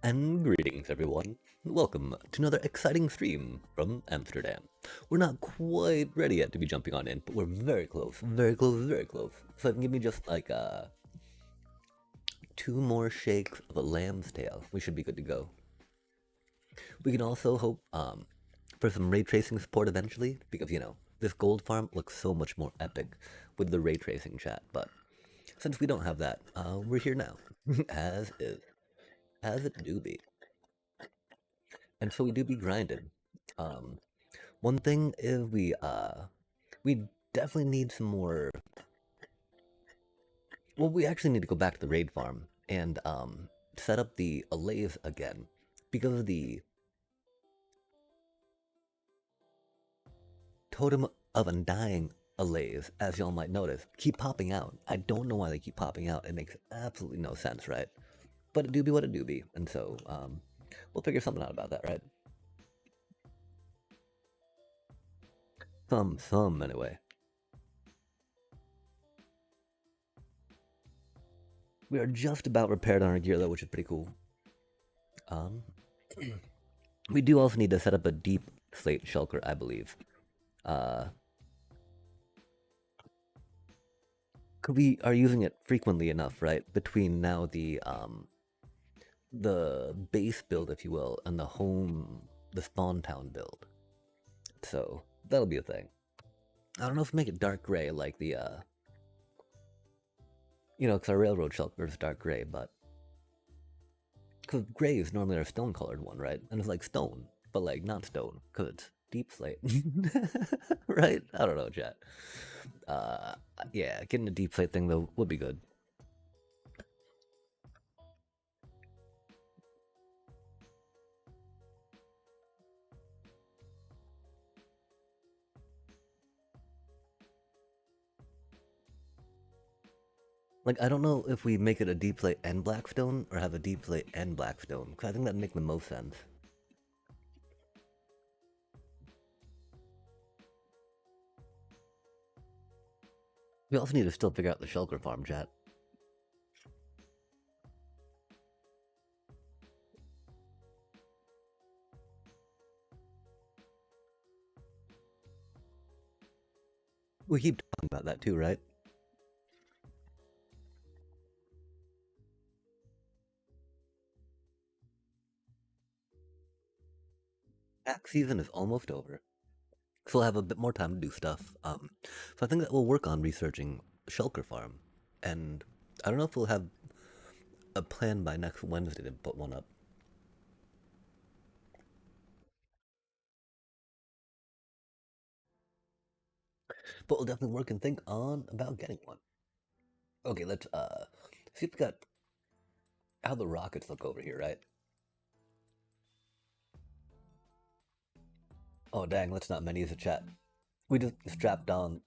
And greetings, everyone. Welcome to another exciting stream from Amsterdam. We're not quite ready yet to be jumping on in, but we're very close, very close, very close. So if you can give me just like two more shakes of a lamb's tail, we should be good to go. We can also hope for some ray tracing support eventually, because you know this gold farm looks so much more epic with the ray tracing chat. But since we don't have that, we're here now, as is, as it do be. And so we do be grinding. Um, One thing is we definitely need some more. Well, we actually need to go back to the raid farm and set up the allays again, because the totem of undying allays, as y'all might notice, keep popping out. I don't know why they keep popping out. It makes absolutely no sense, right? But it do be what it do be, and so we'll figure something out about that, right? Some anyway. We are just about repaired on our gear though, which is pretty cool. We do also need to set up a deep slate shulker, I believe. We are using it frequently enough, right? Between now the base build, if you will, and the spawn town build. So that'll be a thing. I don't know if we make it dark gray like the you know, because our railroad shulker is dark gray, but because gray is normally our stone colored one, right? And it's like stone, but like not stone, because it's deep slate. Right? I don't know, chat. Yeah, getting a deep slate thing though would be good. Like, I don't know if we make it a deep slate and blackstone, or have a deep slate and blackstone, because I think that'd make the most sense. We also need to still figure out the shulker farm, chat. We keep talking about that too, right? Axe season is almost over, so we'll have a bit more time to do stuff. So I think that we'll work on researching shulker farm, and I don't know if we'll have a plan by next Wednesday to put one up. But we'll definitely work and think on about getting one. Okay, let's see if we got how the rockets look over here, right? Oh dang, let's not many use a chat. We just strapped on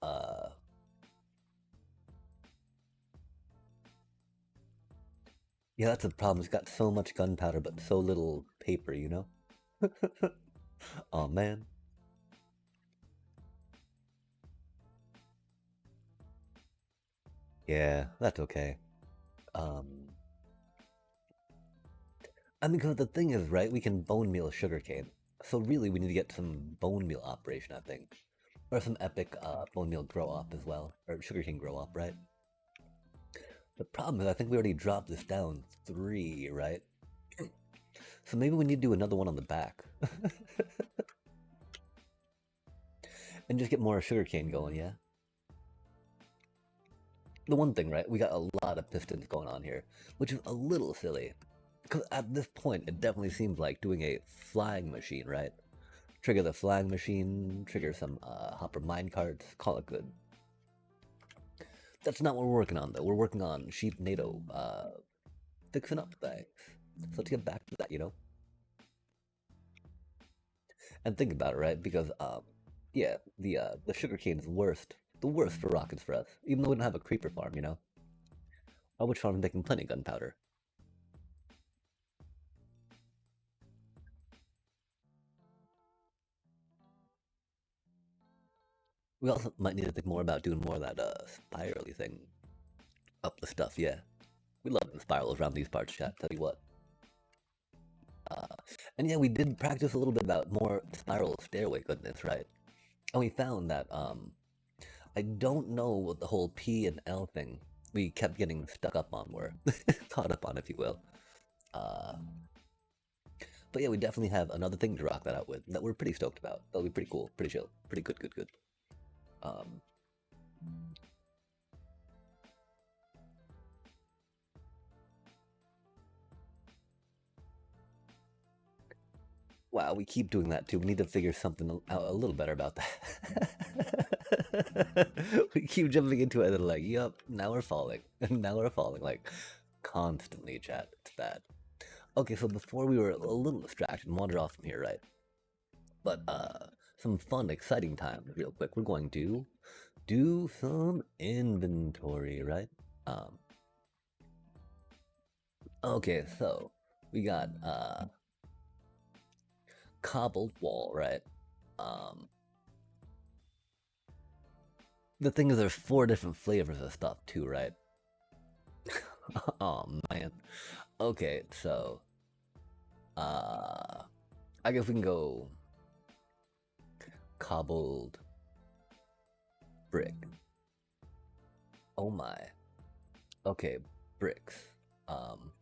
yeah, that's the problem. It's got so much gunpowder but so little paper, you know? Oh man. Yeah, that's okay. I mean, because the thing is, right, we can bone meal sugarcane. So really, we need to get some bone meal operation, I think. Or some epic bone meal grow up as well. Or sugarcane grow up, right? The problem is, I think we already dropped this down 3, right? So maybe we need to do another one on the back. And just get more sugarcane going, yeah? The one thing, right, we got a lot of pistons going on here, which is a little silly. Because at this point, it definitely seems like doing a flying machine, right? Trigger the flying machine, trigger some hopper minecarts, call it good. That's not what we're working on, though. We're working on Sheep-NADO, fixing up things. So let's get back to that, you know? And think about it, right? Because, yeah, the sugarcane is the worst for rockets for us. Even though we don't have a creeper farm, you know? Our witch farm is making plenty of gunpowder. We also might need to think more about doing more of that spirally thing up the stuff, yeah. We love the spirals around these parts, chat, tell you what. And yeah, we did practice a little bit about more spiral stairway goodness, right? And we found that I don't know what the whole P and L thing we kept getting stuck up on were. Caught up on, if you will. Uh, but yeah, we definitely have another thing to rock that out with that we're pretty stoked about. That'll be pretty cool, pretty chill, pretty good, good, good. Um, wow, we keep doing that too. We need to figure something out a little better about that. We keep jumping into it and like, yup, now we're falling. Now we're falling, like, constantly, chat. It's bad. Okay, so before we were a little distracted and wandered off from here, right? But some fun, exciting times, real quick. We're going to do some inventory, right? Um, okay, so we got cobbled wall, right? Um, the thing is, there's 4 different flavors of stuff too, right? Oh man. Okay, so uh, I guess we can go cobbled brick. Oh my. Okay, bricks. Um,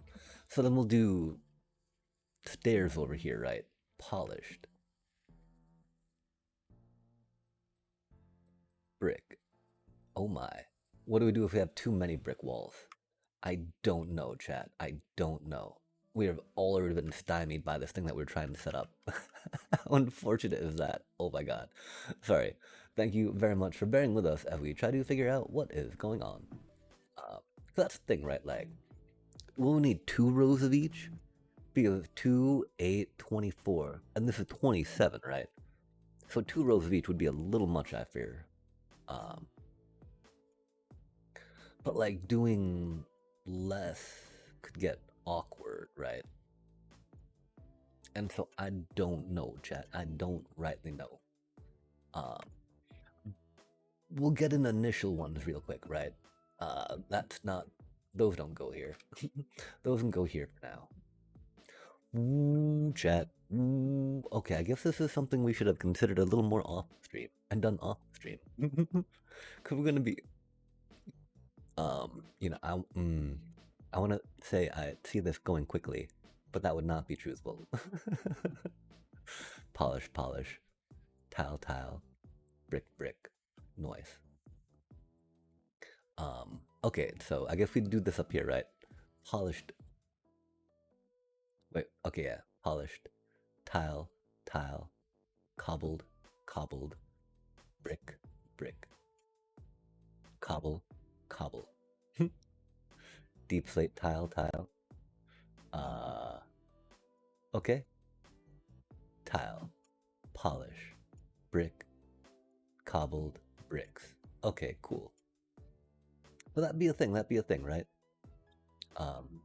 so then we'll do stairs over here, right? Polished brick. Oh my. What do we do if we have too many brick walls? I don't know, chat. I don't know. We have already been stymied by this thing that we're trying to set up. How unfortunate is that? Oh my god. Sorry. Thank you very much for bearing with us as we try to figure out what is going on. That's the thing, right? Like, we'll need 2 rows of each because 2, 8, 24, and this is 27, right? So 2 rows of each would be a little much, I fear. Um, but like doing less could get awkward, right? And so I don't know, chat. I don't rightly know. Um, we'll get an initial ones real quick, right? That's not. Those don't go here. Those can go here for now. Ooh, chat. Ooh. Okay, I guess this is something we should have considered a little more off stream and done off stream. Cause we're gonna be, I want to say I see this going quickly, but that would not be truthful. Polish, polish, tile, tile, brick, brick, noise. Okay, so I guess we do this up here, right? Polished. Wait, okay, yeah. Polished, tile, tile, cobbled, cobbled, brick, brick, cobble, cobble. Deep slate, tile, tile. Uh, okay. Tile, polish, brick, cobbled, bricks. Okay, cool. Well, that'd be a thing. That'd be a thing, right? Um,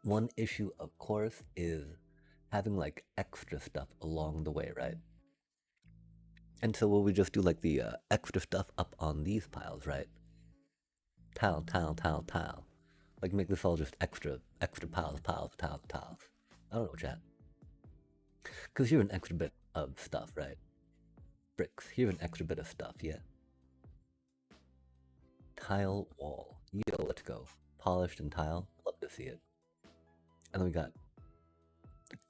one issue, of course, is having like extra stuff along the way, right? And so will we just do like the extra stuff up on these piles, right? Tile, tile, tile, tile. Like make this all just extra, extra piles, piles, tiles, tiles. I don't know, chat. Because you're an extra bit of stuff, right? Bricks. Here's an extra bit of stuff, yeah? Tile wall. Yo, let's go. Polished and tile. Love to see it. And then we got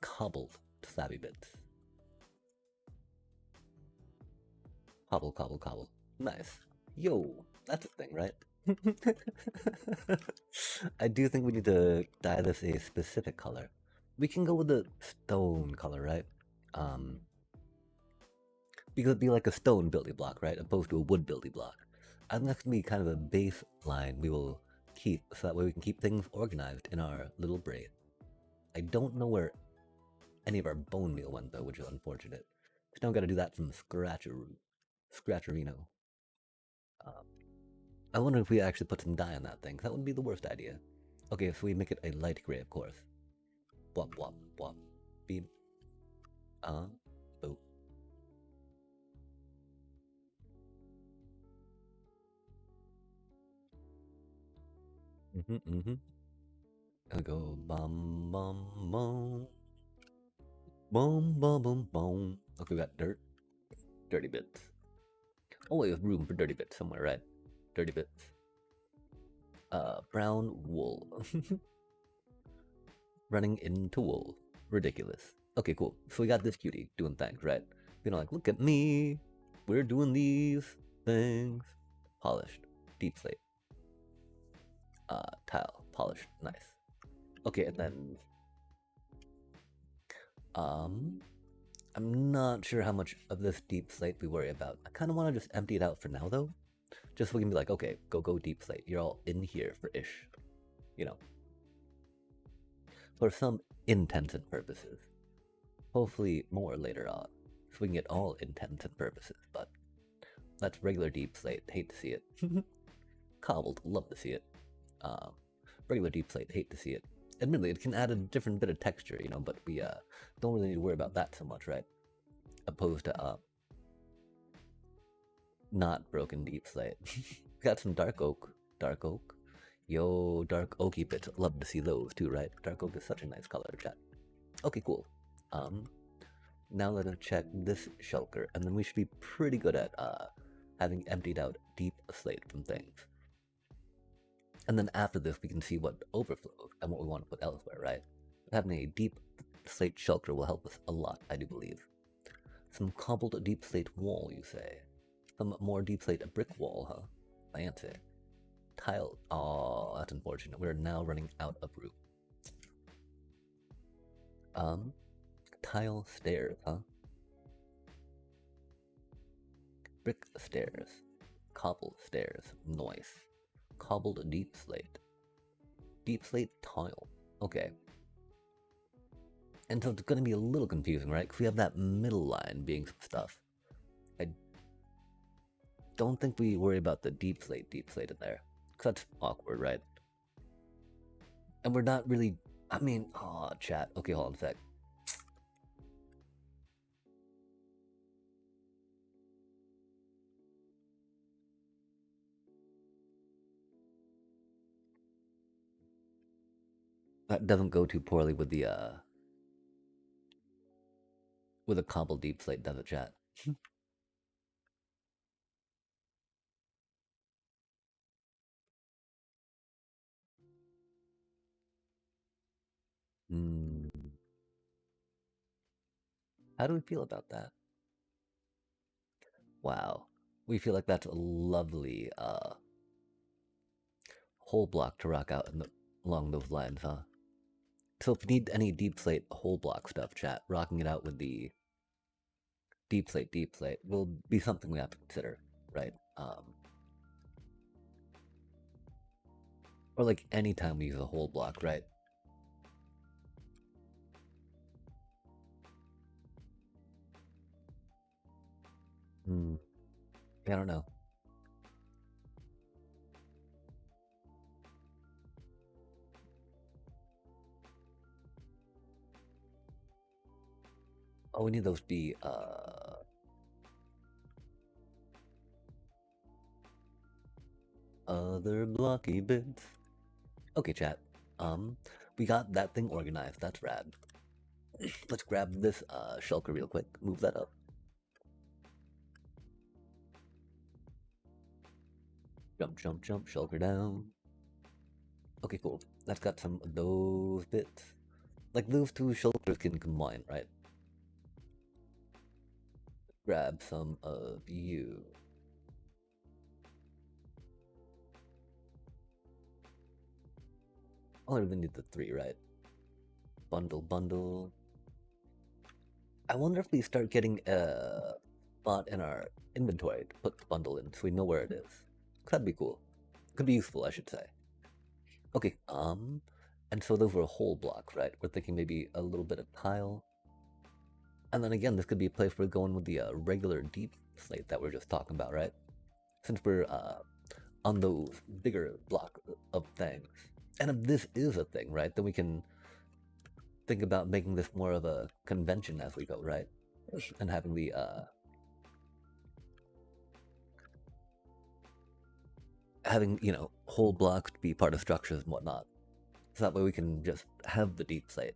cobbled slabby bits. Cobble, cobble, cobble. Nice. Yo, that's a thing, right? I do think we need to dye this a specific color. We can go with the stone color, right? Because it'd be like a stone building block, right? Opposed to a wood building block. I think that's gonna be kind of a baseline we will keep, so that way we can keep things organized in our little brain. I don't know where any of our bone meal went though, which is unfortunate. Still gotta do that from Scratcherino. Um, I wonder if we actually put some dye on that thing. That wouldn't be the worst idea. Okay, so we make it a light gray, of course. Wop, wop, wop. Beep. Boo. Mm-hmm. I go bum bum bum. Boom, boom, boom, boom. Okay, we got dirt. Dirty bits. Always room for dirty bits somewhere, right? Dirty bits. Brown wool. Running into wool. Ridiculous. Okay, cool. So we got this cutie doing things, right? You know, like, look at me. We're doing these things. Polished. Deep slate. Tile. Polished. Nice. Okay, and then I'm not sure how much of this deep slate we worry about. I kind of want to just empty it out for now, though. Just so we can be like, okay, go deep slate. You're all in here for ish. You know. For some intents and purposes. Hopefully more later on. So we can get all intents and purposes, but that's regular deep slate. Hate to see it. Cobbled. Love to see it. Regular deep slate. Hate to see it. Admittedly, it can add a different bit of texture, you know, but we don't really need to worry about that so much, right? Opposed to not broken deep slate. Got some dark oak. Dark oak. Yo, dark oaky bits. Love to see those too, right? Dark oak is such a nice color, chat. Okay, cool. Now let's check this shulker, and then we should be pretty good at having emptied out deep slate from things. And then after this, we can see what overflows and what we want to put elsewhere, right? Having a deep slate shulker will help us a lot, I do believe. Some cobbled deep slate wall, you say? Some more deep slate brick wall, huh? Fancy. Tile. Oh, that's unfortunate. We're now running out of room. Tile stairs, huh? Brick stairs. Cobble stairs. Noise. Cobbled deep slate. Deep slate tile. Okay. And so it's gonna be a little confusing, right? Because we have that middle line being some stuff. I don't think we worry about the deep slate in there. Because that's awkward, right? And we're not really... I mean, oh, chat. Okay, hold on a sec. That doesn't go too poorly with the, with a cobble deep slate, does it, chat? How do we feel about that? Wow. We feel like that's a lovely, whole block to rock out along those lines, huh? So if you need any deep slate whole block stuff, chat, rocking it out with the deep slate will be something we have to consider, right? Or like anytime we use a whole block, right? I don't know. Oh, we need those to be, other blocky bits. Okay, chat. We got that thing organized. That's rad. Let's grab this shulker real quick. Move that up. Jump, jump, jump. Shulker down. Okay, cool. That's got some of those bits. Like those two shulkers can combine, right? Grab some of you. I only really need the 3, right? Bundle, bundle. I wonder if we start getting a spot in our inventory to put the bundle in so we know where it is. That'd be cool. Could be useful, I should say. Okay, and so those were whole blocks, right? We're thinking maybe a little bit of tile. And then again, this could be a place where we're going with the regular deep slate that we're just talking about, right? Since we're on those bigger block of things. And if this is a thing, right, then we can think about making this more of a convention as we go, right? And having the having, you know, whole blocks be part of structures and whatnot. So that way we can just have the deep slate.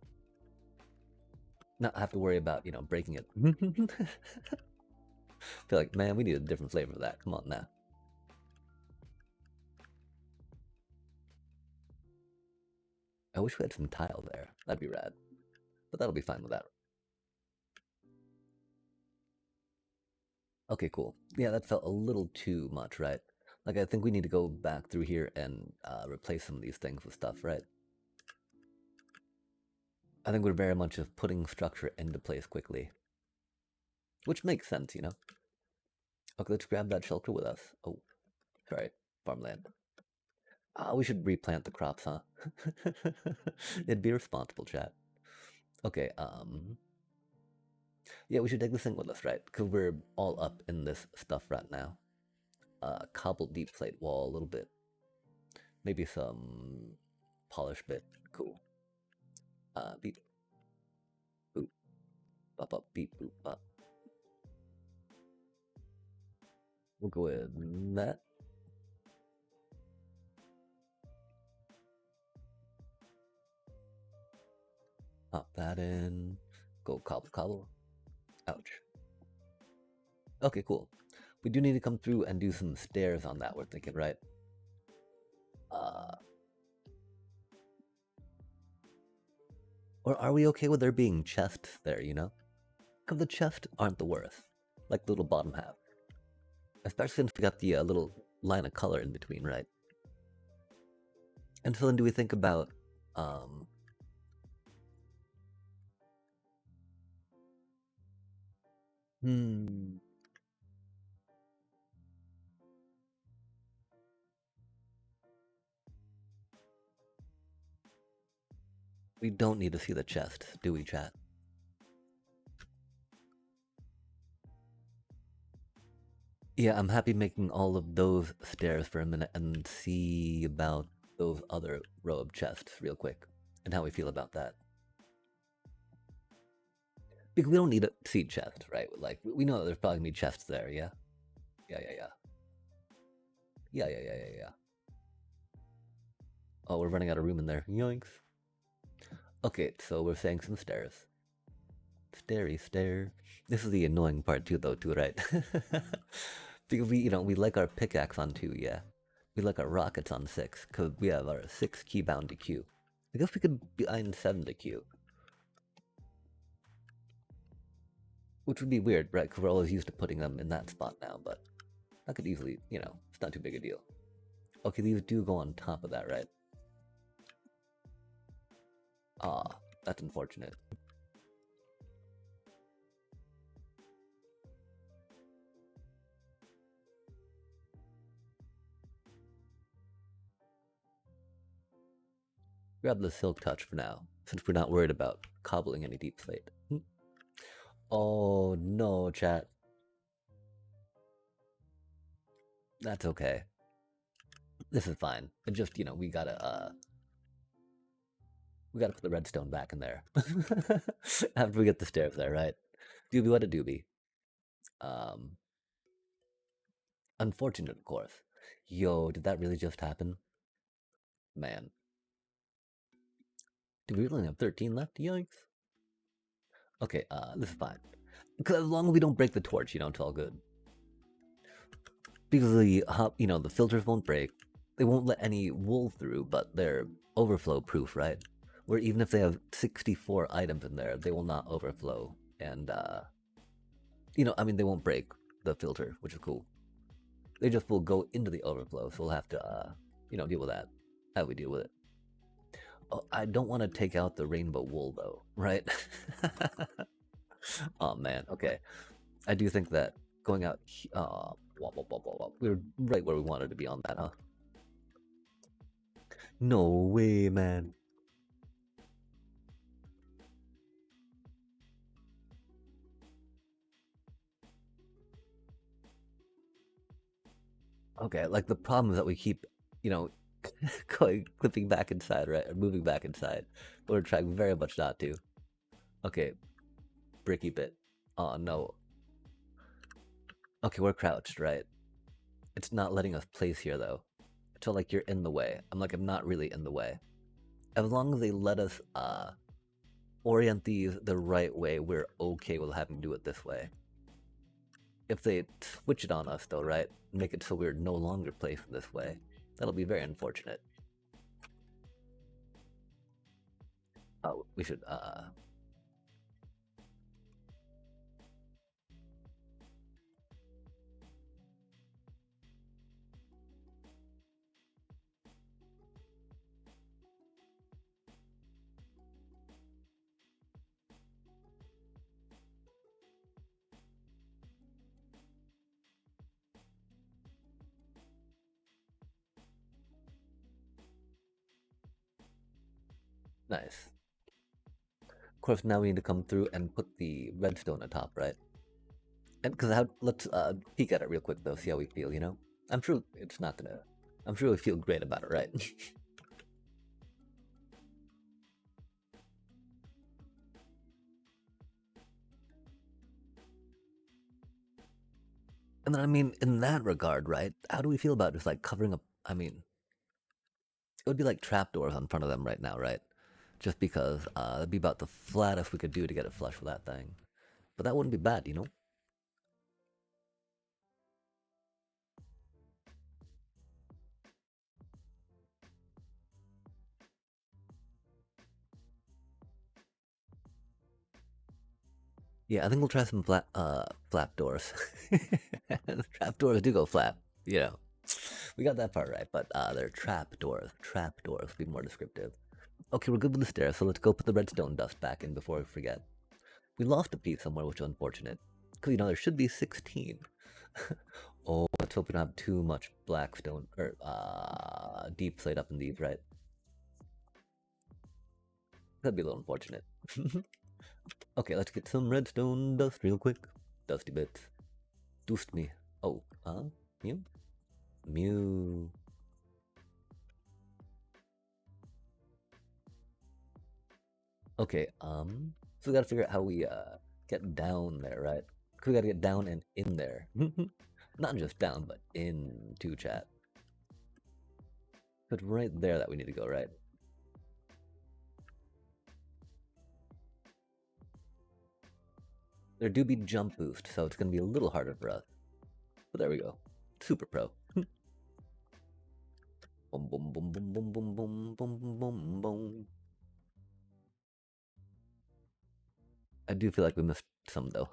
not have to worry about, you know, breaking it. Feel like, man, we need a different flavor of that. Come on now. I wish we had some tile there. That'd be rad. But that'll be fine with that. Okay, cool. Yeah, that felt a little too much, right? Like, I think we need to go back through here and replace some of these things with stuff, right? I think we're very much just putting structure into place quickly. Which makes sense, you know? Okay, let's grab that shelter with us. Oh, sorry, farmland. We should replant the crops, huh? It'd be responsible, chat. Okay, yeah, we should take this thing with us, right? Because we're all up in this stuff right now. Cobbled deep slate wall a little bit. Maybe some polished bit. Cool. Beep, boop, bop, bop, beep, boop, bop. We'll go with that. Pop that in. Go cobble, cobble. Ouch. Okay, cool. We do need to come through and do some stairs on that, we're thinking, right? Or are we okay with there being chests there, you know? Because the chests aren't the worst. Like the little bottom half. Especially since we got the little line of color in between, right? And so then do we think about... Hmm... We don't need to see the chest, do we, chat? Yeah, I'm happy making all of those stairs for a minute and see about those other row of chests real quick and how we feel about that. Because we don't need a seed chest, right? Like, we know that there's probably gonna be chests there, yeah? Yeah, yeah, yeah. Yeah, yeah, yeah, yeah, yeah. Oh, we're running out of room in there. Yoinks. Okay, so we're saying some stairs. Starey stair. This is the annoying part too, though, too, right? Because we, you know, we like our pickaxe on 2, yeah. We like our rockets on 6, because we have our 6 key bound to Q. I guess we could bind 7 to Q. Which would be weird, right? Because we're always used to putting them in that spot now, but that could easily, you know, it's not too big a deal. Okay, these do go on top of that, right? Ah, that's unfortunate. Grab the silk touch for now, since we're not worried about cobbling any deep slate. Oh no, chat. That's okay. This is fine. It just, you know, we gotta put the redstone back in there. After we get the stairs there, right? Doobie what a doobie. Um Unfortunate, of course. Yo, did that really just happen? Man. Do we only have 13 left? Yikes. Okay, this is fine. Because as long as we don't break the torch, you know, it's all good. Because the you know, the filters won't break. They won't let any wool through, but they're overflow proof, right? Where even if they have 64 items in there, they will not overflow. And you know, I mean, they won't break the filter, which is cool. They just will go into the overflow, so we'll have to you know, deal with that. How do we deal with it? Oh, I don't want to take out the rainbow wool though, right? Oh man, okay. I do think that going out, we're right where we wanted to be on that, huh? No way, man. Okay, like the problem is that we keep, you know, clipping back inside, right? Or moving back inside. We're trying very much not to. Okay, bricky bit. Oh no. Okay, we're crouched, right? It's not letting us place here though. So like you're in the way. I'm like, I'm not really in the way. As long as they let us orient these the right way, we're okay with having to do it this way. If they switch it on us though, right, make it so we're no longer placed this way, that'll be very unfortunate. Oh, we should, nice. Of course, now we need to come through and put the redstone atop, right? And because let's peek at it real quick though, see how we feel, you know? I'm sure it's not gonna, I'm sure we feel great about it, right? And then, I mean, in that regard, right? How do we feel about just like covering up? I mean, it would be like trapdoors on front of them right now, right? Just because it'd be about the flattest we could do to get it flush with that thing. But that wouldn't be bad, you know? Yeah, I think we'll try some flap doors. Trap doors do go flap, you know. We got that part right, but they're trap doors. Trap doors, be more descriptive. Okay, we're good with the stairs, so let's go put the redstone dust back in before we forget. We lost a piece somewhere, which is unfortunate. Because, you know, there should be 16. Oh, let's hope we don't have too much black stone, or deep slate up in these, right? That'd be a little unfortunate. Okay, let's get some redstone dust real quick. Dusty bits. Doost me. Oh, Mew? Mew. Okay, so we gotta figure out how we, get down there, right? We gotta get down and in there. Not just down, but into chat. But right there that we need to go, right? There do be jump boost, so it's gonna be a little harder for us. But there we go. Super pro. Boom, boom, boom, boom, boom, boom, boom, boom, boom, boom. I do feel like we missed some though.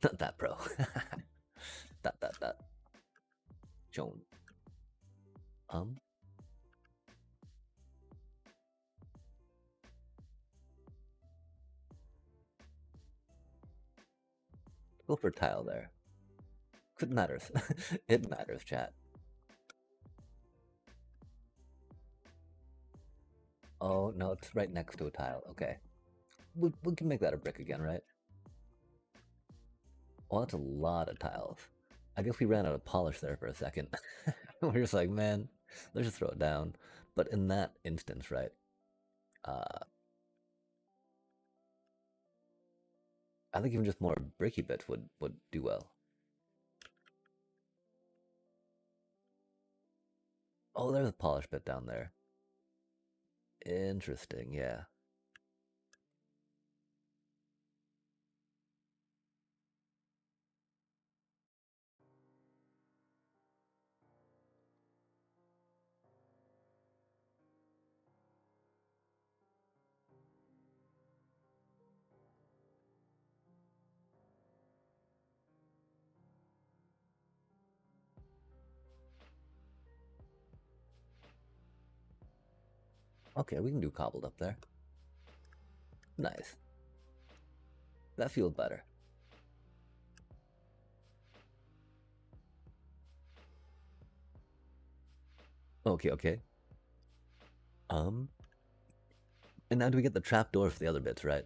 Not that pro. that. Joan. Um. Go for tile there. It matters. It matters, chat. Oh, no, it's right next to a tile. Okay. We can make that a brick again, right? Well, that's a lot of tiles. I guess we ran out of polish there for a second. We're just like, man, let's just throw it down. But in that instance, right? Uh, I think even just more bricky bits would do well. Oh, there's a polish bit down there. Interesting, yeah. Okay, we can do cobbled up there. Nice. That feels better. Okay, okay. And now do we get the trapdoor for the other bits, right?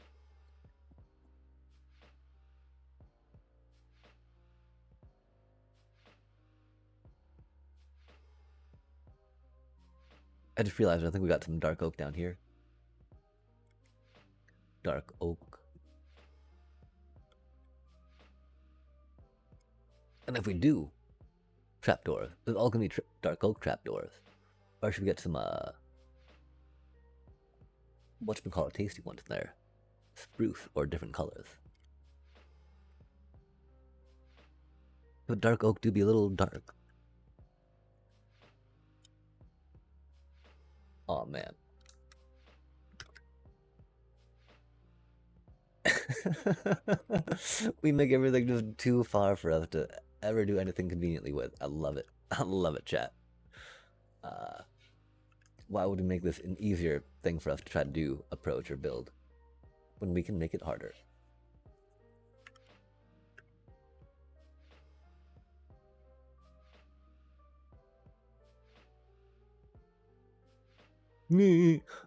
I just realized I think we got some dark oak down here. Dark oak. And if we do trapdoors, it's all gonna be dark oak trapdoors. Or should we get some whatchamacallit tasty ones there. Spruce or different colors. But dark oak do be a little dark. Oh man. We make everything just too far for us to ever do anything conveniently with. I love it. I love it, chat. Uh, why would we make this an easier thing for us to try to do, approach, or build when we can make it harder?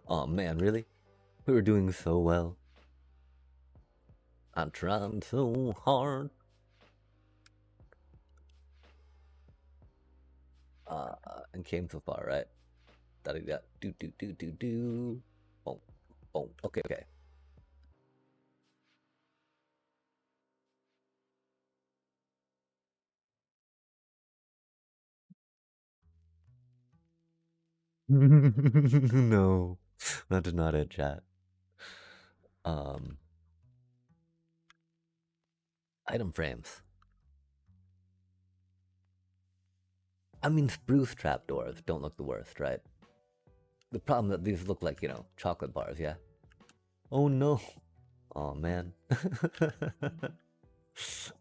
Oh man, really? We were doing so well. I'm trying so hard. And came so far, right? Da da da do do do do do. Boom, boom. Okay, okay. No, that is not it, chat. Um, item frames. I mean, spruce trapdoors don't look the worst, right? The problem that these look like, chocolate bars, yeah? Oh no. Oh man.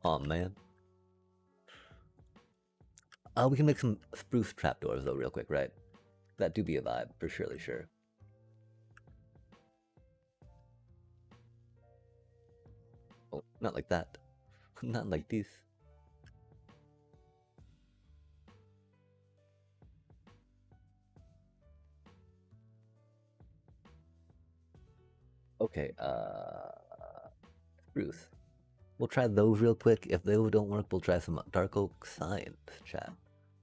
Oh man. We can make some spruce trapdoors though real quick, right? That do be a vibe, for surely sure. Oh, not like that. Not like these. Okay, spruce. We'll try those real quick. If those don't work, we'll try some dark oak signs, chat.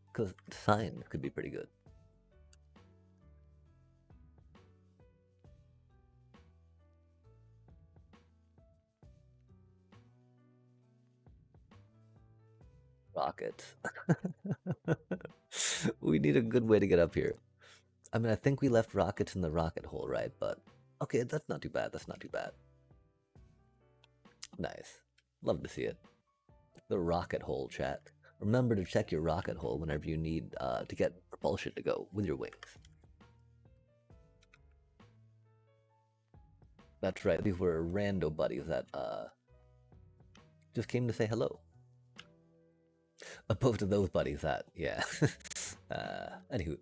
Because sign could be pretty good. Rockets. We need a good way to get up here. I mean, I think we left rockets in the rocket hole, right? But okay, that's not too bad. That's not too bad. Nice. Love to see it. The rocket hole, chat. Remember to check your rocket hole whenever you need to get propulsion to go with your wings. That's right. These were rando buddies that just came to say hello. Opposed to those buddies that, yeah. Anywho.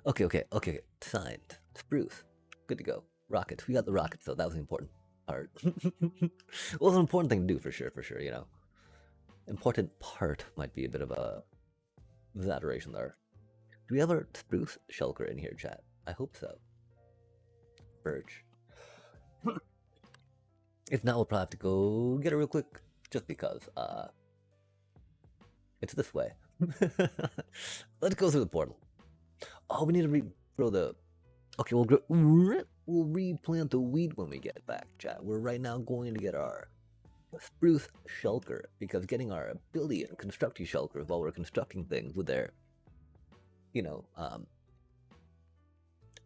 Okay. Signed. Spruce. Good to go. Rockets. We got the rockets, though. That was the important part. Well, it's an important thing to do for sure, Important part might be a bit of a exaggeration there. Do we have our spruce shulker in here, chat? I hope so. Birch. If not, we'll probably have to go get it real quick, just because. It's this way. Let's go through the portal. Oh, we need to throw the. Okay, we'll replant the wheat when we get back, chat. We're right now going to get our spruce shulker because getting our ability and constructing shulkers while we're constructing things with their,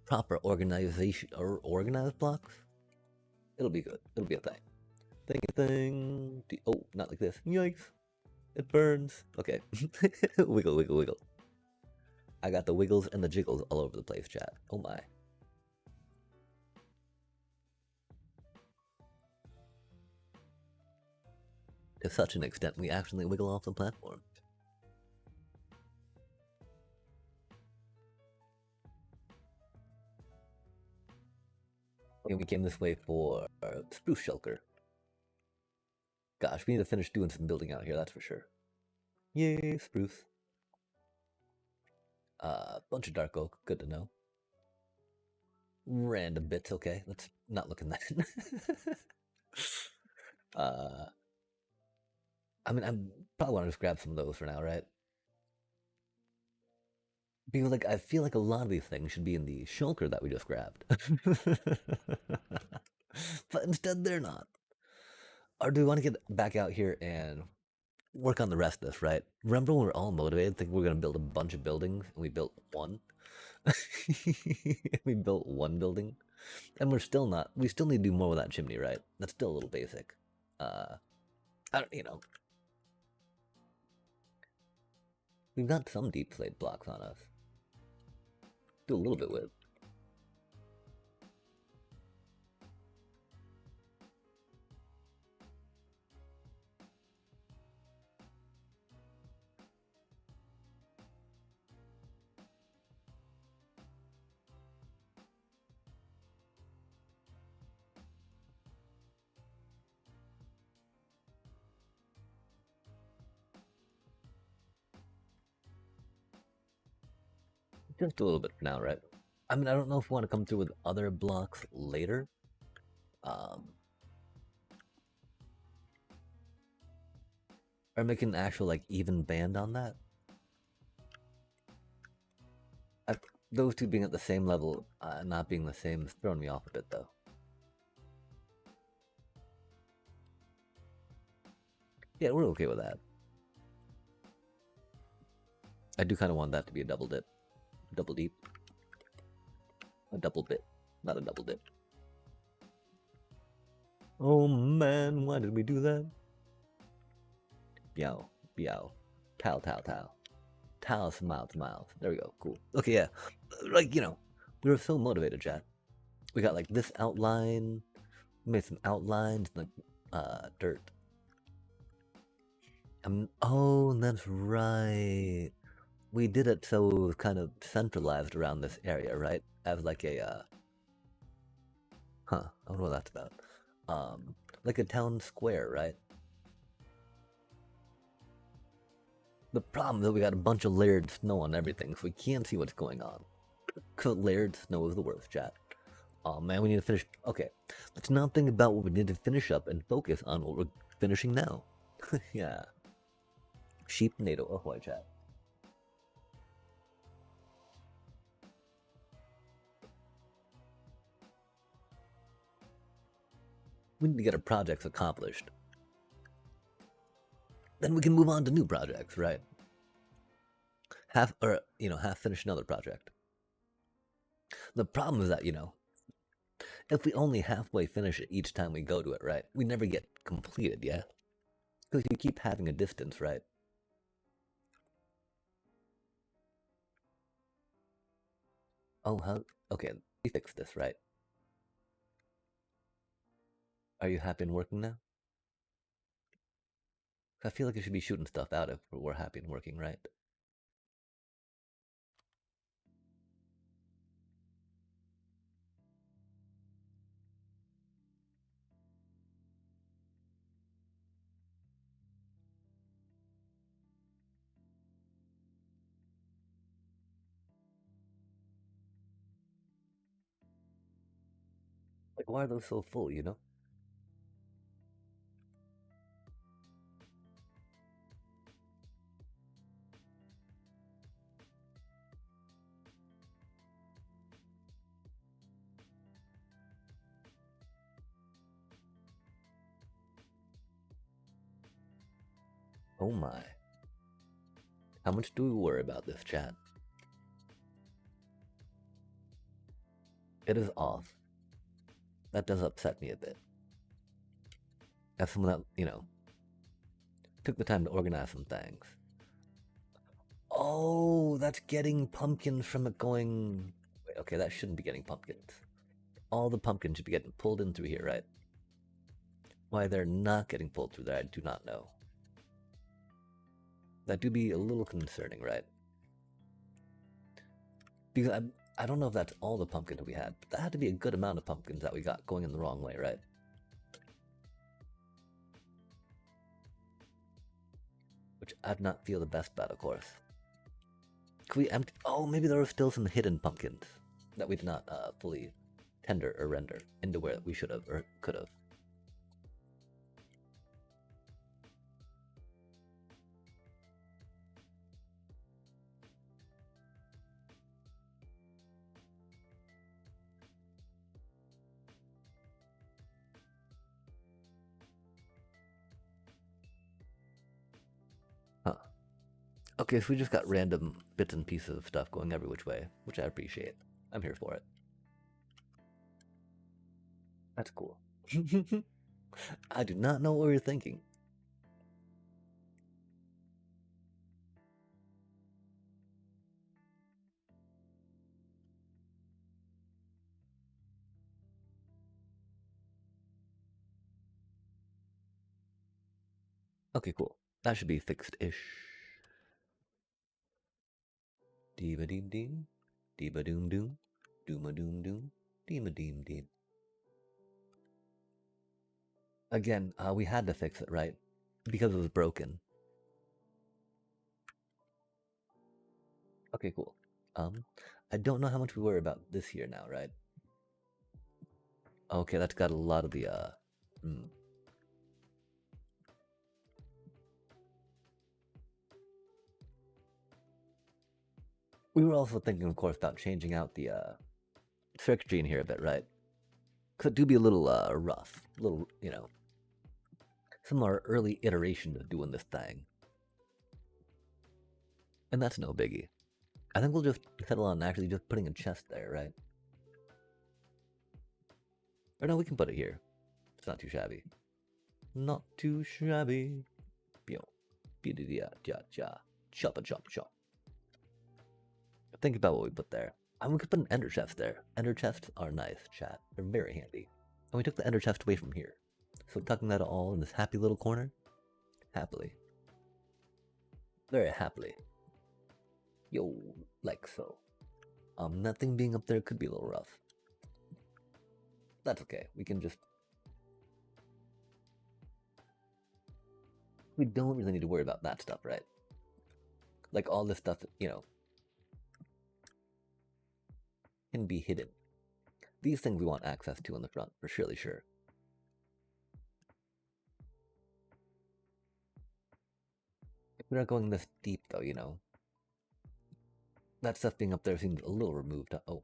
proper organization or organized blocks. It'll be good. It'll be a thing. Thing. Oh, not like this. Yikes. It burns. Okay. Wiggle. I got the wiggles and the jiggles all over the place, chat. Oh my. To such an extent, we actually wiggle off the platform. Okay, we came this way for spruce shulker. Gosh, we need to finish doing some building out here, that's for sure. Yay, spruce. Bunch of dark oak, good to know. Random bits, okay. Let's not look in that. I mean, I probably want to just grab some of those for now, right? Because, I feel like a lot of these things should be in the shulker that we just grabbed. But instead, they're not. Or do we want to get back out here and work on the rest of this, right? Remember when we were all motivated, thinking we were going to build a bunch of buildings, and we built one? We built one building? And we're still not, we still need to do more with that chimney, right? That's still a little basic. I don't, you know, we've got some deep slate blocks on us. Do a little bit with. Just a little bit for now, right? I mean, I don't know if we want to come through with other blocks later. Or make an actual, like, even band on that. I, those two being at the same level, not being the same, is throwing me off a bit, though. Yeah, we're okay with that. I do kind of want that to be a double dip. Double deep. A double bit, not a double dip. Oh man, why did we do that? Meow, meow. Towel, towel, towel. Towel, smile, smile. There we go, cool. Okay, yeah. Like, you know, we were so motivated, chat. We got like this outline, we made some outlines, like dirt. Oh, that's right. We did it so it was kind of centralized around this area, right? As like a, I don't know what that's about. Like a town square, right? The problem is we got a bunch of layered snow on everything, so we can't see what's going on. Cause layered snow is the worst, chat. Oh man, we need to finish. Okay, let's not think about what we need to finish up and focus on what we're finishing now. Yeah. Sheep-NADO, ahoy, chat. We need to get our projects accomplished. Then we can move on to new projects, right? Half finish another project. The problem is that, if we only halfway finish it each time we go to it, right? We never get completed, yeah? Because you keep having a distance, right? Oh, how? Okay, we fixed this, right? Are you happy and working now? I feel like I should be shooting stuff out if we're happy and working, right? Like, why are those so full, you know? Oh my. How much do we worry about this, chat? It is off. That does upset me a bit. As someone that, took the time to organize some things. Oh, that's getting pumpkins from it going... Wait, okay, that shouldn't be getting pumpkins. All the pumpkins should be getting pulled in through here, right? Why they're not getting pulled through there, I do not know. That do be a little concerning, right? Because I don't know if that's all the pumpkins we had, but that had to be a good amount of pumpkins that we got going in the wrong way, right? Which I'd not feel the best about, of course. Could we empty? Oh, maybe there were still some hidden pumpkins that we did not fully tender or render into where we should have or could have. Huh. Okay, so we just got random bits and pieces of stuff going every which way, which I appreciate. I'm here for it. That's cool. I do not know what you're thinking. Okay, cool. That should be fixed-ish. Dee-ba-deem-deem. Dee-ba-doom-doom. Doom-a-doom-doom. Deem-a-deem-deem. Again, we had to fix it, right? Because it was broken. Okay, cool. I don't know how much we worry about this here now, right? Okay, that's got a lot of the, We were also thinking, of course, about changing out the, circuitry in here a bit, right? Could do be a little, rough. A little, you know, some of our early iterations of doing this thing. And that's no biggie. I think we'll just settle on actually just putting a chest there, right? Or no, we can put it here. It's not too shabby. Not too shabby. Chop a chop chop. Think about what we put there. And we could put an ender chest there. Ender chests are nice, chat. They're very handy. And we took the ender chest away from here. So tucking that all in this happy little corner. Happily. Very happily. Yo, like so. That thing being up there could be a little rough. That's okay. We can just... We don't really need to worry about that stuff, right? Like all this stuff, you know, can be hidden. These things we want access to on the front, for surely sure. If we're not going this deep, though, you know. That stuff being up there seems a little removed. Oh.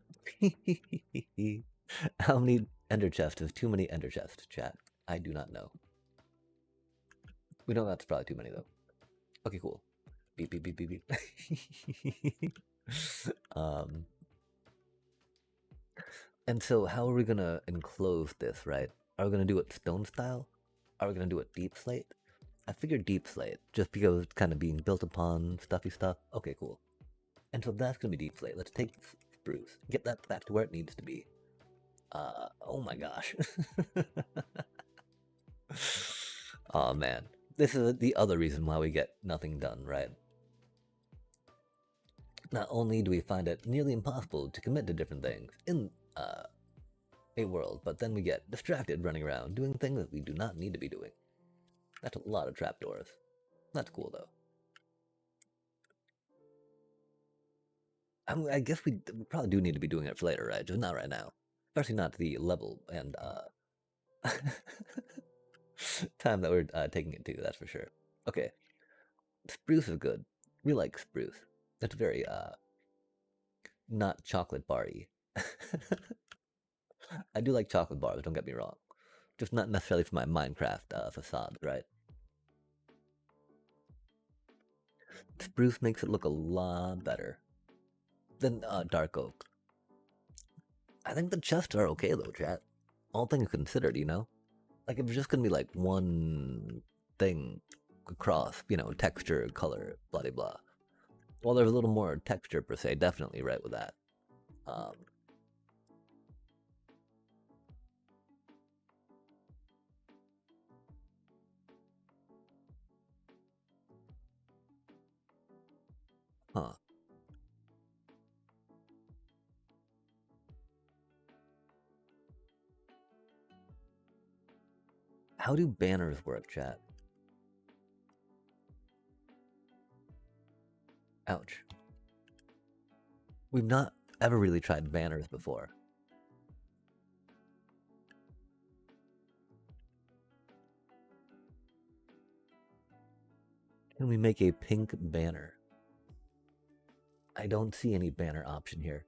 How many ender chests is too many ender chests, chat? I do not know. We know that's probably too many, though. Okay, cool. Beep, beep, beep, beep, beep. And so how are we gonna enclose this, right? Are we gonna do it stone style? Are we gonna do it deep slate? I figured deep slate, just because it's kind of being built upon stuffy stuff. Okay, cool. And so that's gonna be deep slate. Let's take spruce, get that back to where it needs to be. Oh my gosh. Oh man. This is the other reason why we get nothing done, right? Not only do we find it nearly impossible to commit to different things in a world, but then we get distracted running around doing things that we do not need to be doing. That's a lot of trapdoors. That's cool though. I guess we probably do need to be doing it for later, right? Just not right now. Especially not the level and time that we're taking it to, that's for sure. Okay. Spruce is good. We like spruce. It's very not chocolate bar-y. I do like chocolate bars, don't get me wrong. Just not necessarily for my Minecraft facade, right? Spruce makes it look a lot better than dark oak. I think the chests are okay though, chat. All things considered, you know? Like if it's just gonna be like one thing across, you know, texture, color, blah blah blah. Well, there's a little more texture per se, definitely right with that. Um, huh. How do banners work, chat? Ouch. We've not ever really tried banners before. Can we make a pink banner? I don't see any banner option here.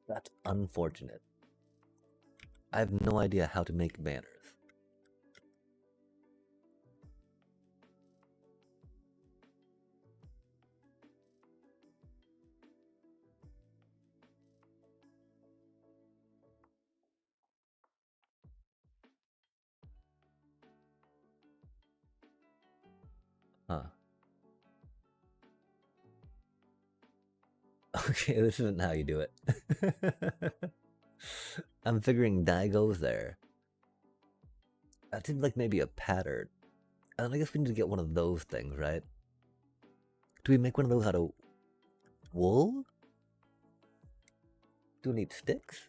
That's unfortunate. I have no idea how to make banners. Huh. Okay, this isn't how you do it. I'm figuring dye goes there. That seems like maybe a pattern. And I guess we need to get one of those things, right? Do we make one of those out of wool? Do we need sticks?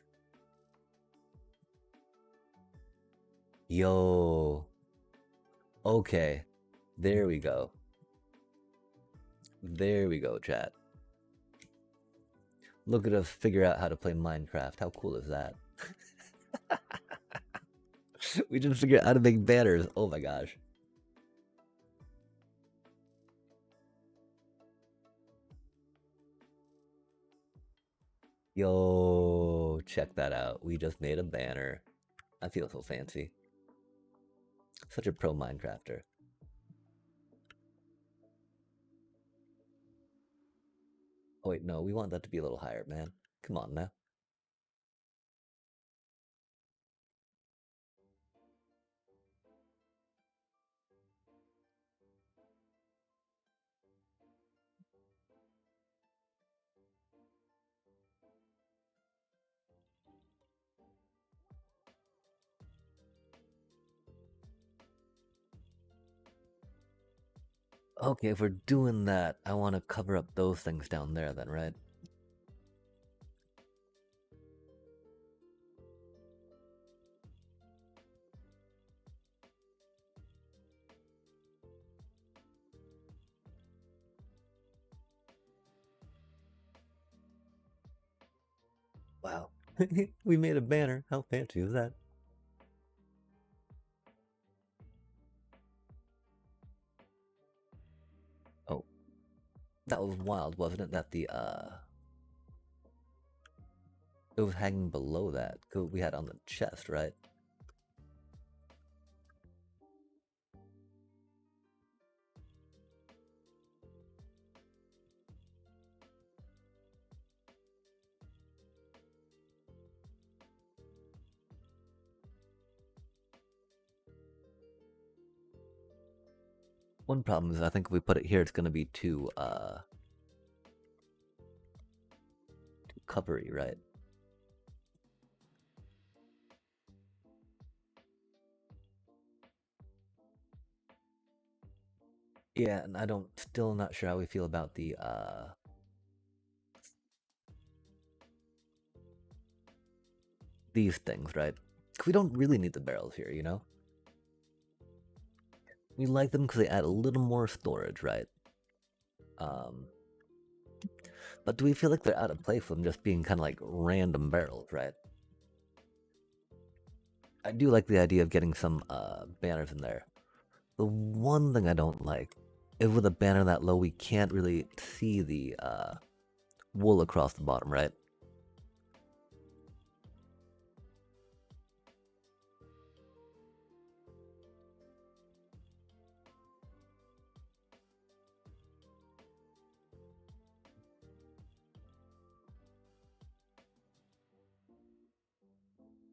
Yo. Okay. There we go. There we go, chat. Look at us figure out how to play Minecraft. How cool is that? We just figured out how to make banners. Oh my gosh. Yo, check that out. We just made a banner. I feel so fancy. Such a pro Minecrafter. Oh wait, no, we want that to be a little higher, man. Come on now. Okay, if we're doing that, I want to cover up those things down there then, right? Wow. We made a banner. How fancy is that? Oh, that was wild, wasn't it? That the it was hanging below that. 'Cause we had on the chest, right? One problem is I think if we put it here, it's gonna be too covery, right? Yeah, and I don't still not sure how we feel about the these things, right? 'Cause we don't really need the barrels here, you know? We like them because they add a little more storage, right? Um, but do we feel like they're out of place with them just being kind of like random barrels, right? I do like the idea of getting some banners in there. The one thing I don't like is with a banner that low, we can't really see the wool across the bottom, right?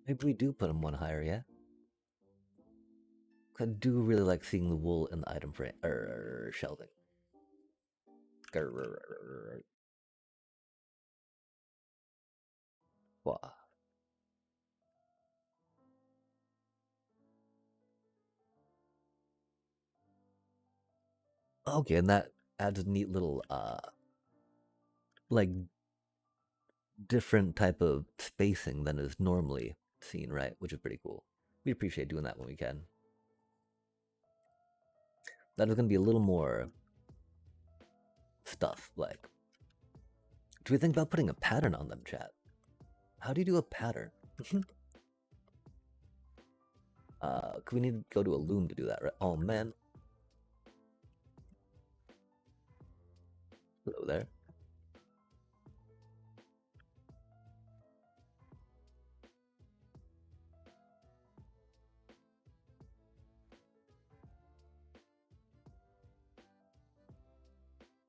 Maybe we do put them one higher, yeah? I do really like seeing the wool in the item frame or shelving. Wow. Okay, and that adds a neat little like different type of spacing than is normally seen, right? Which is pretty cool. We appreciate doing that when we can. That is gonna be a little more stuff, like. Do we think about putting a pattern on them, chat? How do you do a pattern? We need to go to a loom to do that, right? Oh man. Hello there.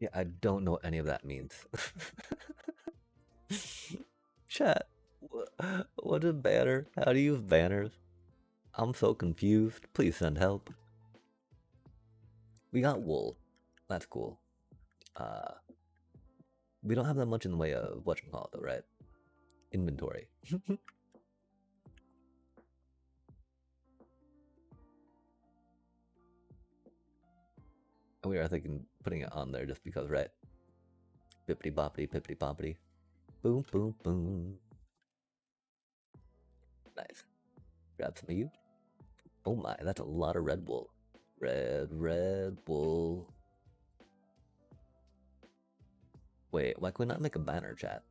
Yeah, I don't know what any of that means. Chat, what a banner? How do you use banners? I'm so confused. Please send help. We got wool. That's cool. Uh, we don't have that much in the way of whatchamacallit though, right? Inventory. And we are thinking putting it on there just because, right? Bippity boppity, pippity boppity. Boom, boom, boom. Nice. Grab some of you. Oh my, that's a lot of Red Bull. Red Bull. Wait, why can we not make a banner, chat?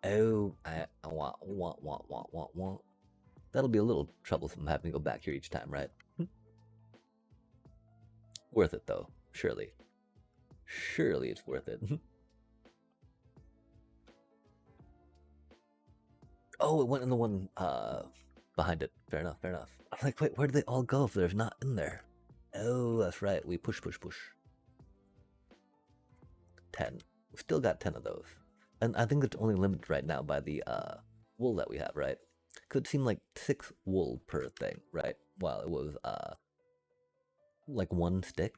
Oh, I want. That'll be a little troublesome having to go back here each time, right? Worth it though, surely. Surely it's worth it. Oh, it went in the one behind it. Fair enough, fair enough. I'm like, wait, where did they all go if there's not in there? Oh, that's right. We push. 10. We've still got 10 of those. And I think it's only limited right now by the wool that we have, right? Could seem like 6 wool per thing, right? While it was like 1 stick.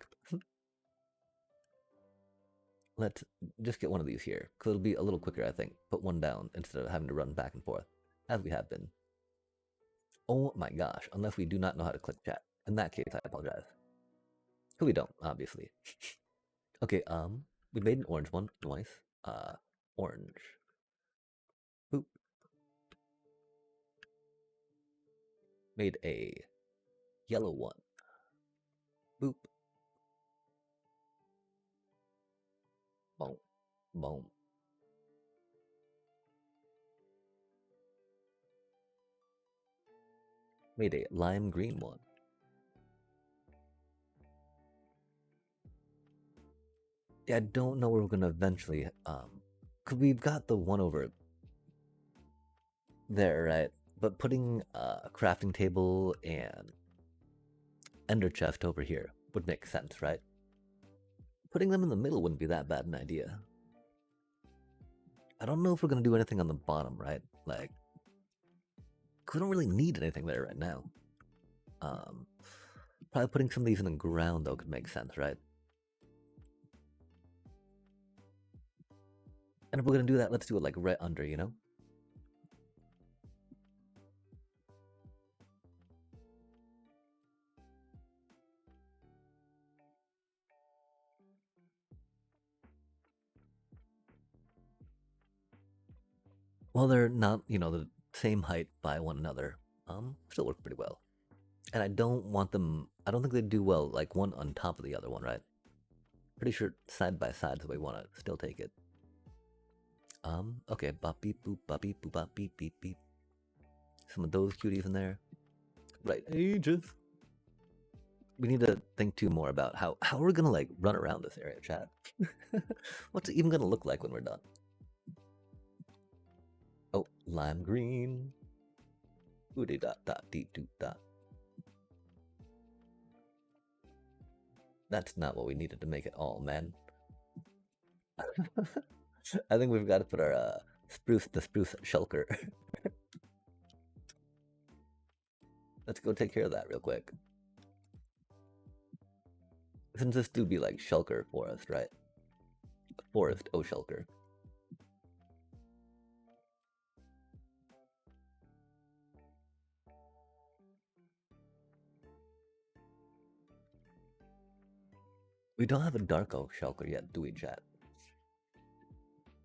Let's just get one of these here, because it'll be a little quicker, I think. Put one down instead of having to run back and forth, as we have been. Oh my gosh, unless we do not know how to click chat. In that case, I apologize. Because we don't, obviously. Okay, we made an orange one. Nice. Orange. Boop. Made a yellow one. Boop. Boom. Boom. Made a lime green one. Yeah, I don't know where we're gonna eventually, cause we've got the one over there, right? But putting a crafting table and ender chest over here would make sense, right? Putting them in the middle wouldn't be that bad an idea. I don't know if we're gonna do anything on the bottom, right? Like, we don't really need anything there right now. Probably putting some of these in the ground though could make sense, right? And if we're gonna do that, let's do it like right under, you know? Well, they're not, you know, the same height by one another. Still work pretty well. And I don't want them. I don't think they do well like one on top of the other one, right? Pretty sure side by side is the way we want to still take it. Okay, bop beep boop, bop beep boop, bop beep beep beep. Some of those cuties in there. Right, ages. We need to think too more about how we're gonna like run around this area, chat. What's it even gonna look like when we're done? Oh, lime green. Oodie dot dot dee doot dot. That's not what we needed to make it all, man. I think we've got to put our spruce shulker. Let's go take care of that real quick. Since this do be like shulker forest, right? Forest oh shulker. We don't have a dark oak shulker yet, do we, chat?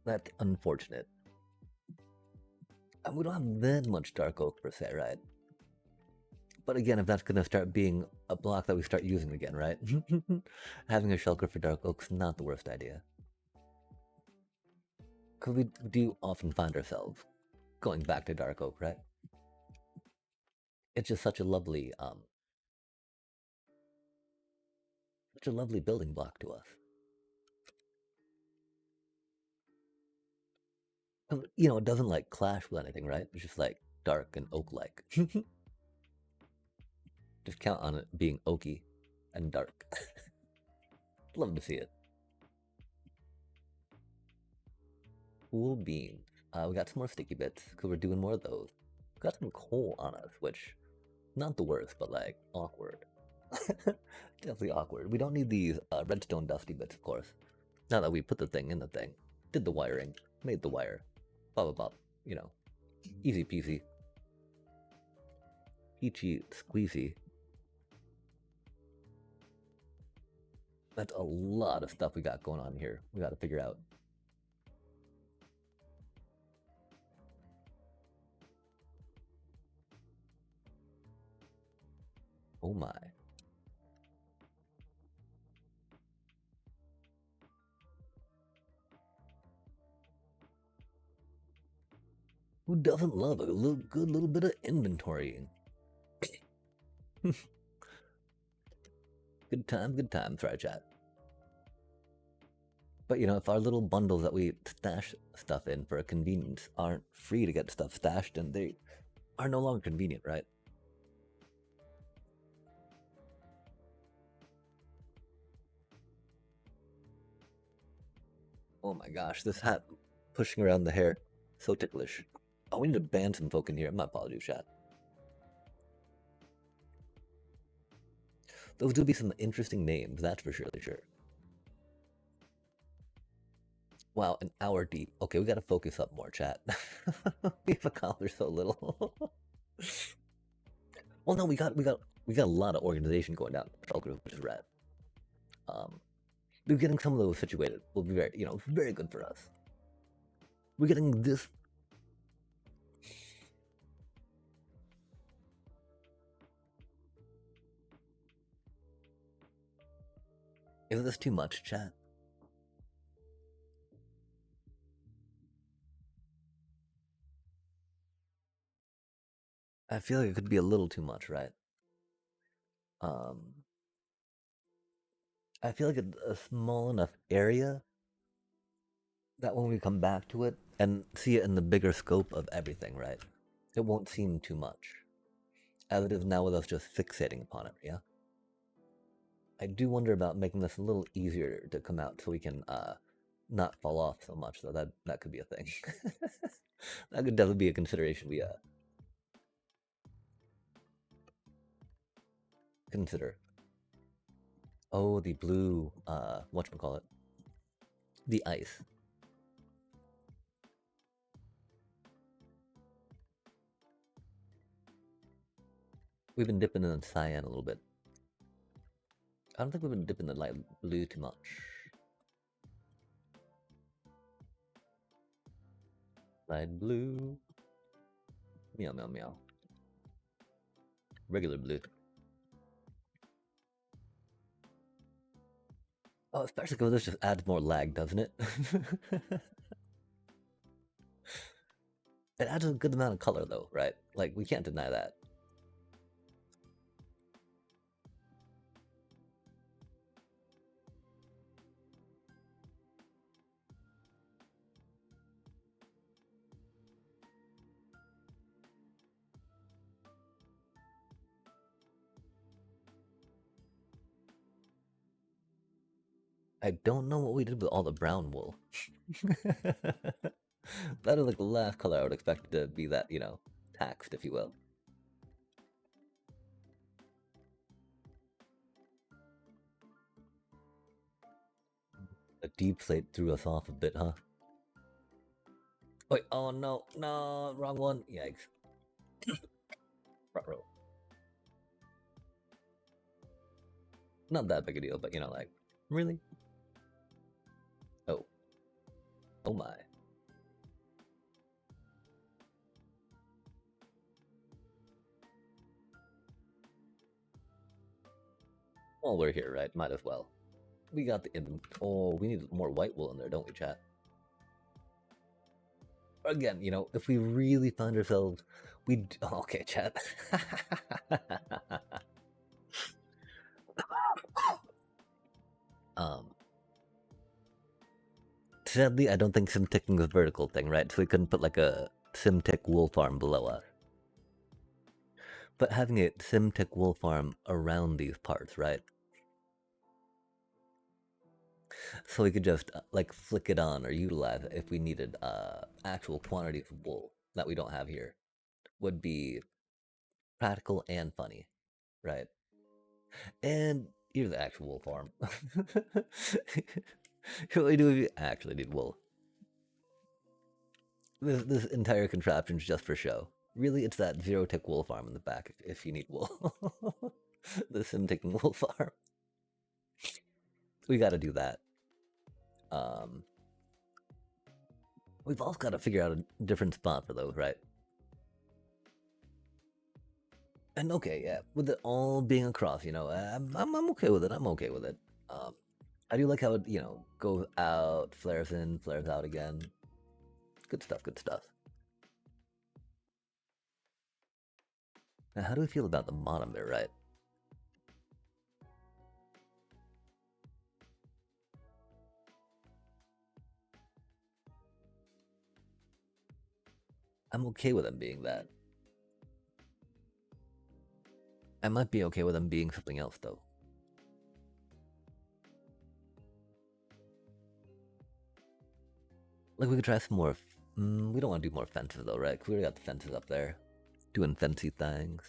That's unfortunate. And we don't have that much dark oak per se, right? But again, if that's gonna start being a block that we start using again, right? Having a shulker for dark oak's not the worst idea. Because we do often find ourselves going back to dark oak, right? It's just such a lovely building block to us. You know, it doesn't like clash with anything, right? It's just like dark and oak-like. Just count on it being oaky and dark. Love to see it. Cool beans. We got some more sticky bits because we're doing more of those. We got some coal on us, which not the worst, but like awkward. Definitely awkward. We don't need these redstone dusty bits, of course. Now that we put the thing in the thing, did the wiring, made the wire, blah blah blah. You know, easy peasy, peachy squeezy. That's a lot of stuff we got going on here. We got to figure out. Oh my. Who doesn't love a good little bit of inventorying? Good times, right, chat? But you know, if our little bundles that we stash stuff in for a convenience aren't free to get stuff stashed in, they are no longer convenient, right? Oh my gosh, this hat pushing around the hair. So ticklish. Oh, we need to ban some folk in here. My apologies, chat. Those do be some interesting names, that's for surely sure. Wow, an hour deep. Okay, we gotta focus up more, chat. We've accomplished so little. Well, no, we got a lot of organization going down the patrol group, which is rad. We're getting some of those situated will be very, very good for us. We're getting this. Is this too much, chat? I feel like it could be a little too much, right? Um, I feel like a small enough area that when we come back to it and see it in the bigger scope of everything, right? It won't seem too much, as it is now with us just fixating upon it, yeah? I do wonder about making this a little easier to come out so we can not fall off so much, though that could be a thing. That could definitely be a consideration we consider. Oh, the blue, whatchamacallit? The ice. We've been dipping in the cyan a little bit. I don't think we've been dipping the light blue too much. Light blue. Meow, meow, meow. Regular blue. Oh, especially because this just adds more lag, doesn't it? It adds a good amount of color, though, right? Like, we can't deny that. I don't know what we did with all the brown wool. That is like the last color I would expect to be that, taxed, if you will. The deep slate threw us off a bit, huh? Wait, oh no, no, wrong one. Yikes. Front row. Not that big a deal, but like, really? Oh. Oh my. Well, we're here, right? Might as well. We got the oh, we need more white wool in there, don't we, chat? Again, if we really find ourselves, oh, okay, chat. um, Sadly, I don't think SimTicking is a vertical thing, right? So we couldn't put like a SimTick wool farm below us. But having a SimTick wool farm around these parts, right? So we could just like flick it on or utilize it if we needed actual quantities of wool that we don't have here. Would be practical and funny, right? And here's the actual wool farm. What do you do if you actually need wool? This entire contraption's just for show. Really, it's that zero tick wool farm in the back if you need wool. The sim taking wool farm. We got to do that. Um, we've also got to figure out a different spot for those, right? And okay, yeah, with it all being across, I'm okay with it. I'm okay with it. Um, I do like how it, goes out, flares in, flares out again. Good stuff, good stuff. Now, how do we feel about the bottom there, right? I'm okay with them being that. I might be okay with them being something else, though. Like, we could try some more. We don't want to do more fences, though, right? 'Cause we already got the fences up there. Doing fancy things.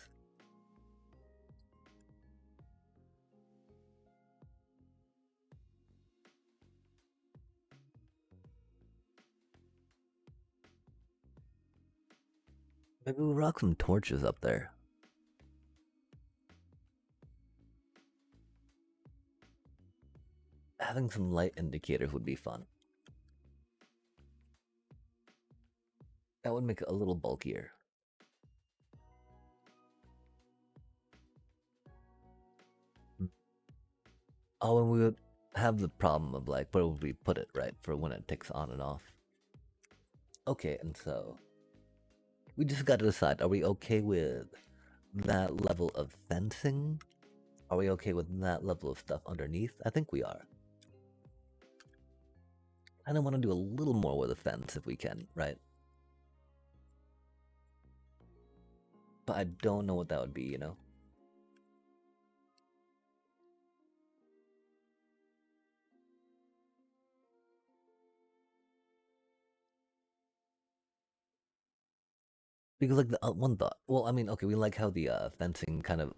Maybe we'll rock some torches up there. Having some light indicators would be fun. That would make it a little bulkier. Oh, and we would have the problem of like, where would we put it, right? For when it ticks on and off. Okay, and so we just got to decide, are we okay with that level of fencing? Are we okay with that level of stuff underneath? I think we are. I don't want to do a little more with a fence if we can, right? But I don't know what that would be. Because like the one thought, well, I mean, okay, we like how the fencing kind of,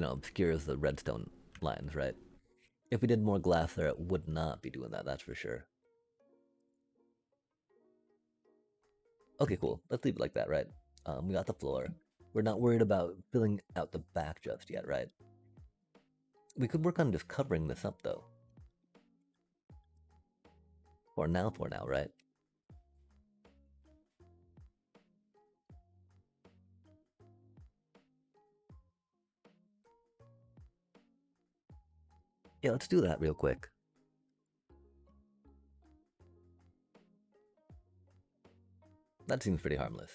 obscures the redstone lines, right? If we did more glass there, it would not be doing that, that's for sure. Okay, cool. Let's leave it like that, right? We got the floor. We're not worried about filling out the back just yet, right? We could work on just covering this up, though. For now, right? Yeah, let's do that real quick. That seems pretty harmless.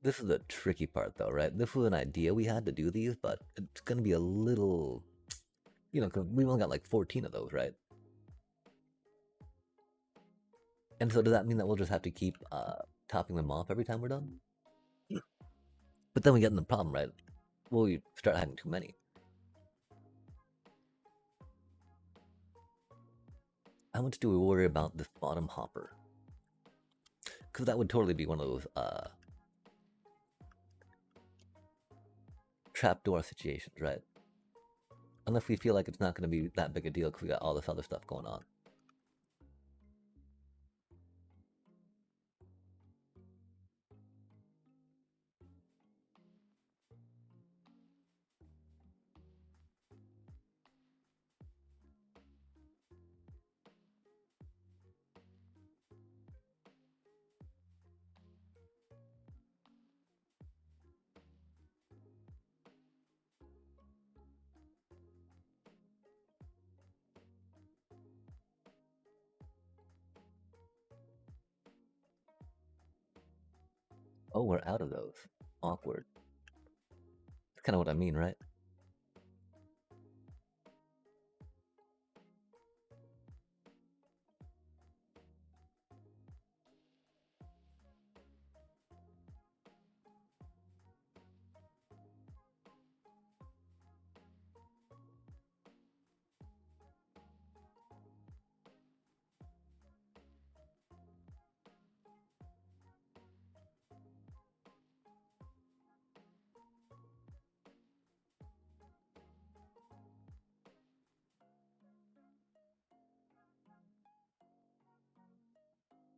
This is the tricky part, though, right? This was an idea we had to do these, but it's gonna be a little, because we only got like 14 of those, right? And so does that mean that we'll just have to keep topping them off every time we're done? But then we get in the problem, right? Well, we start having too many. How much do we worry about this bottom hopper? Because that would totally be one of those trapdoor situations, right? Unless we feel like it's not going to be that big a deal because we got all this other stuff going on. Oh, we're out of those. Awkward. That's kind of what I mean, right?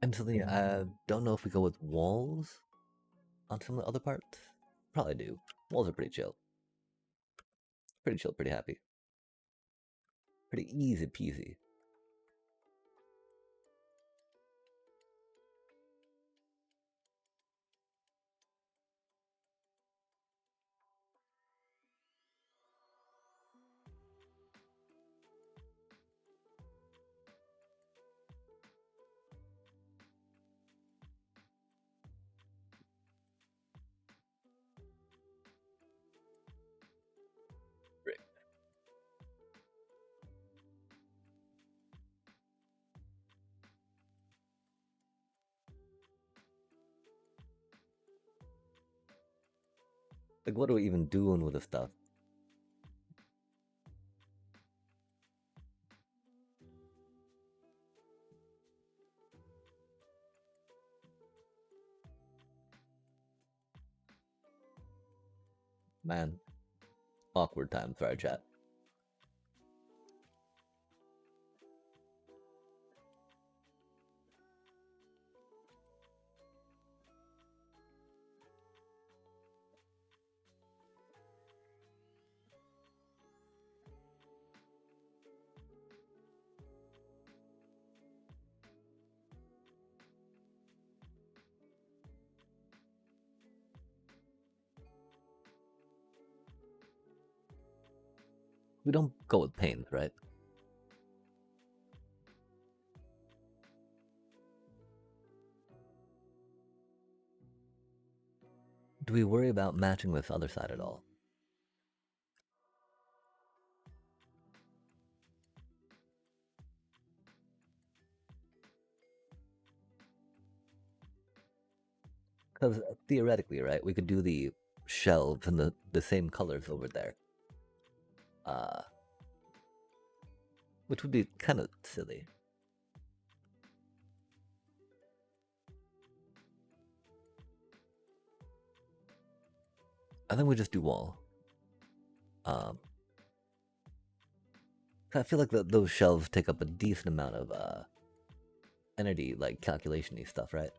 And so then, I don't know if we go with walls on some of the other parts. Probably do. Walls are pretty chill. Pretty chill, pretty happy. Pretty easy peasy. Like, what are we even doing with this stuff? Man, awkward times for our chat. We don't go with paint, right? Do we worry about matching this other side at all? Because theoretically, right, we could do the shelves and the same colors over there. Uh, which would be kind of silly. I think we just do wall. Um, I feel like those shelves take up a decent amount of energy, like calculation-y stuff, right?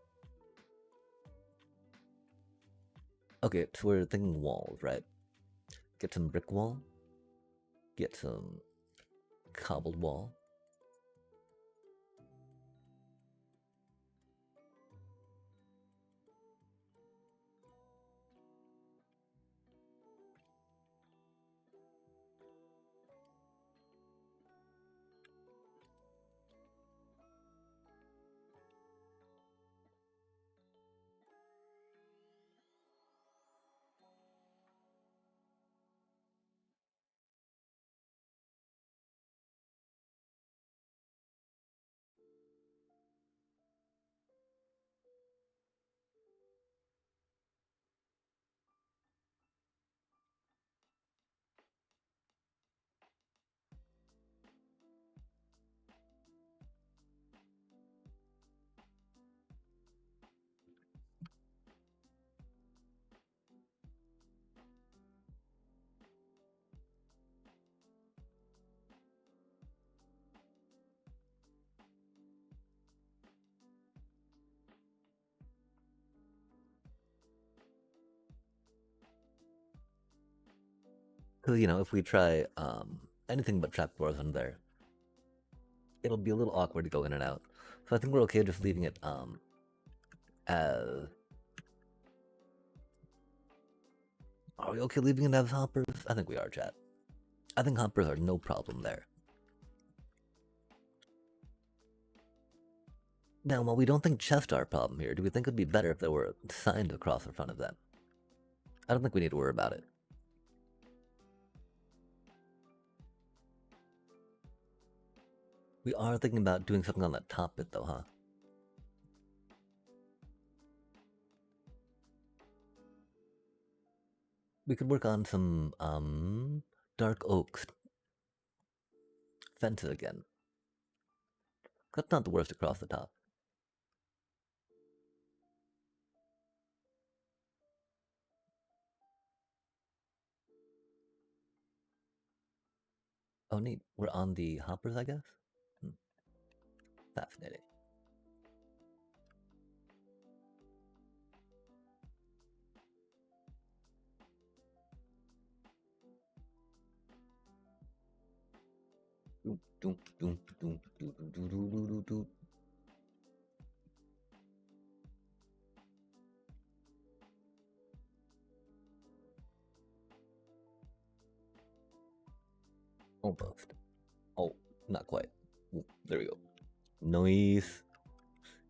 Okay, so we're thinking walls, right? Get some brick wall. Get some cobbled wall. Because, you know, if we try anything but trapdoors on there, it'll be a little awkward to go in and out. So I think we're okay just leaving it as... Are we okay leaving it as hoppers? I think we are, chat. I think hoppers are no problem there. Now, while we don't think chests are a problem here, do we think it'd be better if there were signs across the front of them? I don't think we need to worry about it. We are thinking about doing something on the top bit though, huh? We could work on some dark oaks fences again. That's not the worst across the top. Oh neat, we're on the hoppers, I guess? Hmm. Fascinating. Almost. Oh, not quite. Ooh, there we go. Nice.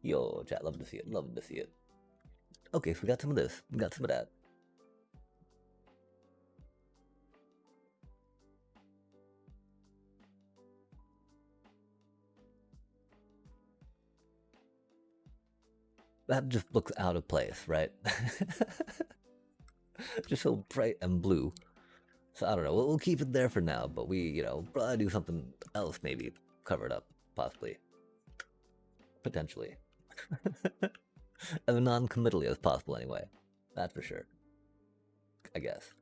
Yo, chat, love to see it. Love to see it. Okay, so we got some of this. We got some of that. That just looks out of place, right? Just so bright and blue. So I don't know. We'll keep it there for now, but we, probably do something else, maybe cover it up, possibly, potentially, as non-committally as possible. Anyway, that's for sure. I guess.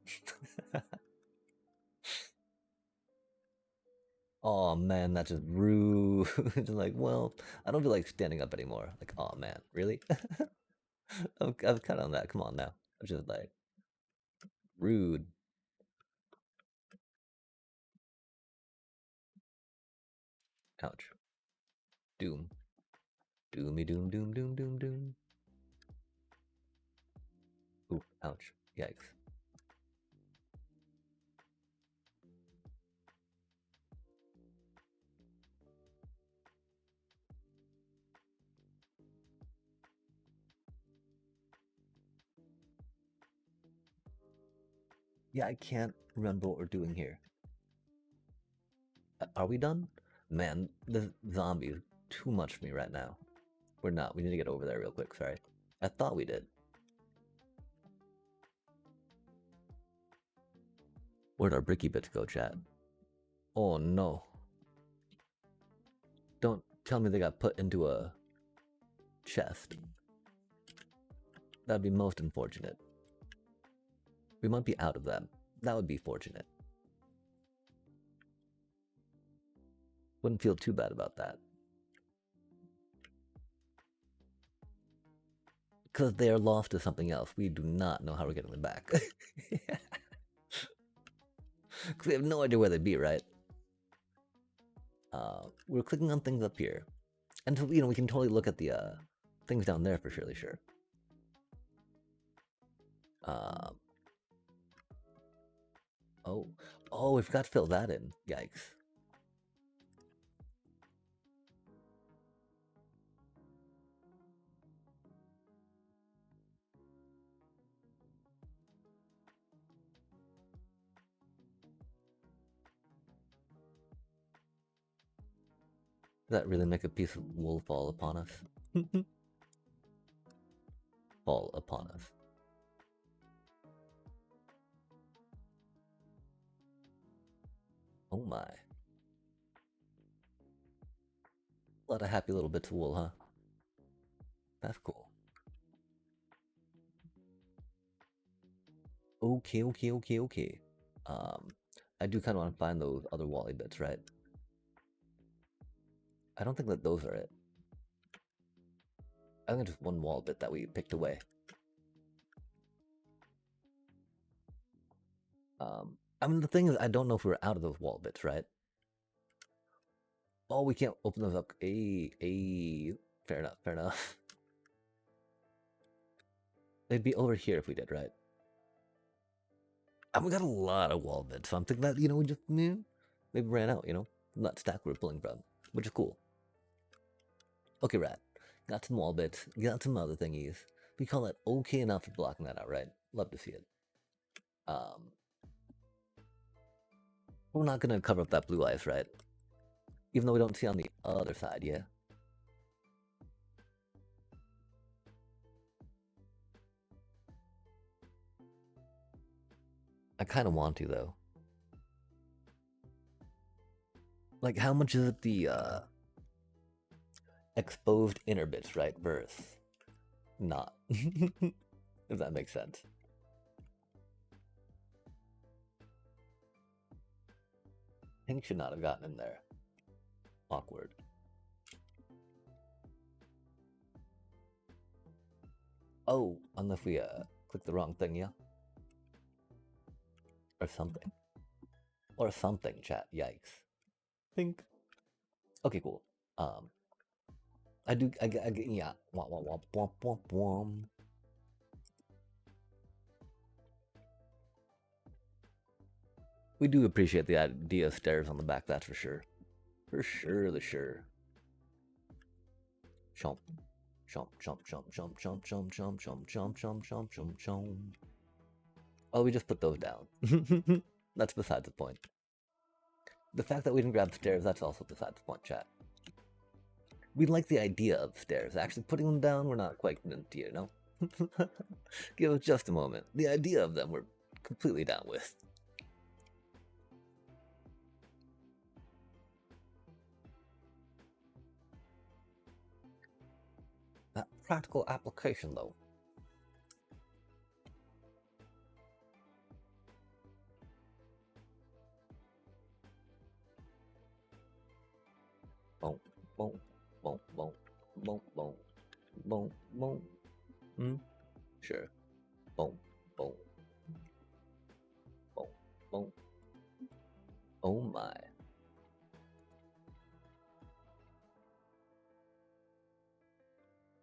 Oh man, that's just rude. Just like, well, I don't feel like standing up anymore. Like, oh man, really? I was kind of on that. Come on now. I'm just like rude. Ouch. Doom. Doomy doom doom doom doom doom. Ooh, ouch. Yikes. Yeah, I can't remember what we're doing here. Are we done? Man, the zombie is too much for me right now. We're not. We need to get over there real quick. Sorry. I thought we did. Where'd our bricky bits go, chat? Oh no. Don't tell me they got put into a chest. That'd be most unfortunate. We might be out of them. That would be fortunate. Wouldn't feel too bad about that. Because they are lost to something else. We do not know how we're getting them back. Because we have no idea where they'd be, right? We're clicking on things up here. And so, we can totally look at the things down there for surely sure. Oh, we forgot to fill that in. Yikes. Does that really make a piece of wool fall upon us? Fall upon us. Oh my. A lot of happy little bits of wool, huh? That's cool. Okay. I do kind of want to find those other Wally bits, right? I don't think that those are it. I think it's just one wall bit that we picked away. I mean, the thing is, I don't know if we're out of those wall bits, right? Oh, we can't open those up. Fair enough. They'd be over here if we did, right? And we got a lot of wall bits, so I'm thinking that, we just, maybe ran out, that stack we were pulling from, which is cool. Okay, Rat. Got some wall bits, got some other thingies. We call it okay enough for blocking that out, right? Love to see it. We're not gonna cover up that blue ice, right? Even though we don't see on the other side, yeah? I kind of want to, though. Like, how much is it the, exposed inner bits, right? Versus not. If that makes sense. Pink should not have gotten in there. Awkward. Oh, unless we click the wrong thing, yeah? Or something. Or something, chat. Yikes. think. Okay, cool. Yeah. Womp, womp, womp, womp, womp, womp. We do appreciate the idea of stairs on the back, that's for sure. For sure, the sure. Chomp, chomp, chomp, chomp, chomp, chomp, chomp, chomp, chomp, chomp, chomp, chomp, chomp, chomp. Oh, we just put those down. That's besides the point. The fact that we didn't grab stairs, that's also besides the point, chat. We like the idea of stairs. Actually putting them down, we're not quite into, you know? Give us just a moment. The idea of them, we're completely down with. That practical application, though. Boom, boom, boom, boom, boom, boom, boom, boom. Hmm? Sure. Boom, boom, boom, boom. Oh my.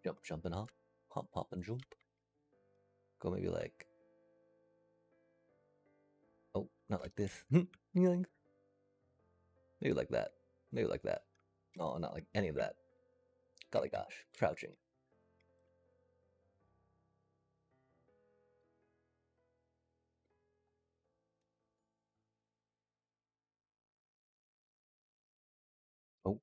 Jump, jump, and hop. Hop, hop, and jump. Go maybe like... Oh, not like this. Maybe like that. Maybe like that. No, not like any of that. Golly gosh. Crouching. Oh.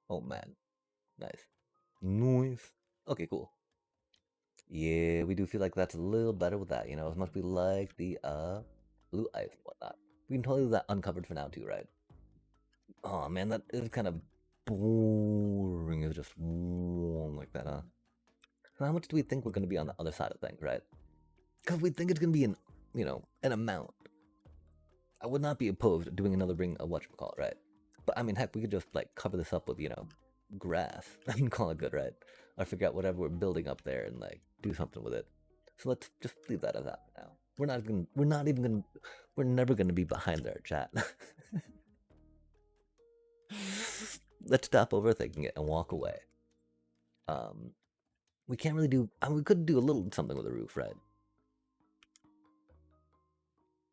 Oh man. Nice. Nice. Okay, cool. Yeah, we do feel like that's a little better with that, you know, as much as we like the blue ice and whatnot. We can totally leave that uncovered for now too, right? Oh man, that is kind of boring. It's just warm like that, huh? So how much do we think we're gonna be on the other side of things, right? Because we think it's gonna be an, you know, an amount. I would not be opposed to doing another ring of whatchamacallit, right? But I mean, heck, we could just like cover this up with, you know, grass and call it good, right? Or forget whatever we're building up there and like do something with it. So let's just leave that as that for now. We're never gonna be behind there, chat. Let's stop overthinking it and walk away. We can't really do, I mean, we could do a little something with the roof, right?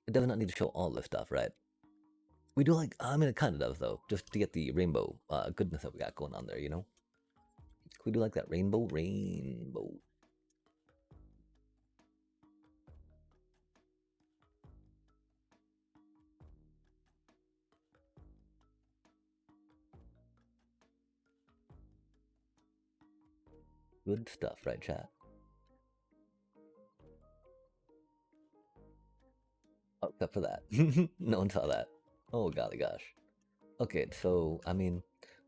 It does not need to show all this stuff, right? We do like, I mean, it kind of does though, just to get the rainbow goodness that we got going on there, you know? We do like that rainbow, rainbow. Good stuff, right, chat? Oh, except for that. No one saw that. Oh, golly gosh. Okay, so, I mean,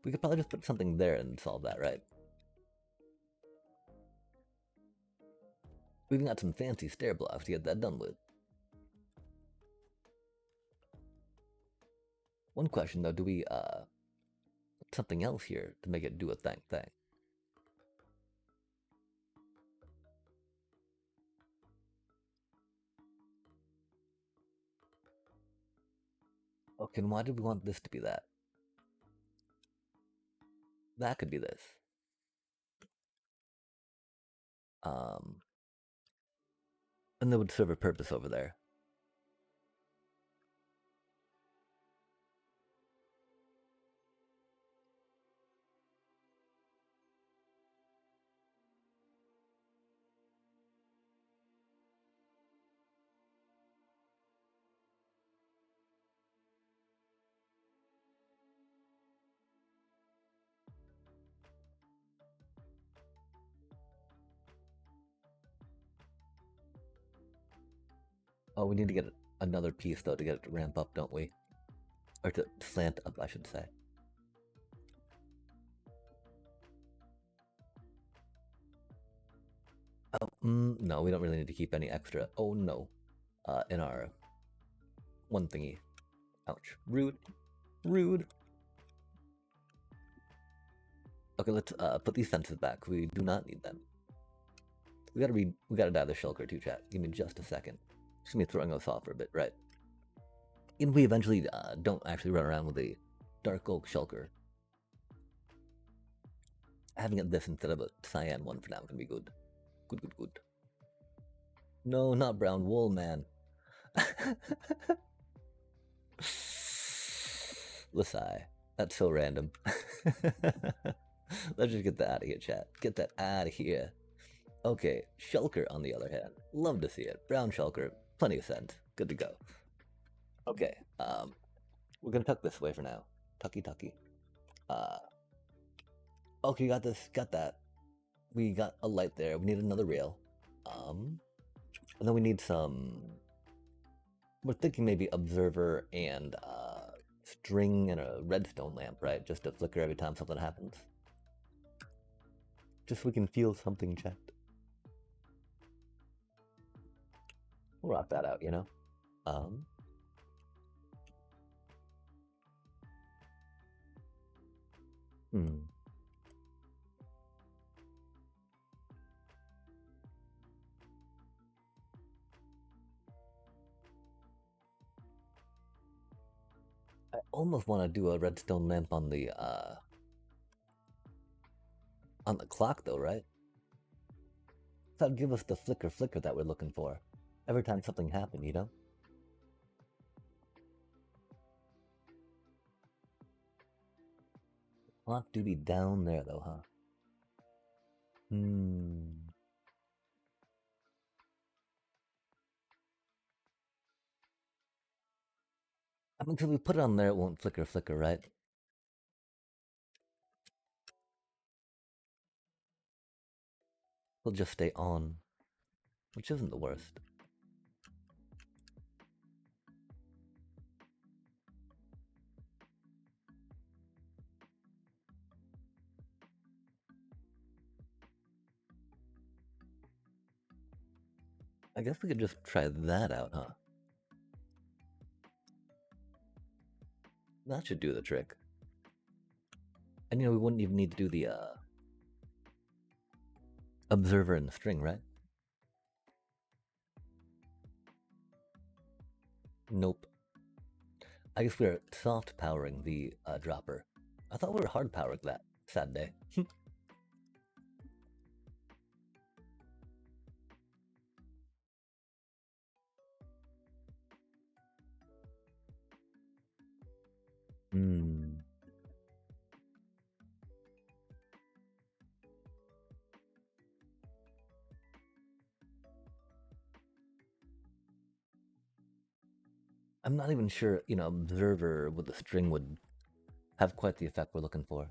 we could probably just put something there and solve that, right? We even got some fancy stair blocks to get that done with. One question though, do we, something else here to make it do a thing? Okay, and why did we want this to be that? That could be this. Um, and that would serve a purpose over there. Oh, we need to get another piece though to get it to ramp up, don't we? Or to slant up, I should say. Oh, no, we don't really need to keep any extra. Oh no, in our one thingy. Ouch. Rude. Rude. Okay, let's put these fences back. We do not need them. We gotta die the shulker too, chat. Give me just a second. Just me throwing us off for a bit, right? And we eventually don't actually run around with a dark oak shulker. Having it this instead of a cyan one for now can be good. Good. No, not brown wool, man. Lasai. That's so random. Let's just get that out of here, chat. Get that out of here. Okay, shulker on the other hand. Love to see it. Brown shulker, plenty of sense. Good to go. Okay, we're gonna tuck this way for now. Tucky. Okay, got this, got that. We got a light there. We need another rail. And then we need some. We're thinking maybe observer and string and a redstone lamp, right? Just to flicker every time something happens. Just so we can feel something checked. We'll rock that out, you know? I almost want to do a redstone lamp on the clock though, right? That'd give us the flicker that we're looking for. Every time something happened, you know? Clock do be down there though, huh? I mean, if we put it on there, it won't flicker, right? It'll just stay on, which isn't the worst. I guess we could just try that out, huh? That should do the trick. And you know, we wouldn't even need to do the observer and the string, right? Nope. I guess we're soft powering the dropper. I thought we were hard powering that. Sad day. I'm not even sure, you know, observer with the string would have quite the effect we're looking for.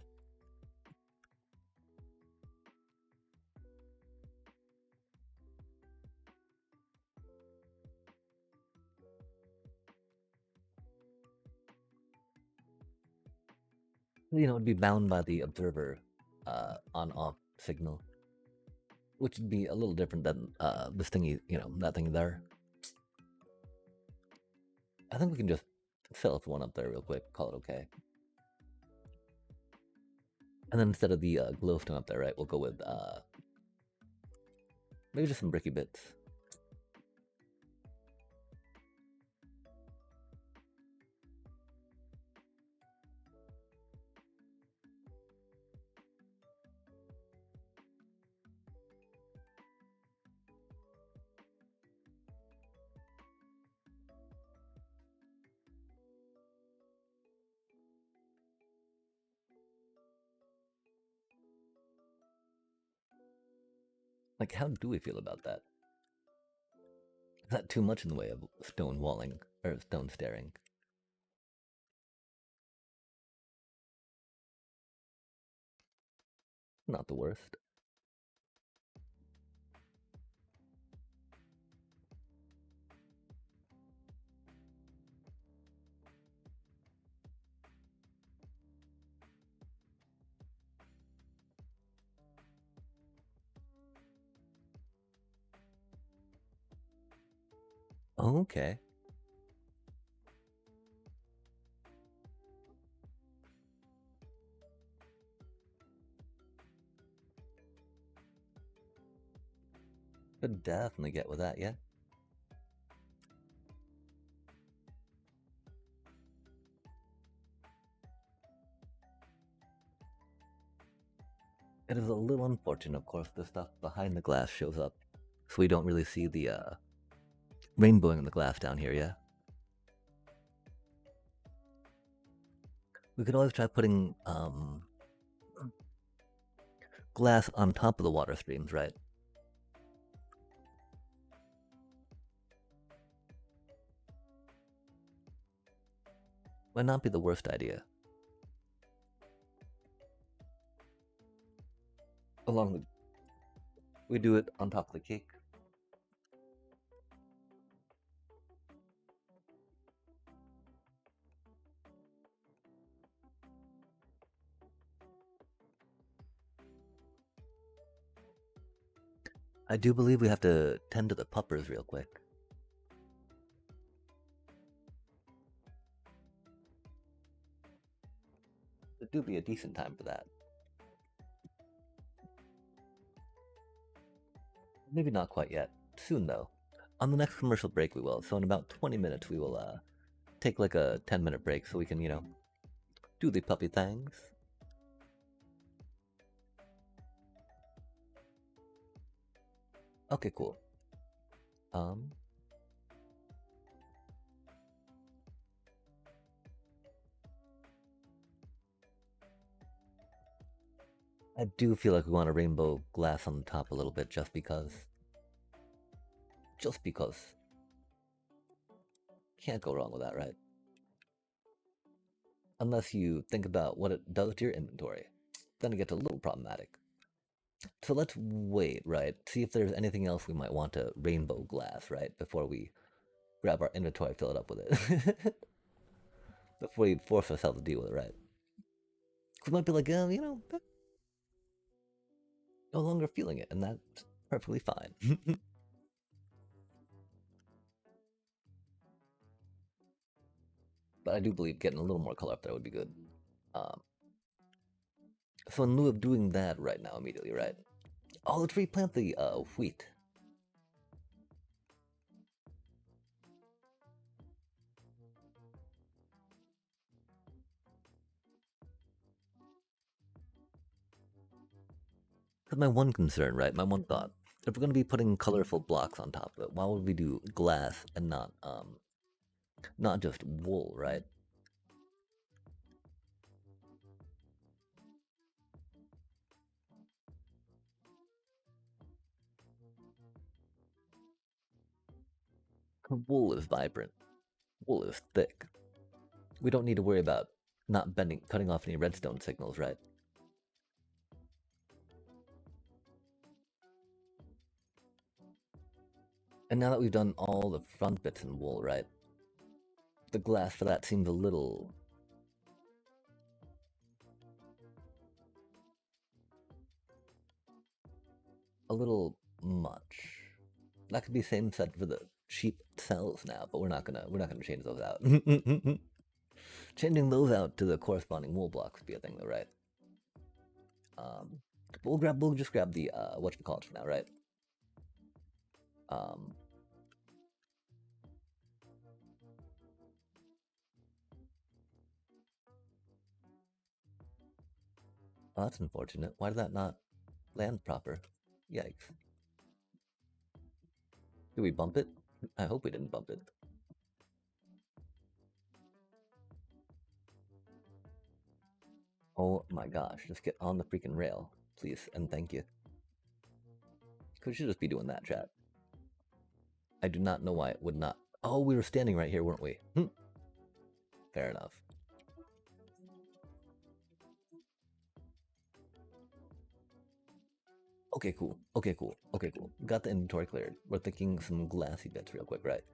You know, it'd be bound by the observer on-off signal, which would be a little different than this thingy, you know, that thing there. I think we can just select one up there real quick, call it okay. And then instead of the glowstone up there, right, we'll go with maybe just some bricky bits. Like, how do we feel about that? Is that too much in the way of stone walling or stone staring? Not the worst. Okay. Could definitely get with that, yeah. It is a little unfortunate, of course, the stuff behind the glass shows up. So we don't really see the rainbowing in the glass down here, yeah? We could always try putting glass on top of the water streams, right? Might not be the worst idea. Along the, we do it on top of the cake. I do believe we have to tend to the puppers real quick. It do be a decent time for that. Maybe not quite yet. Soon though. On the next commercial break we will. So in about 20 minutes we will take like a 10-minute break so we can, do the puppy things. Okay, cool. I do feel like we want a rainbow glass on the top a little bit just because. Just because. Can't go wrong with that, right? Unless you think about what it does to your inventory. Then it gets a little problematic. So let's wait, right? See if there's anything else we might want to rainbow glass, right? Before we grab our inventory, fill it up with it. Before we force ourselves to deal with it, right? We might be like, no longer feeling it, and that's perfectly fine. But I do believe getting a little more color up there would be good. Um, so in lieu of doing that right now, immediately, right? Oh, let's replant the wheat. Because my one concern, right? My one thought: if we're going to be putting colorful blocks on top of it, why would we do glass and not just wool, right? Wool is vibrant. Wool is thick. We don't need to worry about not cutting off any redstone signals, right? And now that we've done all the front bits in wool, right? The glass for that seems a little much. That could be same said for the sheep cells now, but we're not gonna change those out. Changing those out to the corresponding wool blocks would be a thing though, right? We'll just grab the what you call it for now, right? Um, oh, that's unfortunate. Why did that not land proper? Yikes. Did we bump it? I hope we didn't bump it. Oh my gosh, just get on the freaking rail, please, and thank you. We should just be doing that, chat. I do not know why it would not. Oh, we were standing right here, weren't we? Fair enough. Okay, cool. Okay, cool. Okay, cool. Got the inventory cleared. We're thinking some glassy bits real quick, right?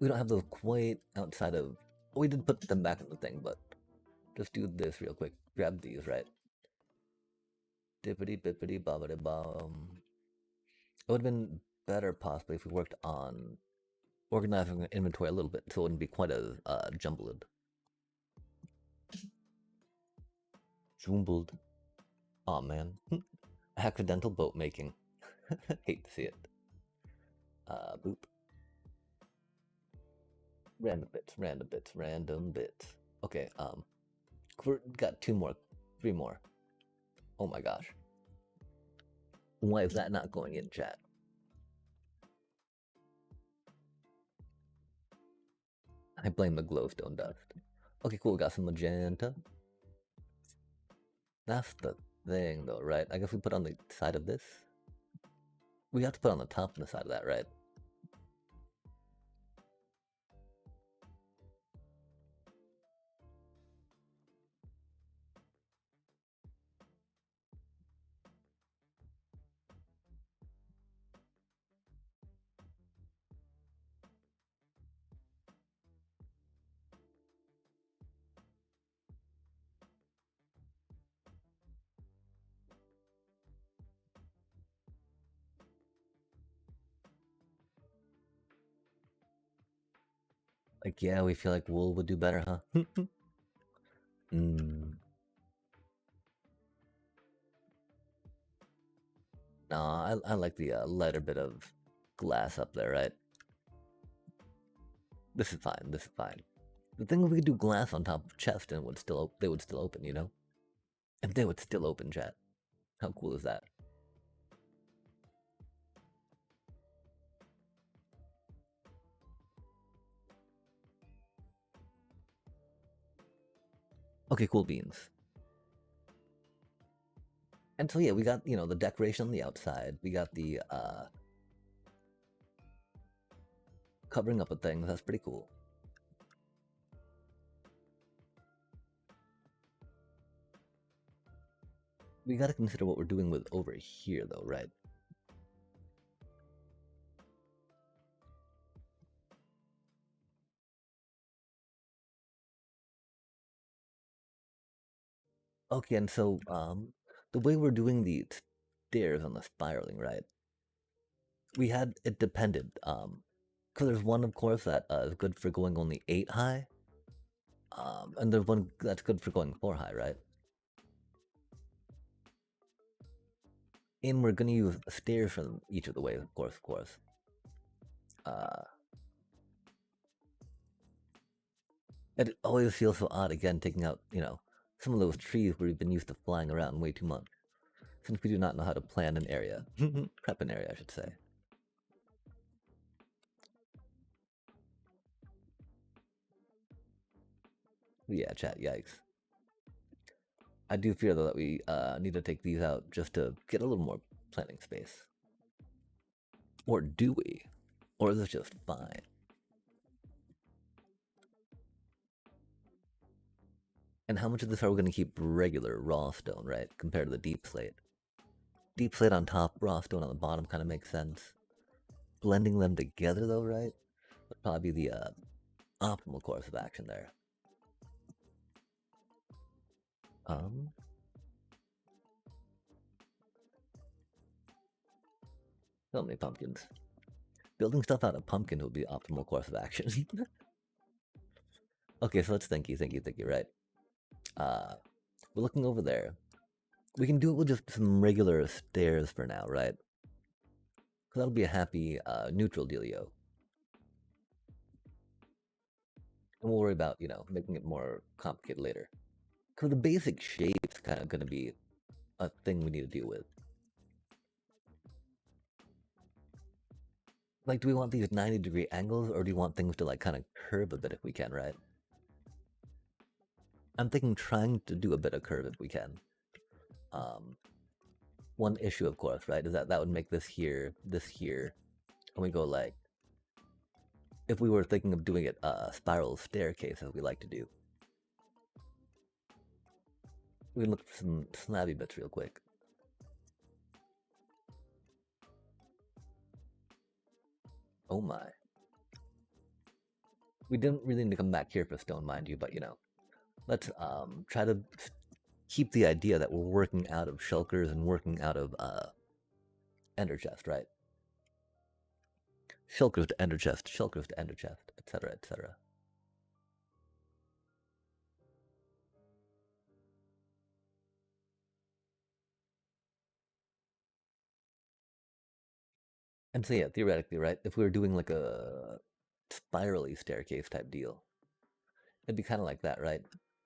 We don't have those quite outside of. We did put them back in the thing, but just do this real quick. Grab these, right? Dippity bippity bobbity bum. It would have been better possibly if we worked on organizing the inventory a little bit so it wouldn't be quite as jumbled. Jumbled. Aw, man. Accidental boat making. Hate to see it. Boop. Random bits, random bits, random bits. Okay, we're got two more, three more. Oh my gosh. Why is that not going in chat? I blame the glowstone dust. Okay, cool, got some magenta. That's the thing though, right? I guess we put on the side of this. We have to put on the top and the side of that, right? Like, yeah, we feel like wool would do better, huh? mm. No, I like the lighter bit of glass up there, right? This is fine, this is fine. The thing is we could do glass on top of chest and it would still they would still open, you know? And they would still open, chat. How cool is that? Okay, cool beans. And so yeah, we got, you know, the decoration on the outside. We got the covering up of things. That's pretty cool. We got to consider what we're doing with over here though, right? Okay, and so the way we're doing the stairs on the spiraling, right? We had it depended. Because there's one, of course, that is good for going only 8 high. And there's one that's good for going 4 high, right? And we're gonna use stairs from each of the ways, of course. It always feels so odd again taking out, you know, some of those trees where we've been used to flying around way too much. Since we do not know how to plan an area. Prep an area, I should say. Yeah, chat, yikes. I do fear though that we need to take these out just to get a little more planning space. Or do we? Or is this just fine? And how much of this are we going to keep regular raw stone, right? Compared to the deep slate? Deep slate on top, raw stone on the bottom kind of makes sense. Blending them together though, right? Would probably be the optimal course of action there. So many pumpkins. Building stuff out of pumpkin would be optimal course of action. Okay, so let's thank you, right? We're looking over there. We can do it with just some regular stairs for now, right? Because that'll be a happy, neutral dealio. And we'll worry about, you know, making it more complicated later. Because the basic shape's kind of going to be a thing we need to deal with. Like, do we want these 90-degree angles, or do you want things to, like, kind of curve a bit if we can, right? I'm thinking trying to do a bit of curve if we can. One issue, of course, right, is that would make this here, and we go like, if we were thinking of doing it a spiral staircase as we like to do. We can look for some slabby bits real quick. Oh my. We didn't really need to come back here for stone, mind you, but you know, let's try to keep the idea that we're working out of shulkers and working out of ender chest, right? Shulkers to ender chest, shulkers to ender chest, etc., etc. And so yeah, theoretically, right? If we were doing like a spirally staircase type deal, it'd be kind of like that, right?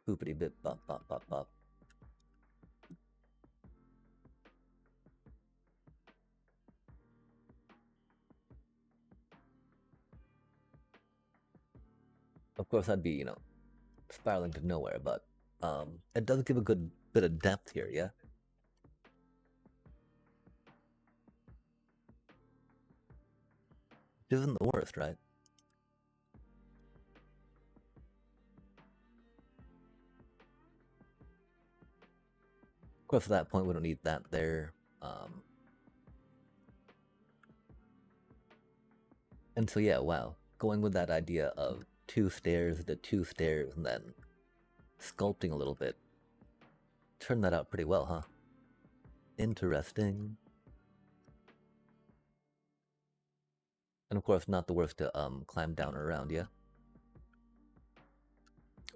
Boopity bip bop bop bop bop. Of course, that'd be, spiraling to nowhere, but it does give a good bit of depth here, yeah? Which isn't the worst, right? Of course, at that point, we don't need that there. Um, and so, yeah, wow. Going with that idea of two stairs to two stairs and then sculpting a little bit. Turned that out pretty well, huh? Interesting. And of course, not the worst to climb down or around, yeah?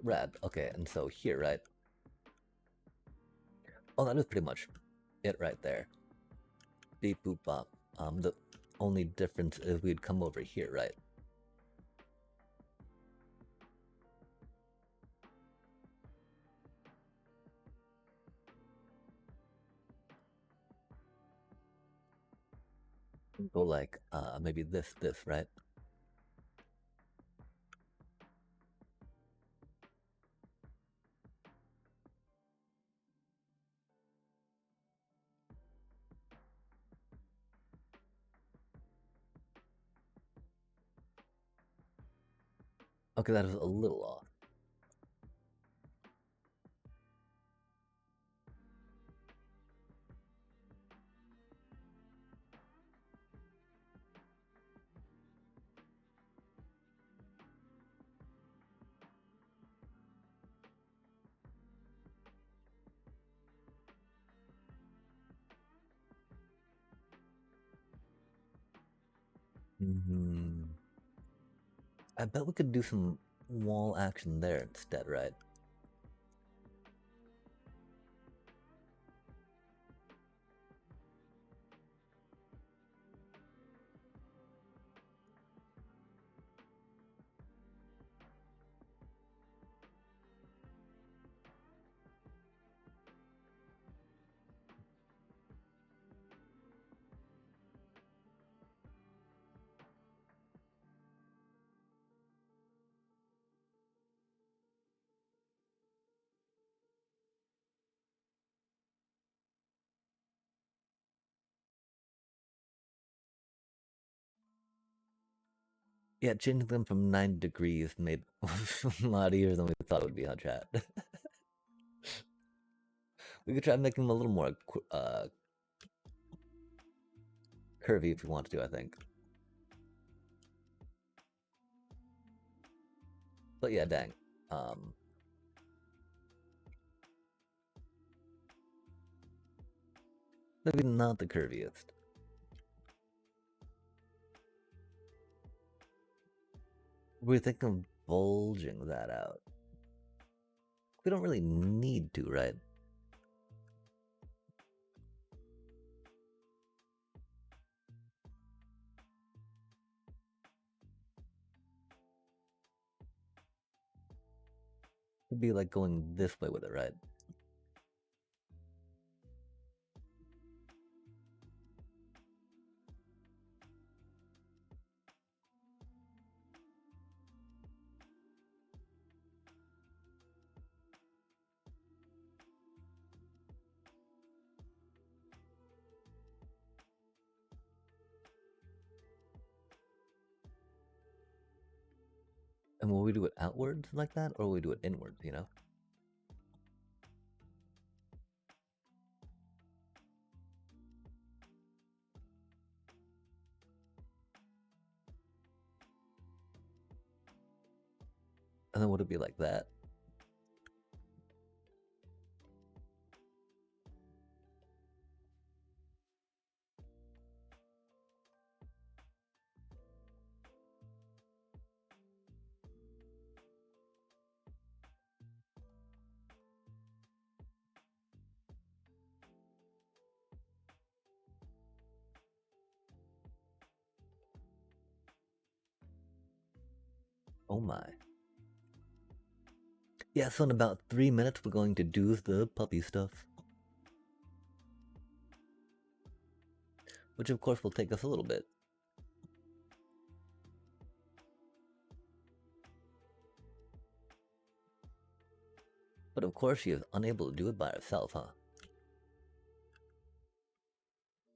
Rad. Okay, and so here, right? Oh, that is pretty much it right there. Beep boop bop. The only difference is we'd come over here, right? Go like maybe this, right? Okay, that is a little off. Hmm. I bet we could do some wall action there instead, right? Yeah, changing them from 9 degrees made a lot easier than we thought it would be on chat. We could try making them a little more curvy if we want to, I think. But yeah, dang. Um, Maybe not the curviest. We're thinking of bulging that out. We don't really need to, right? It'd be like going this way with it, right? And will we do it outwards like that, or will we do it inwards, you know? And then would it be like that? Oh my. Yeah, so in about 3 minutes we're going to do the puppy stuff. Which of course will take us a little bit. But of course she is unable to do it by herself, huh?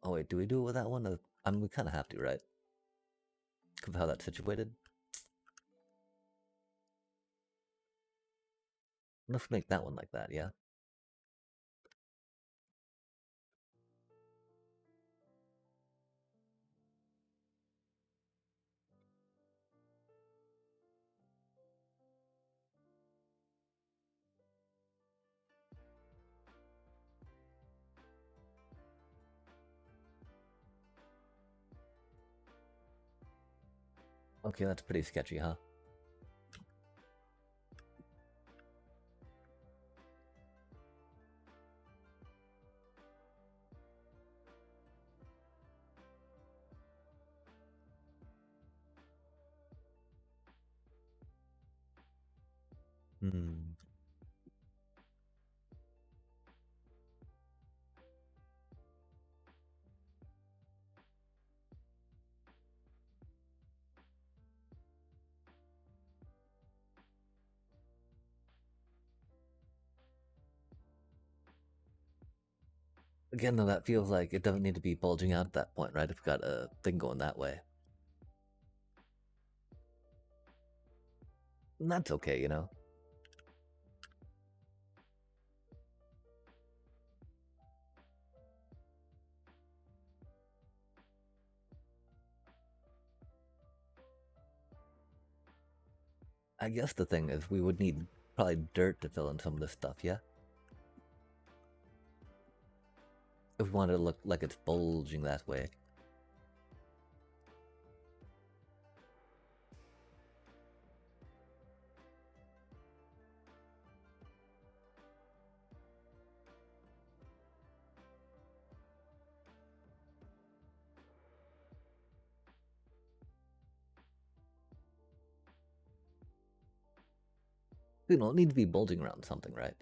Oh wait, do we do it with that one? I mean, we kind of have to, right? Because of how that's situated. Let's make that one like that, yeah? Okay, that's pretty sketchy, huh? Hmm. Again, though, that feels like it doesn't need to be bulging out at that point, right? If we've got a thing going that way. And that's okay, you know? I guess the thing is we would need probably dirt to fill in some of this stuff, yeah? If we wanted to look like it's bulging that way. You know, it need to be bulging around something, right?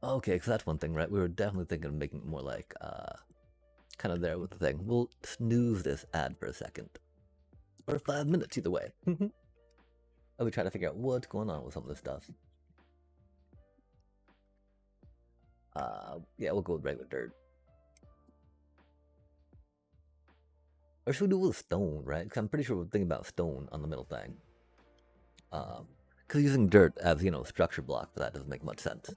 Okay, because that's one thing, right? We were definitely thinking of making it more like, kind of there with the thing. We'll snooze this ad for a second. Or 5 minutes, either way. And we try to figure out what's going on with some of this stuff. Yeah, we'll go with regular dirt. Or should we do it with stone, right? Because I'm pretty sure we're thinking about stone on the middle thing. Because using dirt as, you know, structure block for that doesn't make much sense.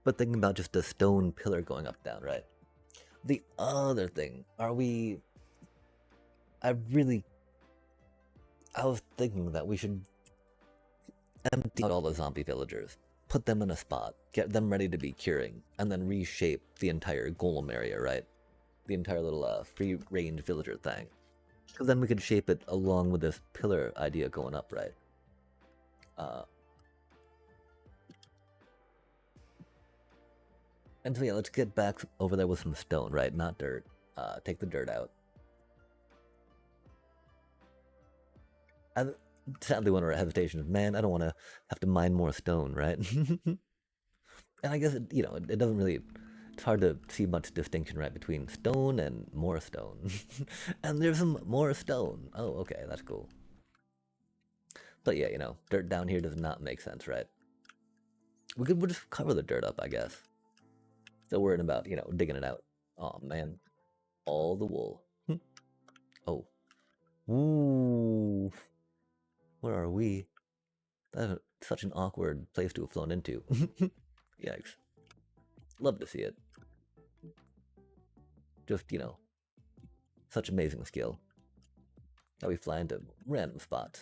But thinking about just a stone pillar going up down, right? The other thing, are we... I was thinking that we should empty out all the zombie villagers, put them in a spot, get them ready to be curing, and then reshape the entire golem area, right? The entire little free range villager thing. Because then we could shape it along with this pillar idea going up, right? And so yeah, let's get back over there with some stone, right? Not dirt. Take the dirt out. And sadly, one of our hesitations, man, I don't want to have to mine more stone, right? And I guess you know, it doesn't really. It's hard to see much distinction, right, between stone and more stone. And there's some more stone. Oh, okay, that's cool. But yeah, you know, dirt down here does not make sense, right? We'll just cover the dirt up, I guess. Still worrying about, you know, digging it out. Oh man, all the wool. Oh, ooh, where are we? That's such an awkward place to have flown into. Yikes. Love to see it. Just, you know, such amazing skill. That we fly into random spots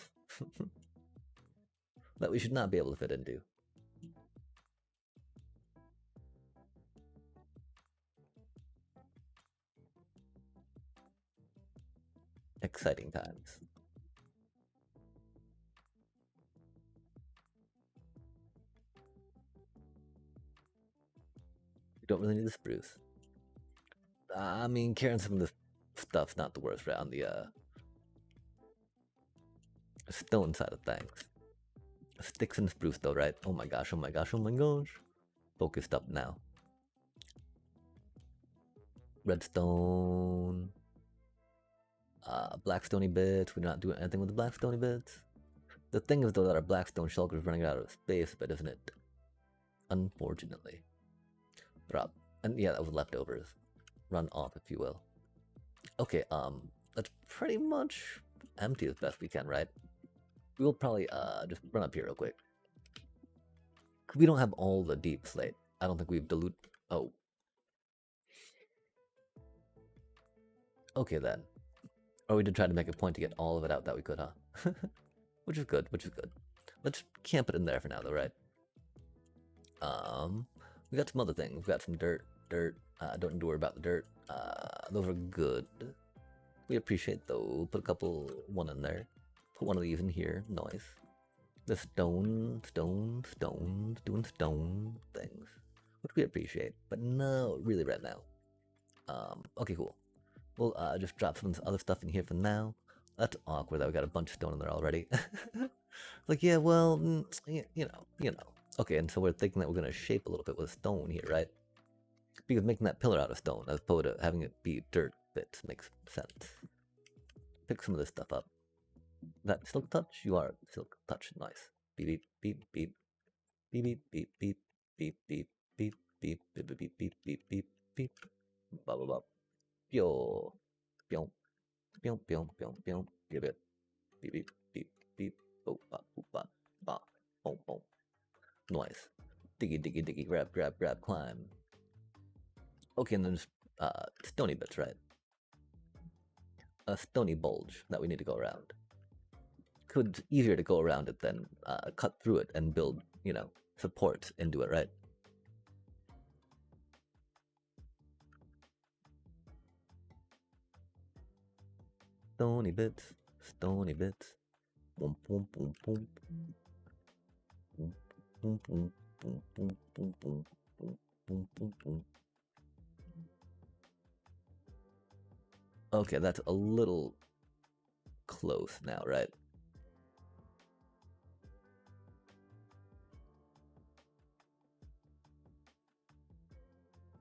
that we should not be able to fit into. Exciting times. You don't really need the spruce. I mean, carrying some of this stuff's not the worst, right? On the stone side of things. Sticks and spruce though, right? Oh my gosh, oh my gosh, oh my gosh. Focused up now. Redstone. Black stony bits. We're not doing anything with the black stony bits. The thing is though that our blackstone shulker is running out of space, but isn't it? Unfortunately. Drop. And yeah, that was leftovers. Run off, if you will. Okay, let's pretty much empty as best we can, right? We will probably just run up here real quick. We don't have all the deep slate. I don't think we've diluted. Oh. Okay then. Or we did try to make a point to get all of it out that we could, huh? Which is good, which is good. Let's camp it in there for now though, right? We got some other things. We got some dirt. Don't need to worry about the dirt. Those are good. We appreciate those. Put a couple, one in there. Put one of these in here. Nice. The stone, doing stone things, which we appreciate, but no, really right now. Okay, cool. We'll just drop some other stuff in here for now. That's awkward that we got a bunch of stone in there already. Like, yeah, well, you know. Okay, and so we're thinking that we're gonna shape a little bit with stone here, right? Because making that pillar out of stone as opposed to having it be dirt bits makes sense. Pick some of this stuff up. That silk touch? You are silk touch. Nice. Beep beep beep beep beep beep beep beep beep beep beep beep beep beep beep beep beep. Blah blah blah. Pyo. Pyo. Pyo pyo pyo pyo. Beep beep beep beep beep beep. Boop ba boop ba ba. Boom boom. Nice. Diggy diggy diggy. Grab grab grab. Climb. Okay, and then just stony bits, right? A stony bulge that we need to go around. It's easier to go around it than cut through it and build, support into it, right? Stony bits, stony bits. Boom, boom, boom, boom. Boom, boom, boom, boom, boom, boom, boom, boom, boom, boom, boom. Okay, that's a little close now, right?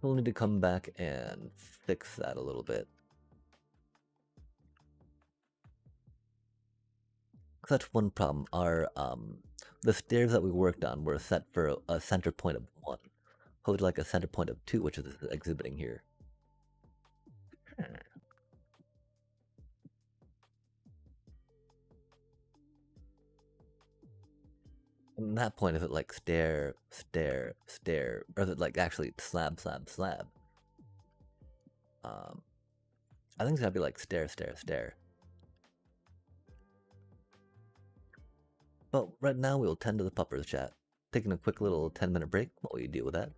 We'll need to come back and fix that a little bit. That's one problem. Our the stairs that we worked on were set for a center point of 1. Hold like a center point of 2, which is exhibiting here. And that point, is it like stair, stair, stair, or is it like actually slab, slab, slab? I think it's gotta be like stair, stair, stair. But right now we'll tend to the puppers chat. Taking a quick little 10-minute break while we deal with that.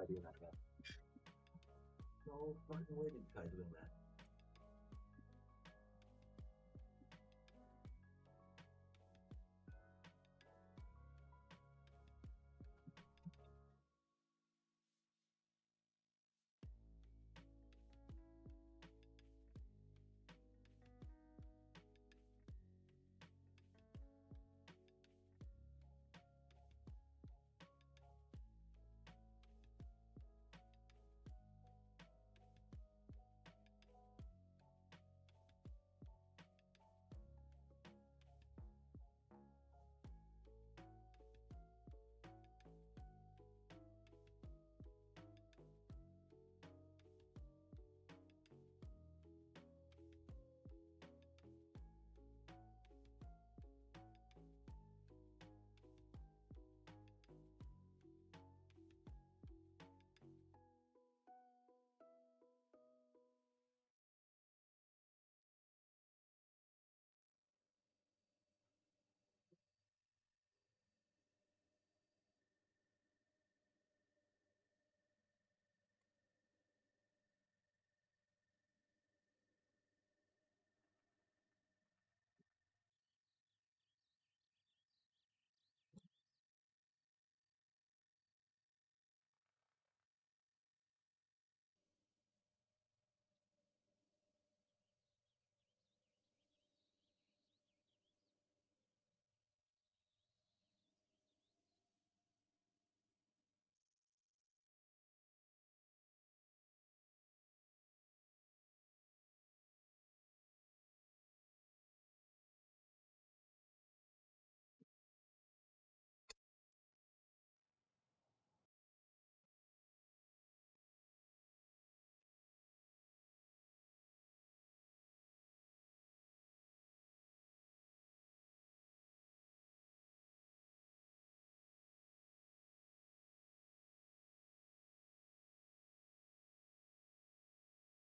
try doing that again. No fucking way did you try doing that.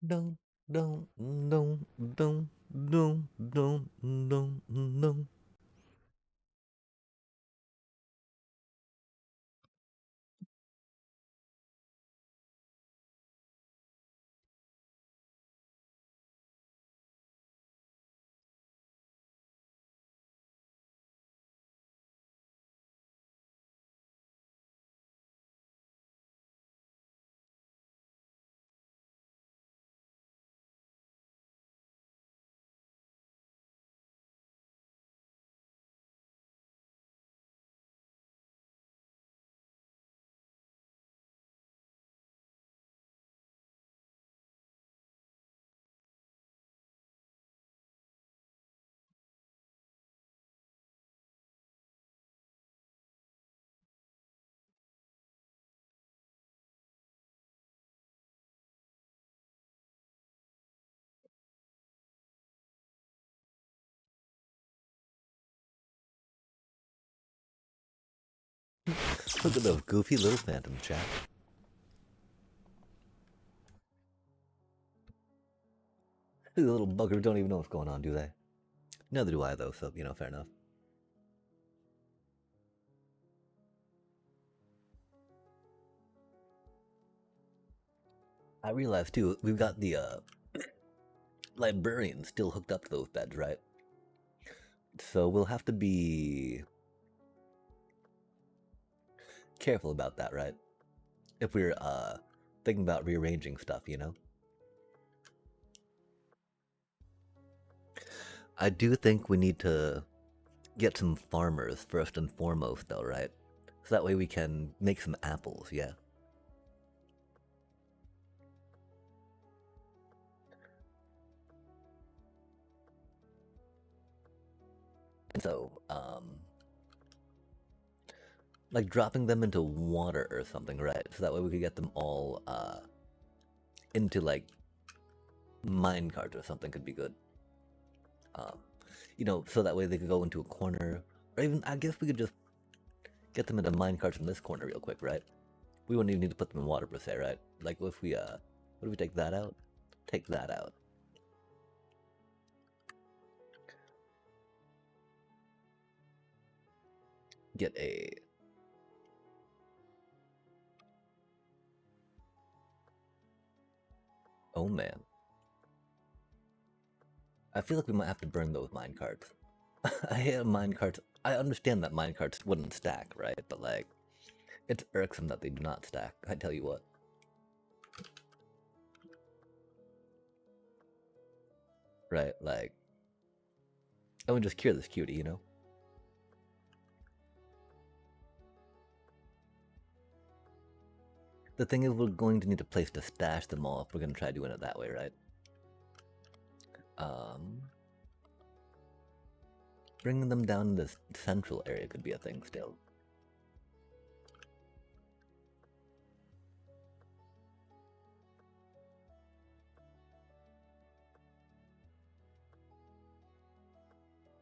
Dum dum dum dum dum dum dum dum. Look at those goofy little phantom chat. These little buggers don't even know what's going on, do they? Neither do I, though, so, fair enough. I realized, too, we've got the, librarian still hooked up to those beds, right? So we'll have to be careful about that, right? If we're, thinking about rearranging stuff, I do think we need to get some farmers first and foremost, though, right? So that way we can make some apples, yeah. And so, like dropping them into water or something, right? So that way we could get them all, into like mine carts or something could be good. Um, so that way they could go into a corner, or even I guess we could just get them into mine carts in this corner real quick, right? We wouldn't even need to put them in water per se, right? Like if we what if we take that out? Take that out. Get a Oh man. I feel like we might have to burn those minecarts. I hate minecarts. I understand that minecarts wouldn't stack, right? But like, it's irksome that they do not stack. I tell you what. Right, like, I would just cure this cutie, you know? The thing is, we're going to need a place to stash them all if we're going to try doing it that way, right? Um, Bringing them down in this central area could be a thing still.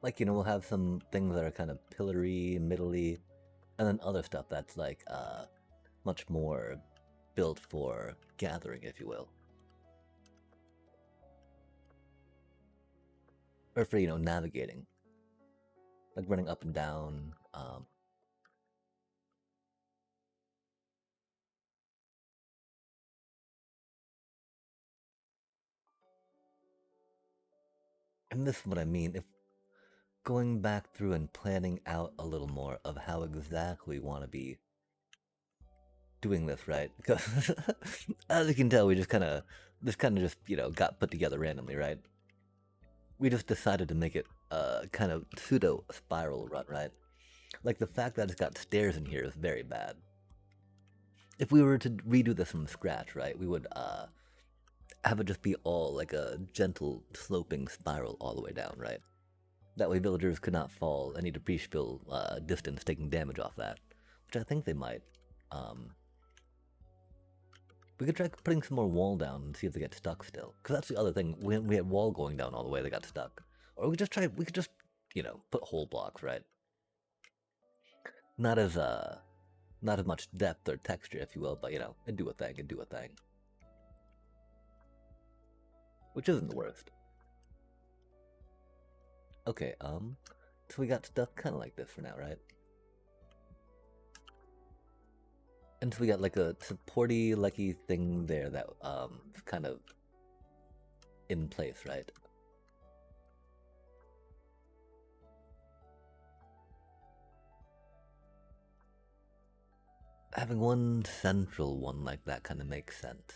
Like, you know, we'll have some things that are kind of pillory, middly, and then other stuff that's like much more built for gathering, if you will. Or for, you know, navigating. Like running up and down. And this is what I mean. If going back through and planning out a little more of how exactly we want to be doing this, right? Because as you can tell, we just kind of just, you know, got put together randomly, right? We just decided to make it kind of pseudo spiral run, right? Like the fact that it's got stairs in here is very bad. If we were to redo this from scratch, right, we would have it just be all like a gentle sloping spiral all the way down, right? That way villagers could not fall any depreciable distance taking damage off that, which I think they might. Um, we could try putting some more wall down and see if they get stuck still. Because that's the other thing. When we had wall going down all the way, they got stuck. Or we could just, you know, put whole blocks, right? Not as not as much depth or texture, if you will, but you know, and do a thing, and do a thing. Which isn't the worst. Okay, so we got stuff kind of like this for now, right? And so we got like a supporty, lucky thing there that is kind of in place, right? Having one central one like that kind of makes sense.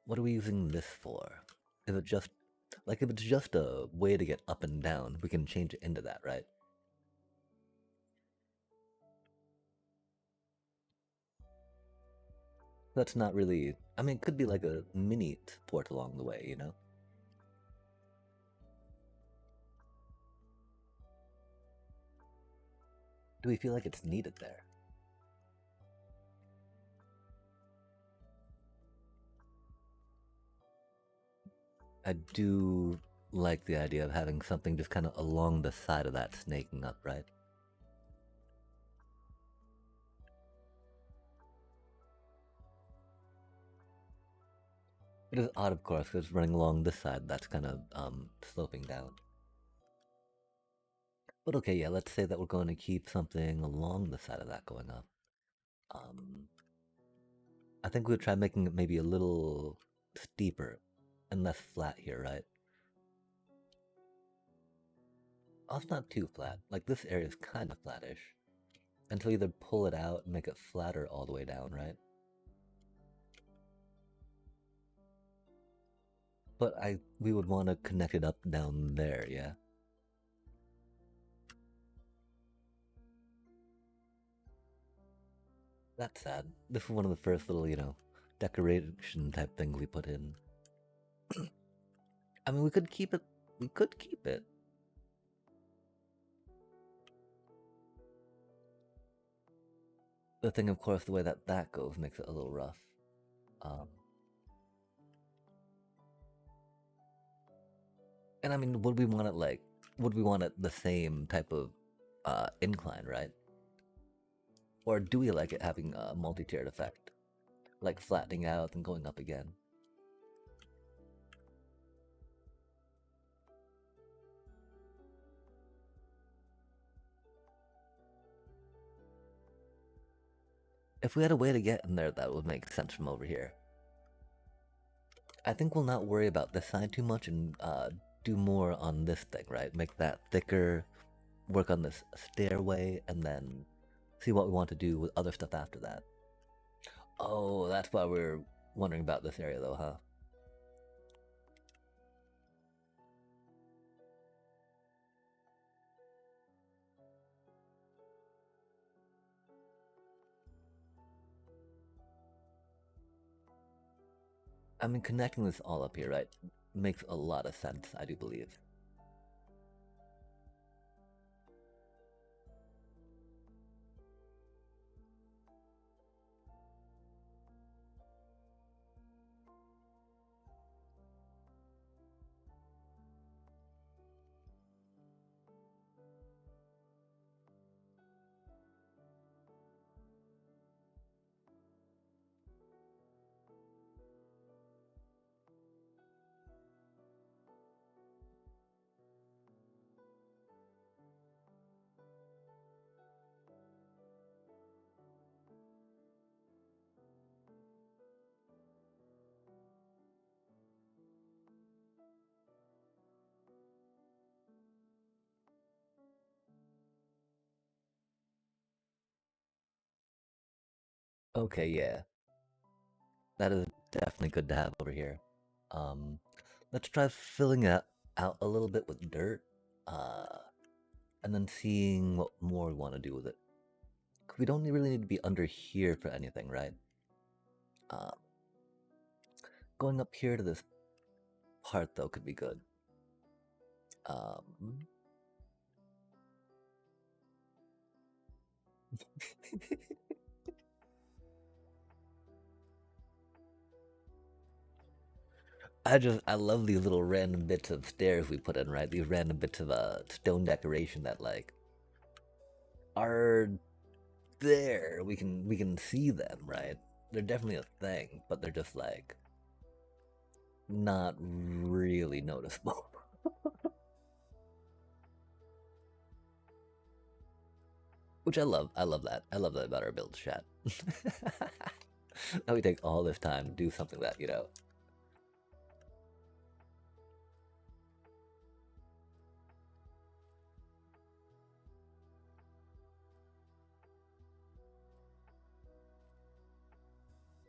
What are we using this for? Is it just like if it's just a way to get up and down, we can change it into that, right? That's not really. I mean, it could be like a mini support along the way, you know? Do we feel like it's needed there? I do like the idea of having something just kind of along the side of that snaking up, right? It is odd, of course, because it's running along this side that's kind of sloping down. But okay, yeah, let's say that we're going to keep something along the side of that going up. Um, I think we'll try making it maybe a little steeper and less flat here, right? Oh, it's not too flat. Like this area is kind of flattish. And so either pull it out and make it flatter all the way down, right? But we would want to connect it up down there, yeah? That's sad. This is one of the first little, you know, decoration type things we put in. I mean, we could keep it. We could keep it. The thing, of course, the way that that goes makes it a little rough. Um, and I mean, would we want it like? Would we want it the same type of incline, right? Or do we like it having a multi-tiered effect, like flattening out and going up again? If we had a way to get in there, that would make sense from over here. I think we'll not worry about this side too much and do more on this thing, right? Make that thicker, work on this stairway, and then see what we want to do with other stuff after that. Oh, that's why we're wondering about this area though, huh? I mean, connecting this all up here, right, makes a lot of sense, I do believe. Okay, yeah, that is definitely good to have over here. Um, let's try filling it out a little bit with dirt, uh, and then seeing what more we want to do with it. 'Cause we don't really need to be under here for anything, right? Uh, going up here to this part though could be good. Um, I love these little random bits of stairs we put in, right? These random bits of stone decoration that like are there. We can see them, right? They're definitely a thing, but they're just like not really noticeable. Which I love. I love that. I love that about our build chat. Now we take all this time to do something that,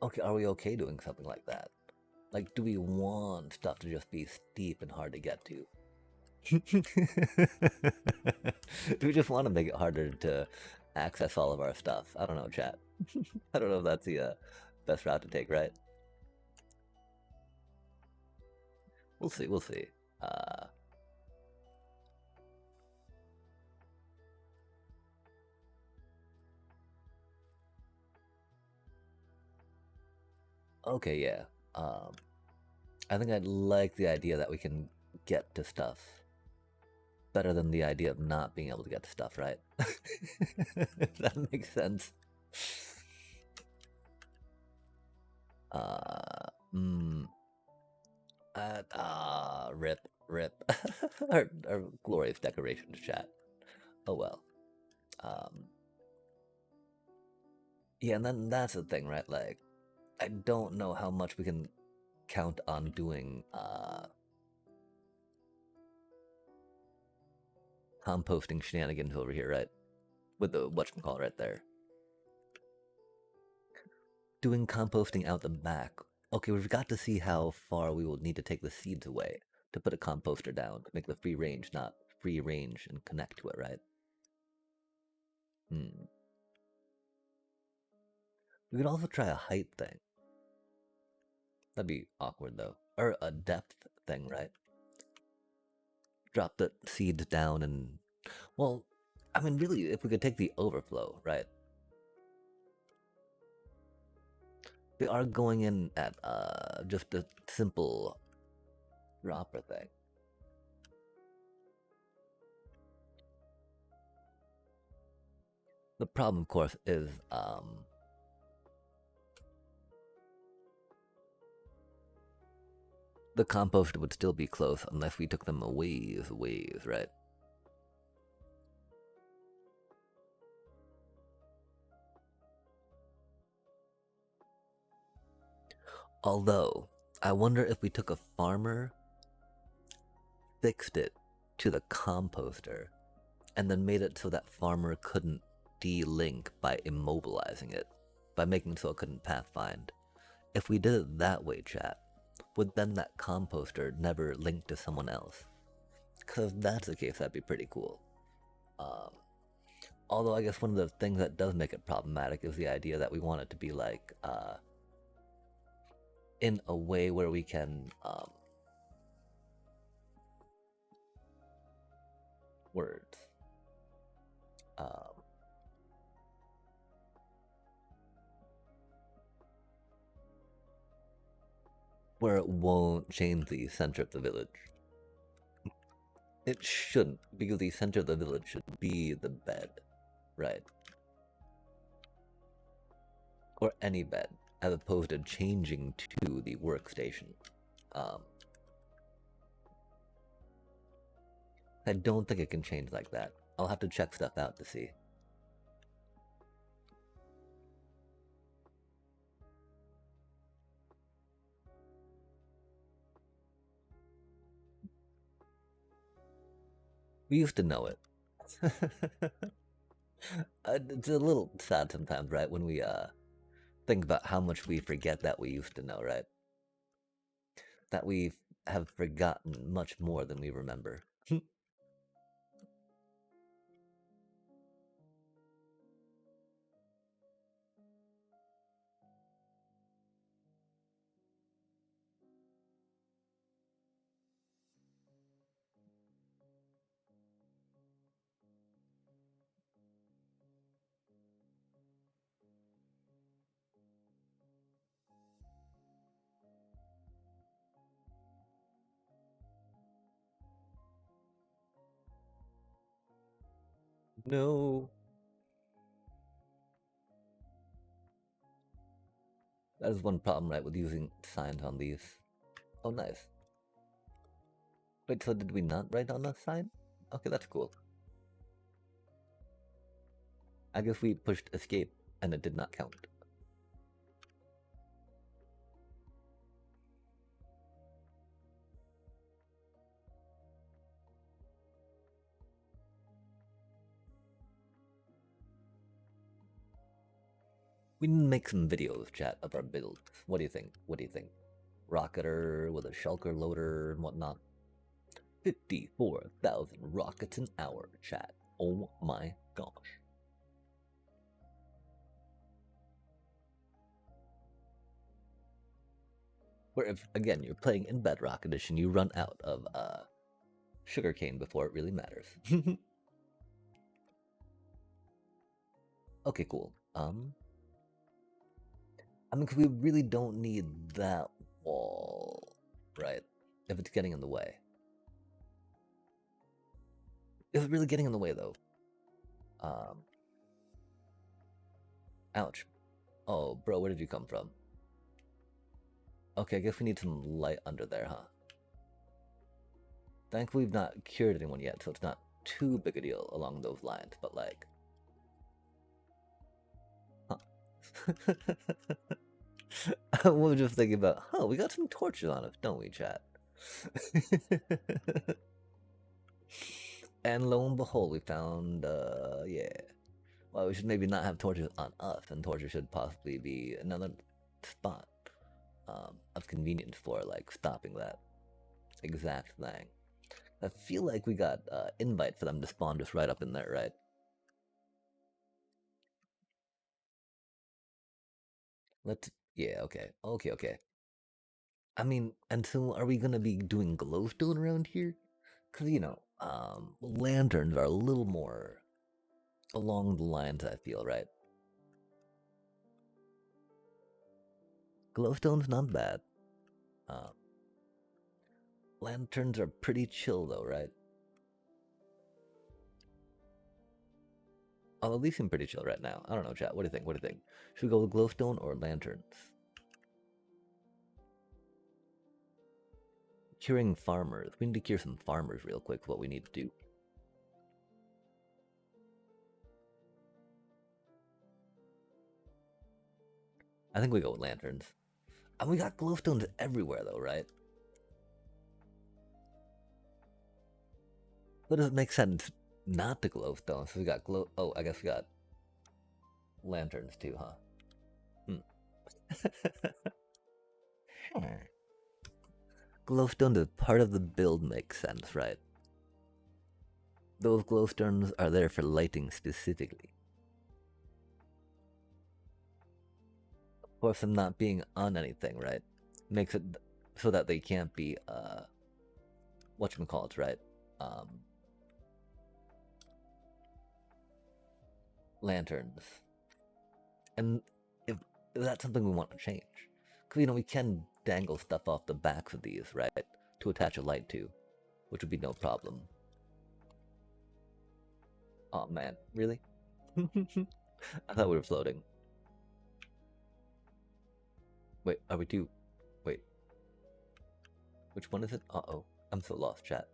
okay, are we okay doing something like that? Like, do we want stuff to just be steep and hard to get to? Do we just want to make it harder to access all of our stuff? I don't know, chat. I don't know if that's the best route to take, right? We'll see. We'll see. Uh, okay, yeah. Um, I think I'd like the idea that we can get to stuff better than the idea of not being able to get to stuff, right? If that makes sense. Uh, mm, rip, rip. our glorious decorations chat. Oh well. Um, yeah, and then that's the thing, right? Like, I don't know how much we can count on doing composting shenanigans over here, right? With the whatchamacallit right there. Doing composting out the back. Okay, we've got to see how far we will need to take the seeds away to put a composter down to make the free range, not free range and connect to it, right? Hmm. We could also try a height thing. That'd be awkward though. Or a depth thing, right? Drop the seeds down and, well, I mean, really, if we could take the overflow, right? They are going in at just a simple dropper thing. The problem, of course, is the compost would still be close unless we took them a ways, right? Although, I wonder if we took a farmer, fixed it to the composter, and then made it so that farmer couldn't de-link by immobilizing it, by making it so it couldn't pathfind. If we did it that way, chat, would then that composter never link to someone else? Because if that's the case, that'd be pretty cool. Um, Although I guess one of the things that does make it problematic is the idea that we want it to be like in a way where we can words um, where it won't change the center of the village. It shouldn't, because the center of the village should be the bed, right? Or any bed, as opposed to changing to the workstation. Um, I don't think it can change like that. I'll have to check stuff out to see. We used to know it. It's a little sad sometimes, right? When we think about how much we forget that we used to know, right? That we have forgotten much more than we remember. No. That is one problem, right, with using signs on these. Oh, nice. Wait, so did we not write on a sign? Okay, that's cool. I guess we pushed escape and it did not count. We need to make some videos, chat, of our builds. What do you think? What do you think? Rocketer with a shulker loader and whatnot. 54,000 rockets an hour, chat. Oh my gosh. Where if, again, you're playing in Bedrock Edition, you run out of sugarcane before it really matters. Okay, cool. I mean, 'cause we really don't need that wall, right? If it's getting in the way. If it's really getting in the way, though. Um, Ouch. Oh, bro, where did you come from? Okay, I guess we need some light under there, huh? Thankfully, we've not cured anyone yet, so it's not too big a deal along those lines, but like... Huh. I was just thinking about, we got some torches on us, don't we, chat? And lo and behold, we found, yeah. Well, we should maybe not have torches on us, and torches should possibly be another spot of convenience for, like, stopping that exact thing. I feel like we got invite for them to spawn just right up in there, right? Let's, yeah, okay, okay. I mean, and so are we gonna be doing glowstone around here? Because, you know, lanterns are a little more along the lines, I feel, right? Glowstone's not bad. Uh, Lanterns are pretty chill, though, right? Although these seem pretty chill right now. I don't know, chat. What do you think? What do you think? Should we go with glowstone or lanterns? Curing farmers. We need to cure some farmers real quick. What we need to do. I think we go with lanterns. And we got glowstones everywhere though, right? But does it make sense not to glowstones? So we got glow. Oh, I guess we got lanterns too, huh? Hmm. Glowstone is part of the build makes sense, right? Those glowstones are there for lighting specifically. Of course, them not being on anything, right? Makes it so that they can't be, whatchamacallit, right? Um, Lanterns. And if that's something we want to change. Because, we can dangle stuff off the backs of these, right? To attach a light to, which would be no problem. Oh man, really? I thought we were floating. Wait, are we too? Wait. Which one is it? Uh-oh. I'm so lost, chat.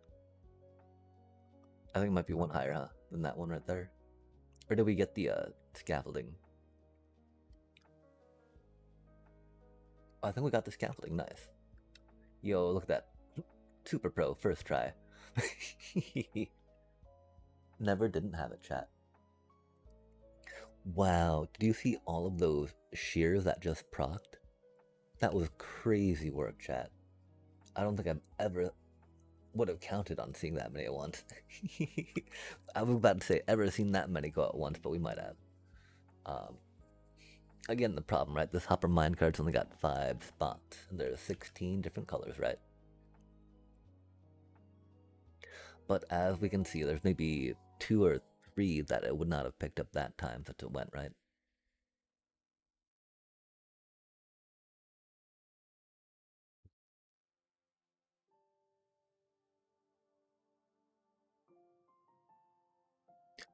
I think it might be one higher, huh? Than that one right there. Or did we get the scaffolding? Oh, I think we got the scaffolding. Nice. Yo, look at that. Super pro, first try. Never didn't have it, chat. Wow, did you see all of those shears that just procced? That was crazy work, chat. I don't think I've ever would have counted on seeing that many at once. I was about to say ever seen that many go at once, but we might have. Um, Again, the problem, right? This hopper minecart's only got 5 spots, and there's 16 different colors, right? But as we can see, there's maybe 2 or 3 that it would not have picked up that time that it went, right?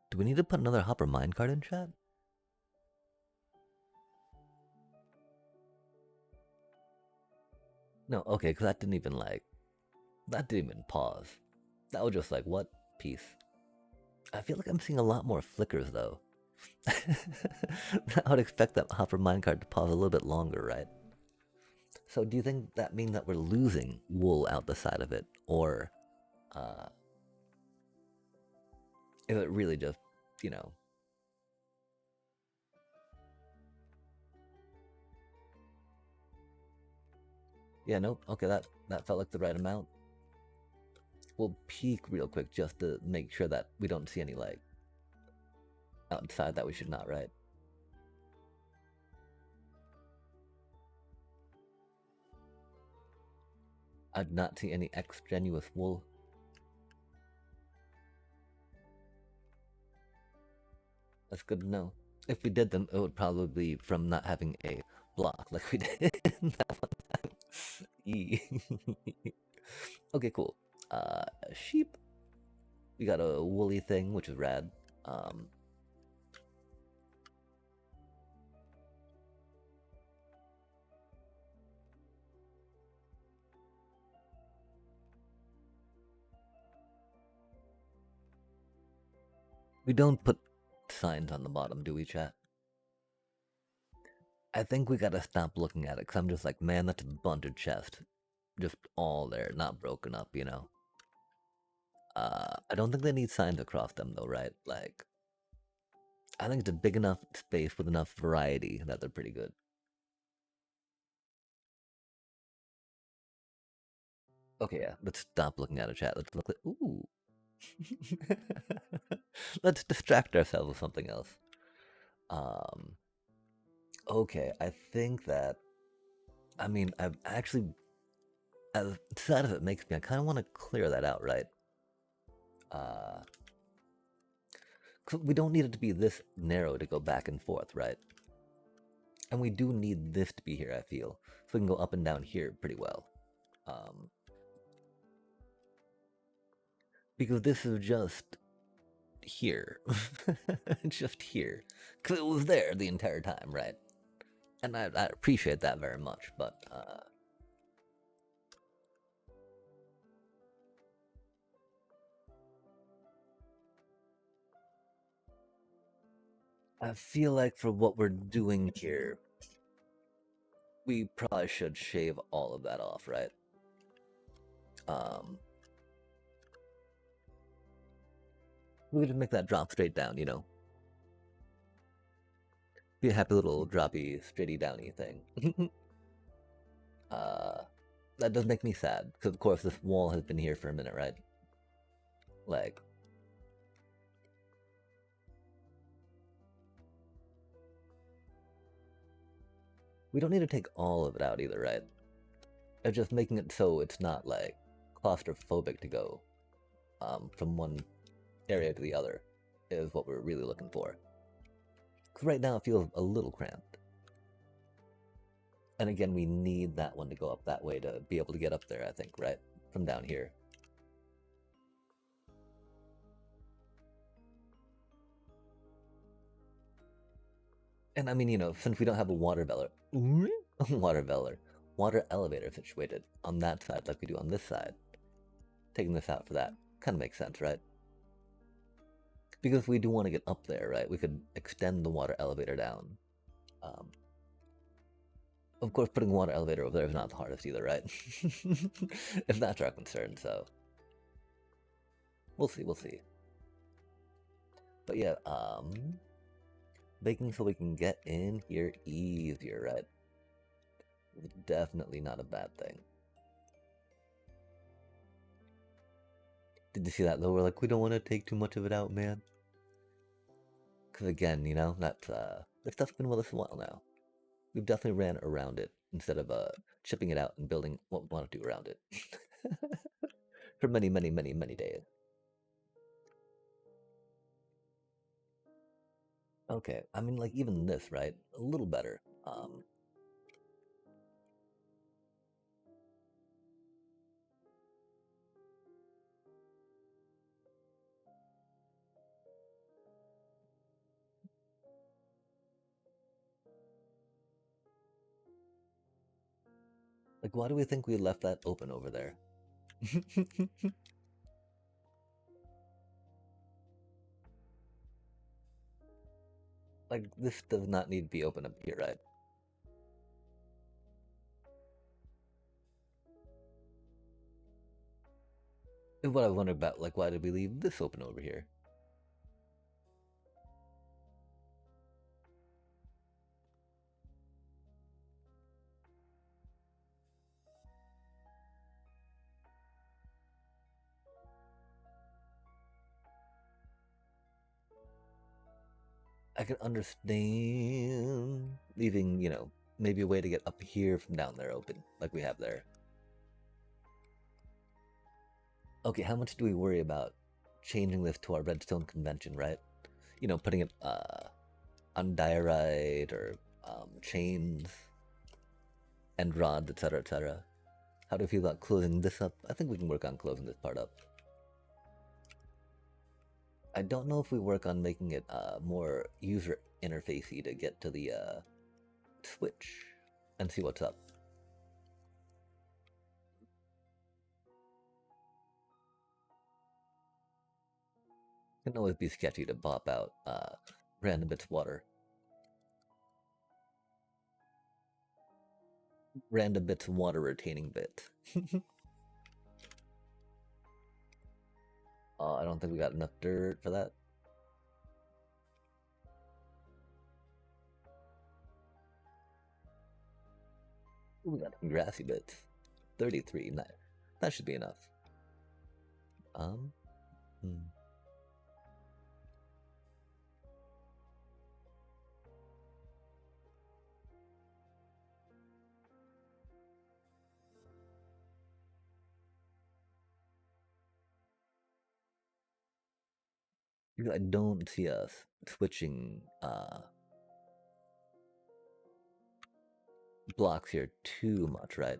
Do we need to put another hopper minecart in chat? No, okay, because that didn't even that didn't even pause. That was just like, what? Peace. I feel like I'm seeing a lot more flickers though. I would expect that hopper minecart to pause a little bit longer, right? So do you think that means that we're losing wool out the side of it? Or uh, is it really just, you know... Yeah, nope, okay, that felt like the right amount. We'll peek real quick just to make sure that we don't see any, like, outside that we should not, right? I did not see any extraneous wool. That's good to know. If we did, then it would probably be from not having a block like we did that one time. Okay, cool. Sheep. We got a woolly thing, which is rad. Um, we don't put signs on the bottom, do we, chat? I think we gotta stop looking at it, because I'm just like, man, that's a bunch of chest. Just all there, not broken up, you know? I don't think they need signs across them, though, right? Like, I think it's a big enough space with enough variety that they're pretty good. Okay, yeah, let's stop looking at a chat. Let's look at... Ooh. Let's distract ourselves with something else. Um, okay, I think that... I mean, I've actually... As sad as it makes me, I kind of want to clear that out, right? 'Cause we don't need it to be this narrow to go back and forth, right? And we do need this to be here, I feel. So we can go up and down here pretty well. Um, because this is just here. Just here. Because it was there the entire time, right? And I appreciate that very much, but I feel like for what we're doing here, We probably should shave all of that off, right? Um, we could just make that drop straight down, you know? Be a happy little droppy, straighty downy thing. uh, that does make me sad, because of course this wall has been here for a minute, right? Like, we don't need to take all of it out either, right? It's just making it so it's not like claustrophobic to go from one area to the other is what we're really looking for. Because right now it feels a little cramped. And again, we need that one to go up that way to be able to get up there, I think, right? From down here. And I mean, you know, since we don't have a water elevator situated on that side like we do on this side, taking this out for that kind of makes sense, right? Because we do want to get up there, right? We could extend the water elevator down. Of course, putting a water elevator over there is not the hardest either, right? If that's our concern, so we'll see, we'll see. But yeah, making so we can get in here easier, right? Definitely not a bad thing. Did you see that though? We're like, we don't want to take too much of it out, man. Because again, you know, that's this stuff's been with us a while now. We've definitely ran around it instead of chipping it out and building what we want to do around it for many, many, many, many days. Okay, I mean, like even this, right? A little better. Like, why do we think we left that open over there? Like, this does not need to be open up here, right? And what I wonder about, like, why did we leave this open over here? I can understand leaving, you know, maybe a way to get up here from down there open, like we have there. Okay, how much do we worry about changing this to our redstone convention, right? You know, putting it on diorite or chains and rods, etc., etc. How do you feel about closing this up? I think we can work on closing this part up. I don't know if we work on making it more user interfacey to get to the switch and see what's up. It can always be sketchy to pop out random bits of water. Random bits of water retaining bits. I don't think we got enough dirt for that. Ooh, we got some grassy bits. 33, that should be enough. Hmm. I don't see us switching blocks here too much, right?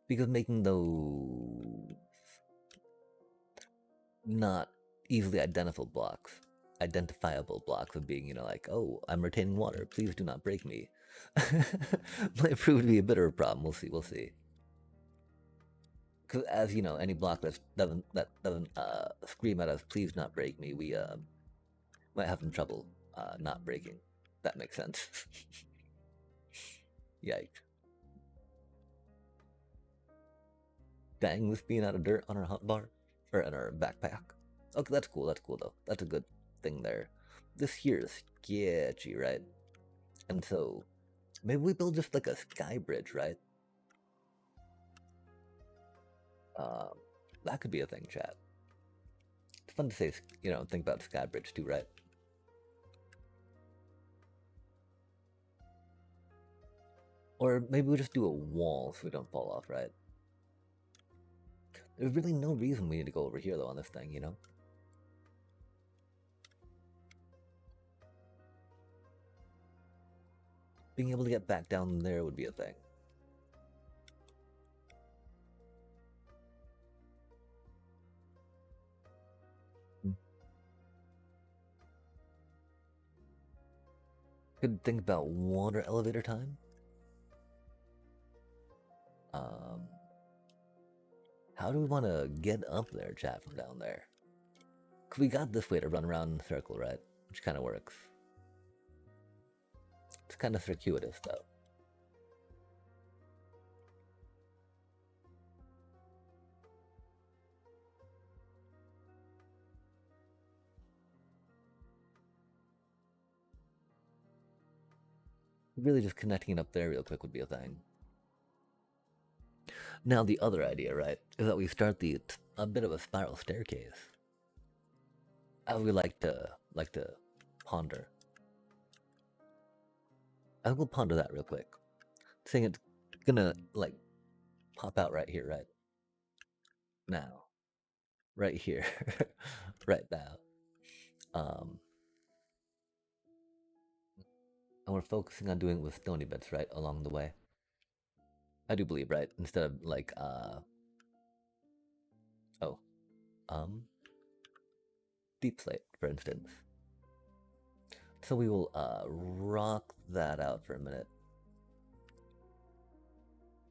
Because making those not easily identifiable blocks of being, you know, like, oh, I'm retaining water, please do not break me, might prove to be a bit of a problem. We'll see, we'll see. Because as you know, any block that doesn't scream at us, please not break me, we might have some trouble not breaking. That makes sense. Yikes. Dang, this being out of dirt on our hot bar. Or in our backpack. Okay, that's cool though. That's a good thing there. This here is sketchy, right? And so, maybe we build just like a sky bridge, right? That could be a thing, chat. It's fun to say, think about sky bridge too, right? Or maybe we just do a wall so we don't fall off, right? There's really no reason we need to go over here though on this thing, you know? Being able to get back down there would be a thing. Could think about water elevator time. How do we want to get up there, chat, from down there? Cause we got this way to run around in a circle, right? Which kind of works. It's kind of circuitous, though. Really just connecting it up there real quick would be a thing. Now the other idea, right, is that we start a bit of a spiral staircase. As we like to ponder. I will ponder that real quick. Saying it's gonna like pop out right here, right now, right here, right now. And we're focusing on doing it with stony bits, right, along the way. I do believe, right? Instead of like, oh, deep slate, for instance. So we will rock that out for a minute.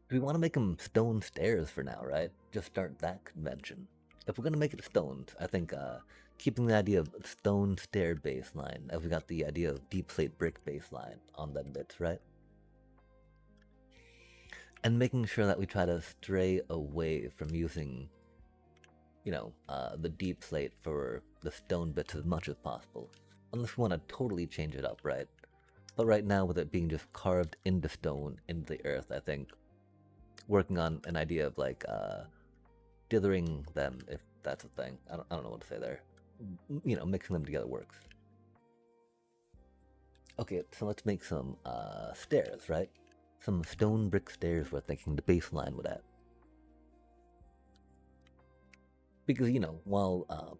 Do we want to make them stone stairs for now, right? Just start that convention. If we're gonna make it stones, I think keeping the idea of stone stair baseline, as we got the idea of deep slate brick baseline on them bits, right? And making sure that we try to stray away from using, the deep slate for the stone bits as much as possible. Unless we want to totally change it up, right? But right now, with it being just carved into stone, into the earth, I think working on an idea of like dithering them, if that's a thing. I don't know what to say there. Mixing them together works. Okay, so let's make some stairs, right? Some stone brick stairs we're thinking the baseline would at. Because, while,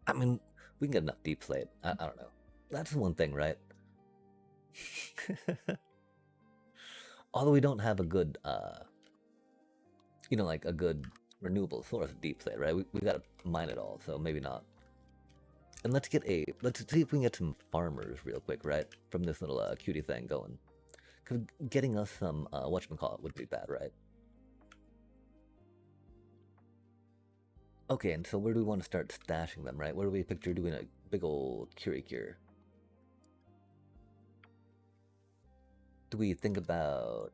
I mean, we can get enough deep slate. I don't know. That's one thing, right? Although we don't have a good, like a good renewable source of deep slate, right? We gotta mine it all, so maybe not. And let's see if we can get some farmers real quick, right? From this little cutie thing going. Because getting us some, whatchamacallit would be bad, right? Okay, and so where do we want to start stashing them, right? Where do we picture doing a big old curie cure? Do we think about...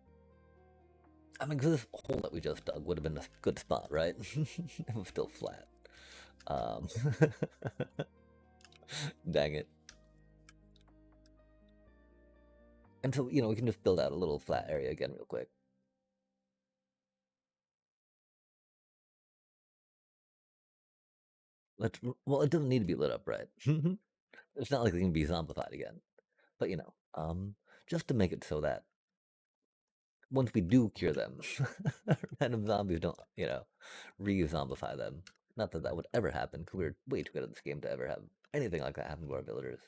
I mean, because this hole that we just dug would have been a good spot, right? It was still flat. Dang it. And so, we can just build out a little flat area again real quick. Well, it doesn't need to be lit up, right? It's not like they can be zombified again. But, just to make it so that once we do cure them, random zombies don't, re-zombify them. Not that that would ever happen, because we're way too good at this game to ever have anything like that happen to our villagers.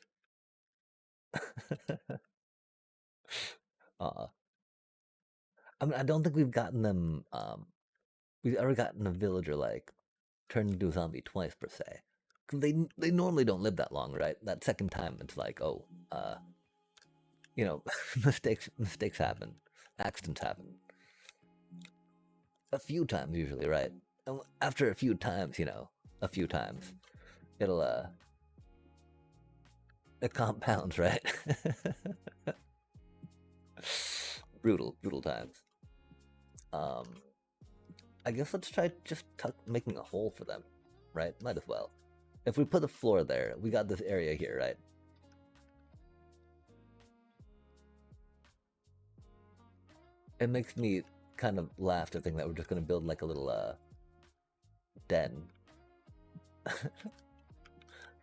I mean, I don't think we've gotten them, we've ever gotten a villager, like, turned into a zombie twice, per se. Because they normally don't live that long, right? That second time, it's like, oh, mistakes happen. Accidents happen. A few times, usually, right? And after a few times, it'll, It compounds, right? Brutal, brutal times. Um, I guess let's try just making a hole for them, right? Might as well. If we put a floor there, we got this area here, right? It makes me kind of laugh to think that we're just gonna build like a little den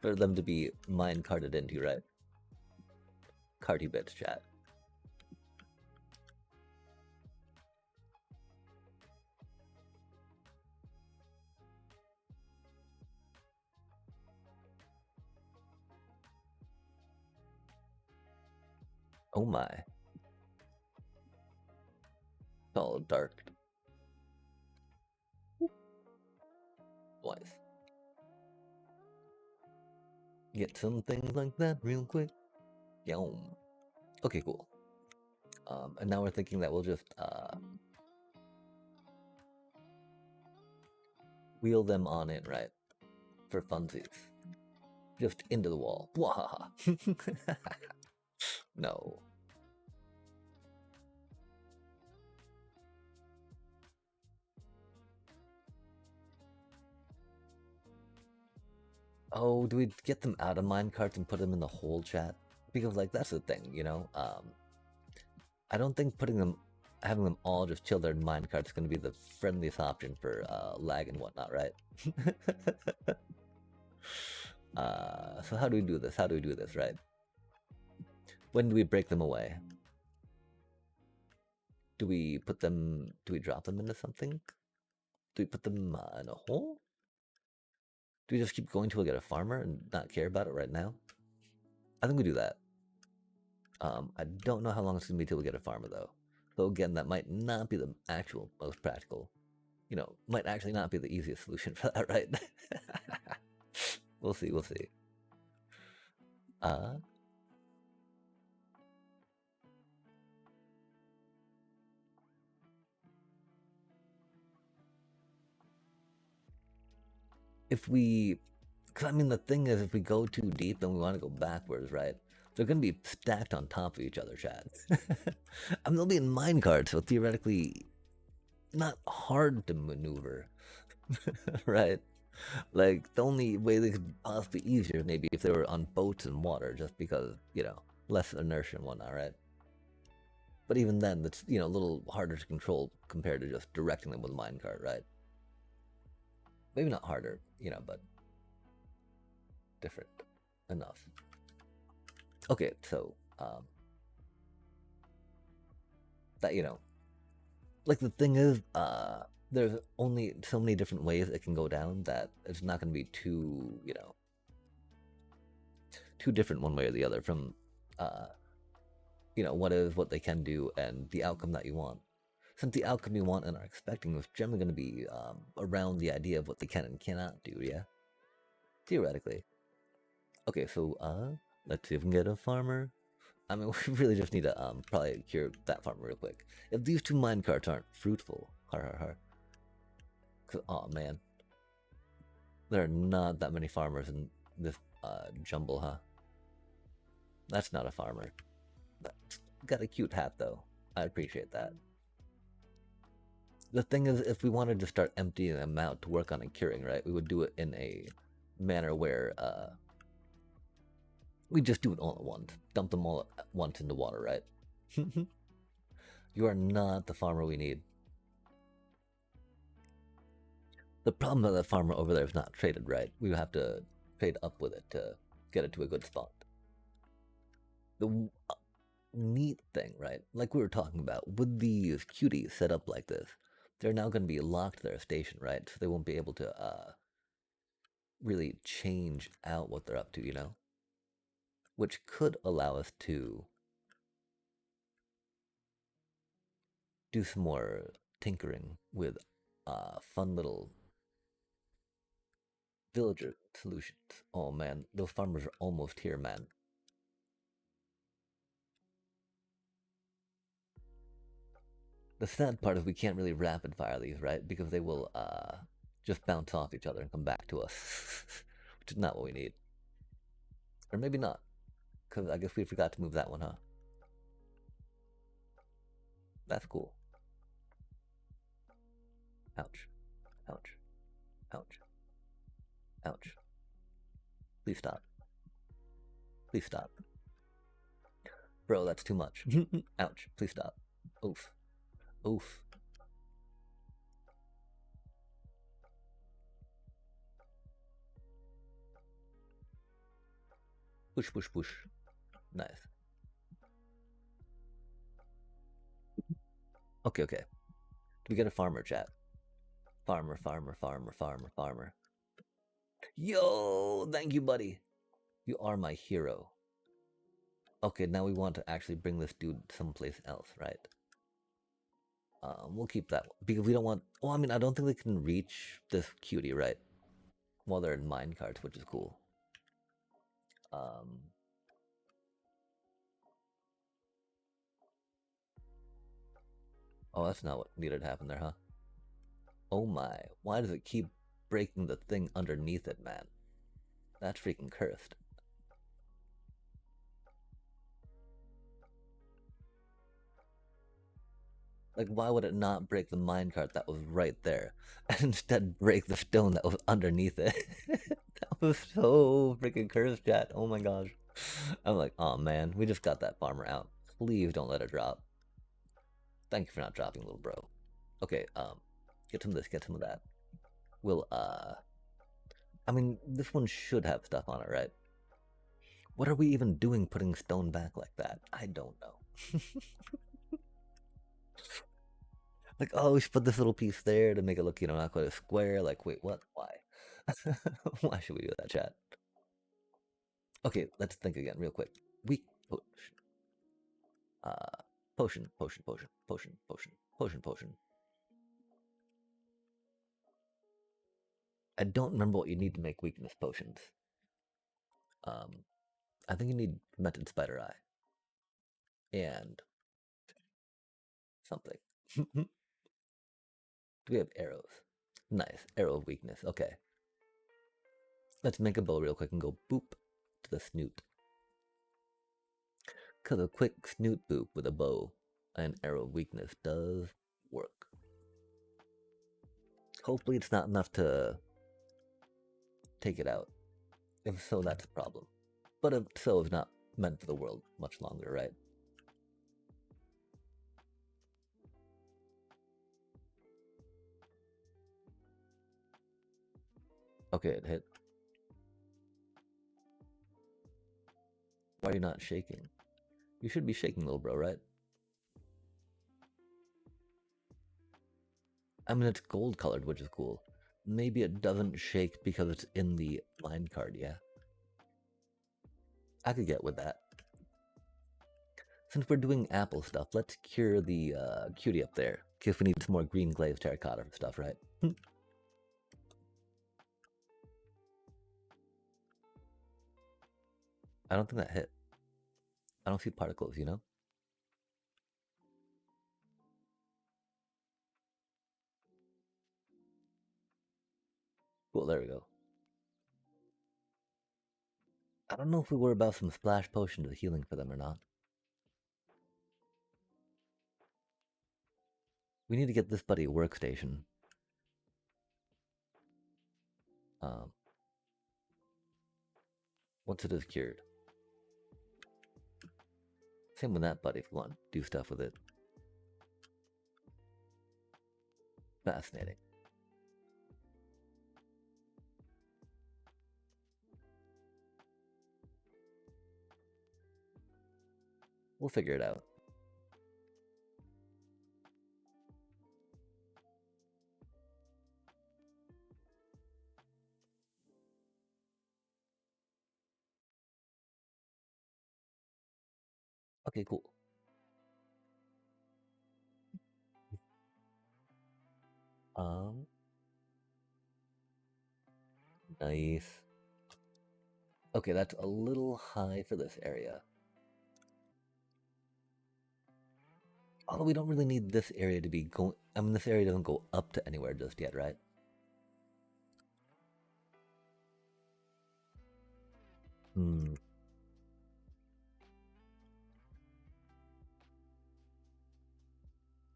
for them to be mine carted into, right? Carty bits, chat. Oh my. It's all dark. Twice. Get some things like that real quick. Yum. Okay, cool. And now we're thinking that we'll just wheel them on in, right? For funsies. Just into the wall. Wahaha. No. Oh, do we get them out of minecarts and put them in the whole chat? Because like that's the thing, you know. I don't think having them all just chill there in minecarts is going to be the friendliest option for lag and whatnot, right? So how do we do this? How do we do this, right? When do we break them away? Do we put them? Do we drop them into something? Do we put them in a hole? Do we just keep going till we get a farmer and not care about it right now? I think we do that. I don't know how long it's gonna be till we get a farmer though. So again, that might not be the actual most practical. You know, might actually not be the easiest solution for that, right? We'll see. We'll see. Uh, if we, cause I mean, the thing is, if we go too deep, then we want to go backwards, right? They're gonna be stacked on top of each other, Chad. I mean, they'll be in minecarts, so theoretically, not hard to maneuver, right? Like the only way they could possibly be easier is maybe if they were on boats and water, just because less inertia and whatnot, right? But even then, that's a little harder to control compared to just directing them with a minecart, right? Maybe not harder, but different enough. Okay, so that like the thing is, there's only so many different ways it can go down that it's not going to be too different one way or the other from uh what they can do and the outcome that you want. Since the outcome you want and are expecting is generally going to be around the idea of what they can and cannot do, yeah? Theoretically. Okay, so let's see if we can get a farmer. I mean, we really just need to probably cure that farmer real quick. If these two minecarts aren't fruitful, har har har. Cause oh man, there are not that many farmers in this jumble, huh? That's not a farmer. That's got a cute hat though. I appreciate that. The thing is, if we wanted to start emptying them out to work on a curing, right, we would do it in a manner where we just do it all at once. Dump them all at once into water, right? You are not the farmer we need. The problem is that farmer over there is not traded, right? We would have to trade up with it to get it to a good spot. The neat thing, right? Like we were talking about, with these cuties set up like this, they're now going to be locked to their station, right? So they won't be able to really change out what they're up to, which could allow us to do some more tinkering with fun little villager solutions. Oh man, those farmers are almost here, man. The sad part is we can't really rapid fire these, right? Because they will just bounce off each other and come back to us, which is not what we need. Or maybe not. because I guess we forgot to move that one, huh? That's cool. Ouch. Ouch. Ouch. Ouch. Please stop. Please stop. Bro, that's too much. Ouch. Please stop. Oof. Oof. Push, push, push. Nice. Okay, okay. Do we get a farmer, chat? Farmer, farmer, farmer, farmer, farmer. Yo, thank you, buddy. You are my hero. Okay, now we want to actually bring this dude someplace else, right? We'll keep that because we don't want. Well, I mean, I don't think they can reach this cutie, right? While they're in minecarts, which is cool. Oh, that's not what needed to happen there, huh? Oh my! Why does it keep breaking the thing underneath it, man? That's freaking cursed. Like, why would it not break the minecart that was right there, and instead break the stone that was underneath it? That was so freaking cursed, chat. Oh my gosh. I'm like, oh man, we just got that farmer out. Please don't let it drop. Thank you for not dropping, little bro. Okay, get some of this, get some of that. We'll, I mean, this one should have stuff on it, right? What are we even doing putting stone back like that? I don't know. Like, oh, we should put this little piece there to make it look, not quite a square. Like, wait, what? Why? Why should we do that, chat? Okay, let's think again, real quick. Weak potion. Potion, potion, potion, potion, potion, potion, potion. I don't remember what you need to make weakness potions. I think you need Method Spider Eye. And something. Do we have arrows? Nice. Arrow of weakness. Okay. Let's make a bow real quick and go boop to the snoot. Because a quick snoot boop with a bow and arrow of weakness does work. Hopefully it's not enough to take it out. If so, that's a problem. But if so, it's not meant for the world much longer, right? Okay, it hit. Why are you not shaking? You should be shaking, little bro, right? I mean, it's gold colored, which is cool. Maybe it doesn't shake because it's in the line card, yeah. I could get with that. Since we're doing apple stuff, let's cure the cutie up there. In case we need some more green glazed terracotta stuff, right? I don't think that hit. I don't see particles, Cool, there we go. I don't know if we were about some splash potions of healing for them or not. We need to get this buddy a workstation. Once it is cured. Same with that buddy if you want to do stuff with it. Fascinating. We'll figure it out. Okay, cool. Nice. Okay, that's a little high for this area. Although we don't really need this area to be going... I mean, this area doesn't go up to anywhere just yet, right?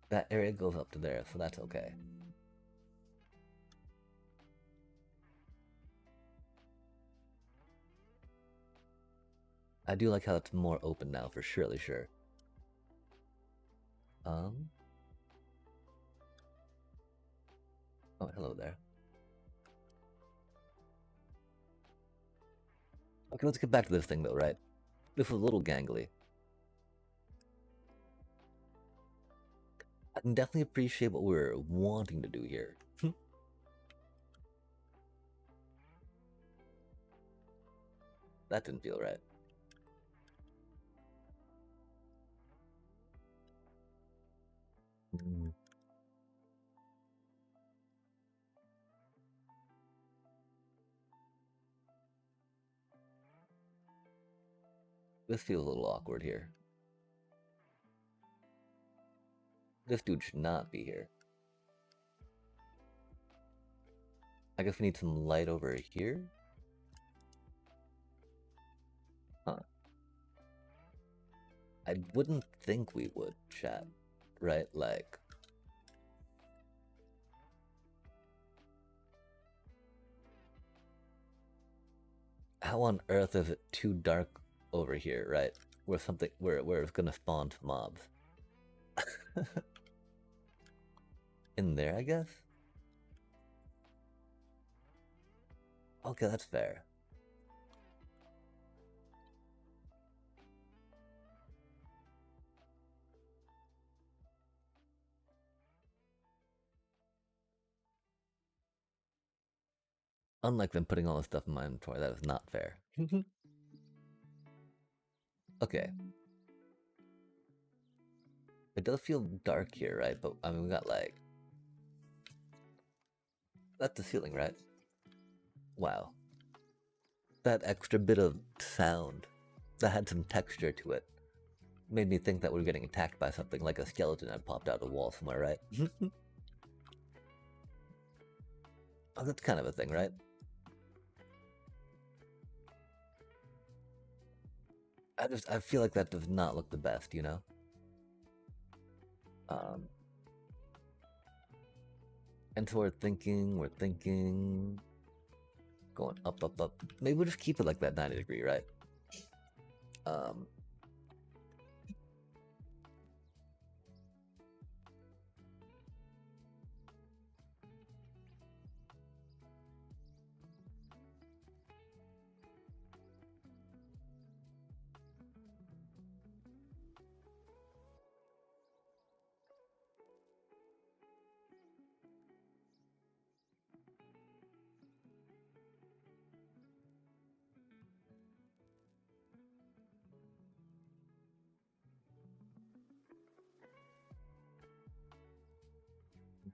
That area goes up to there, so that's okay. I do like how it's more open now, for surely sure. Um. Oh, hello there. Okay, let's get back to this thing though, right? This was a little gangly. I can definitely appreciate what we're wanting to do here. That didn't feel right. Mm, this feels a little awkward here. This dude should not be here. I guess we need some light over here. Huh. I wouldn't think we would, chat. Right? Like, how on earth is it too dark over here, right? Where it's gonna spawn some mobs. In there, I guess? Okay, that's fair. Unlike them putting all this stuff in my inventory, that is not fair. Okay. It does feel dark here, right? But I mean, we got like. That's the ceiling, right? Wow. That extra bit of sound that had some texture to it made me think that we were getting attacked by something like a skeleton that popped out of the wall somewhere, right? Oh, that's kind of a thing, right? I feel like that does not look the best, you know? Um, and so we're thinking, going up, up, up. Maybe we'll just keep it like that 90-degree, right? Um,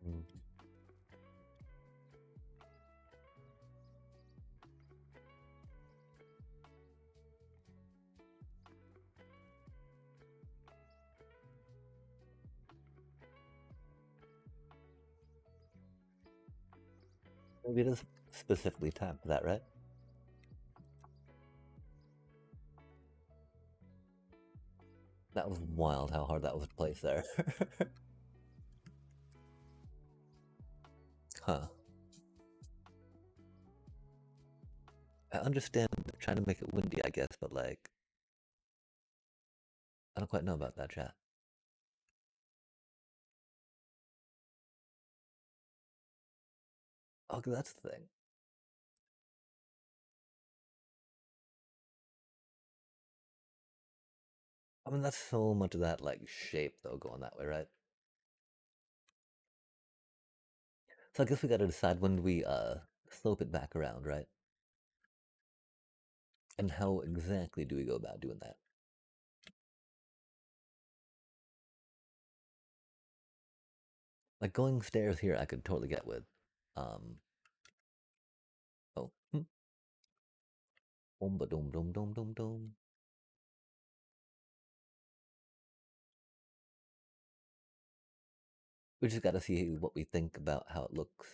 mm, maybe it is specifically timed for that, right? That was wild how hard that was placed there. Huh. I understand trying to make it windy, I guess, but like, I don't quite know about that, chat. Okay, that's the thing. I mean, that's so much of that like shape though going that way, right? So I guess we got to decide when we slope it back around, right? And how exactly do we go about doing that? Like going stairs here, I could totally get with. Um. Oh. Boom, ba, dum, dum, dum, dum, dum. We just got to see what we think about how it looks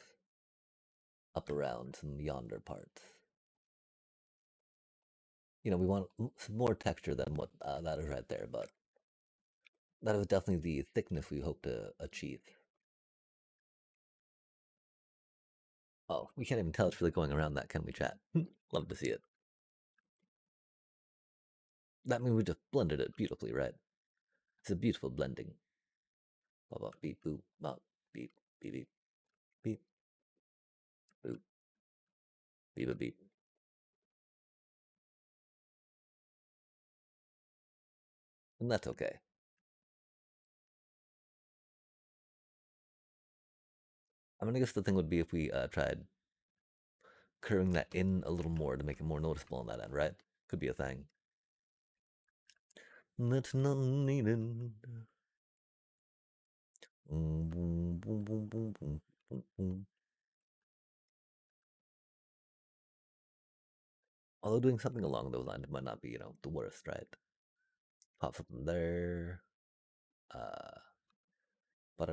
up around some yonder parts. You know, we want some more texture than what that is right there, but That is definitely the thickness we hope to achieve. Oh, we can't even tell it's really going around that, can we, chat? Love to see it. That means we just blended it beautifully, right? It's a beautiful blending. Bop, bop, beep, boop, bop, beep, beep, beep, beep, boop, beep, a beep. And that's okay. I mean, I guess the thing would be if we tried curving that in a little more to make it more noticeable on that end, right? Could be a thing. That's not needed. Boom, boom, boom, boom, boom, boom, boom, boom. Although doing something along those lines might not be, the worst, right? Pop something there. Ba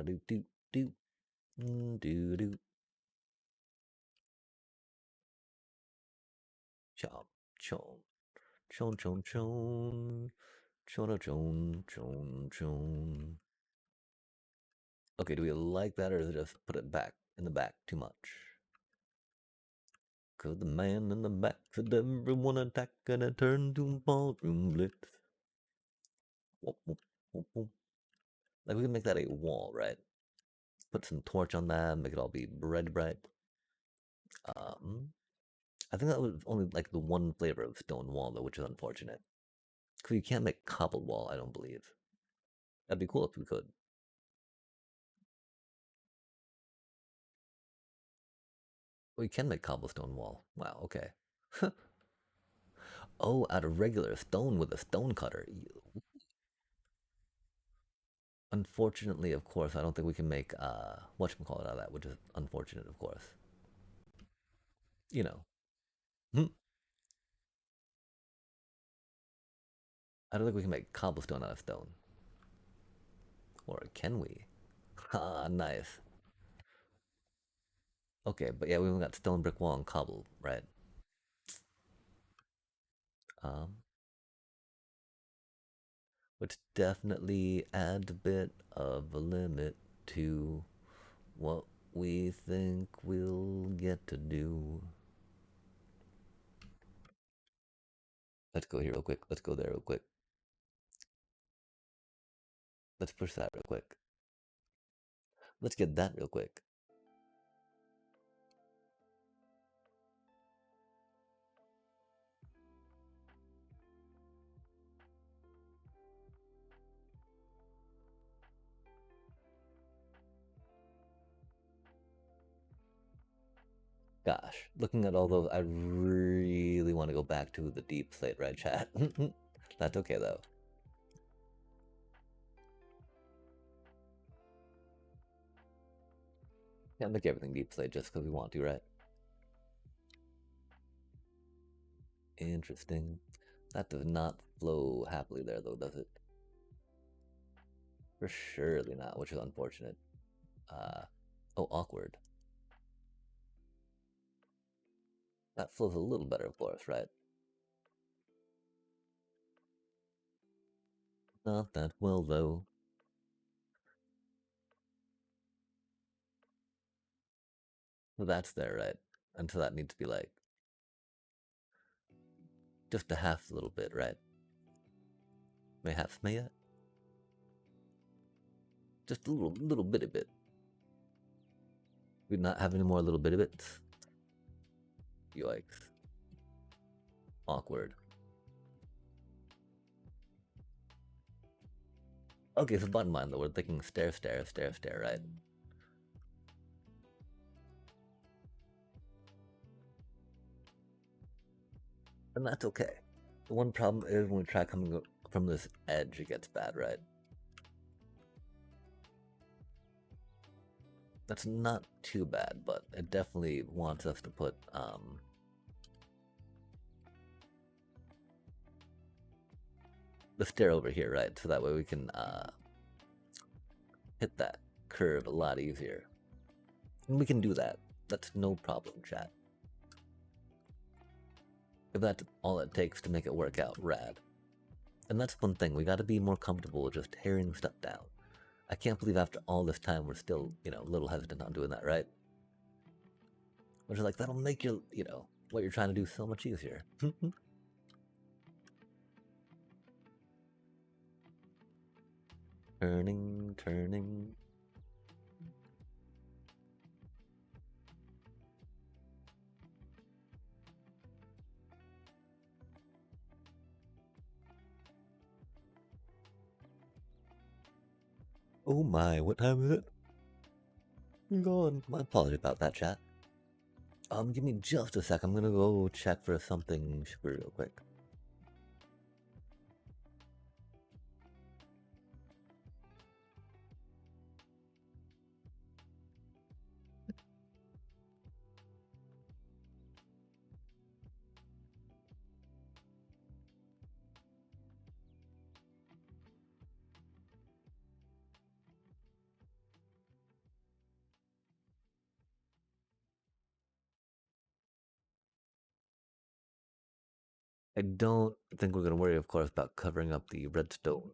do do do do do. Chomp, chomp, chon, chon, chon, chon, chon, chon, chon. Okay, do we like that, or is it just put it back in the back too much? Cause the man in the back said everyone attack and it turned to a ballroom blitz. Whoop, whoop, whoop, whoop. Like we can make that a wall, right? Put some torch on that, make it all be red bright. I think that was only like the one flavor of stone wall though, which is unfortunate. Cause you can't make cobbled wall, I don't believe. That'd be cool if we could. We can make cobblestone wall. Wow, okay. Oh, out of regular stone with a stone cutter. Unfortunately, of course, I don't think we can make whatchamacallit out of that, which is unfortunate, of course. You know. Hmm. I don't think we can make cobblestone out of stone. Or can we? Ah, nice. Okay, but yeah, we only got stone, brick wall, and cobble, right? Um, which definitely adds a bit of a limit to what we think we'll get to do. Let's go here real quick. Let's go there real quick. Let's push that real quick. Let's get that real quick. Gosh, looking at all those, I really want to go back to the deep slate, right, chat? That's okay though. Can't make everything deep slate just because we want to, right? Interesting. That does not flow happily there, though, does it? For surely not, which is unfortunate. Uh, oh, awkward. That flows a little better, of course, right? Not that well, though. So that's there, right? Until that needs to be like just a half little bit, right? May half may yet? Just a little bitty bit. We not have any more little bitty bits. Yikes. Awkward. Okay, so bottom line though, we're thinking stare, stare, stare, stare, right? And that's okay. The one problem is when we try coming from this edge, it gets bad, right? That's not too bad, but it definitely wants us to put the stair over here, right? So that way we can hit that curve a lot easier. And we can do that. That's no problem, chat. If that's all it takes to make it work out, rad. And that's one thing, we gotta be more comfortable with just tearing stuff down. I can't believe after all this time we're still, a little hesitant on doing that, right? Which is like, that'll make what you're trying to do so much easier. Turning, turning. Oh my, what time is it? I'm going. My apologies about that, chat. Give me just a sec. I'm gonna go check for something super real quick. I don't think we're gonna worry, of course, about covering up the redstone,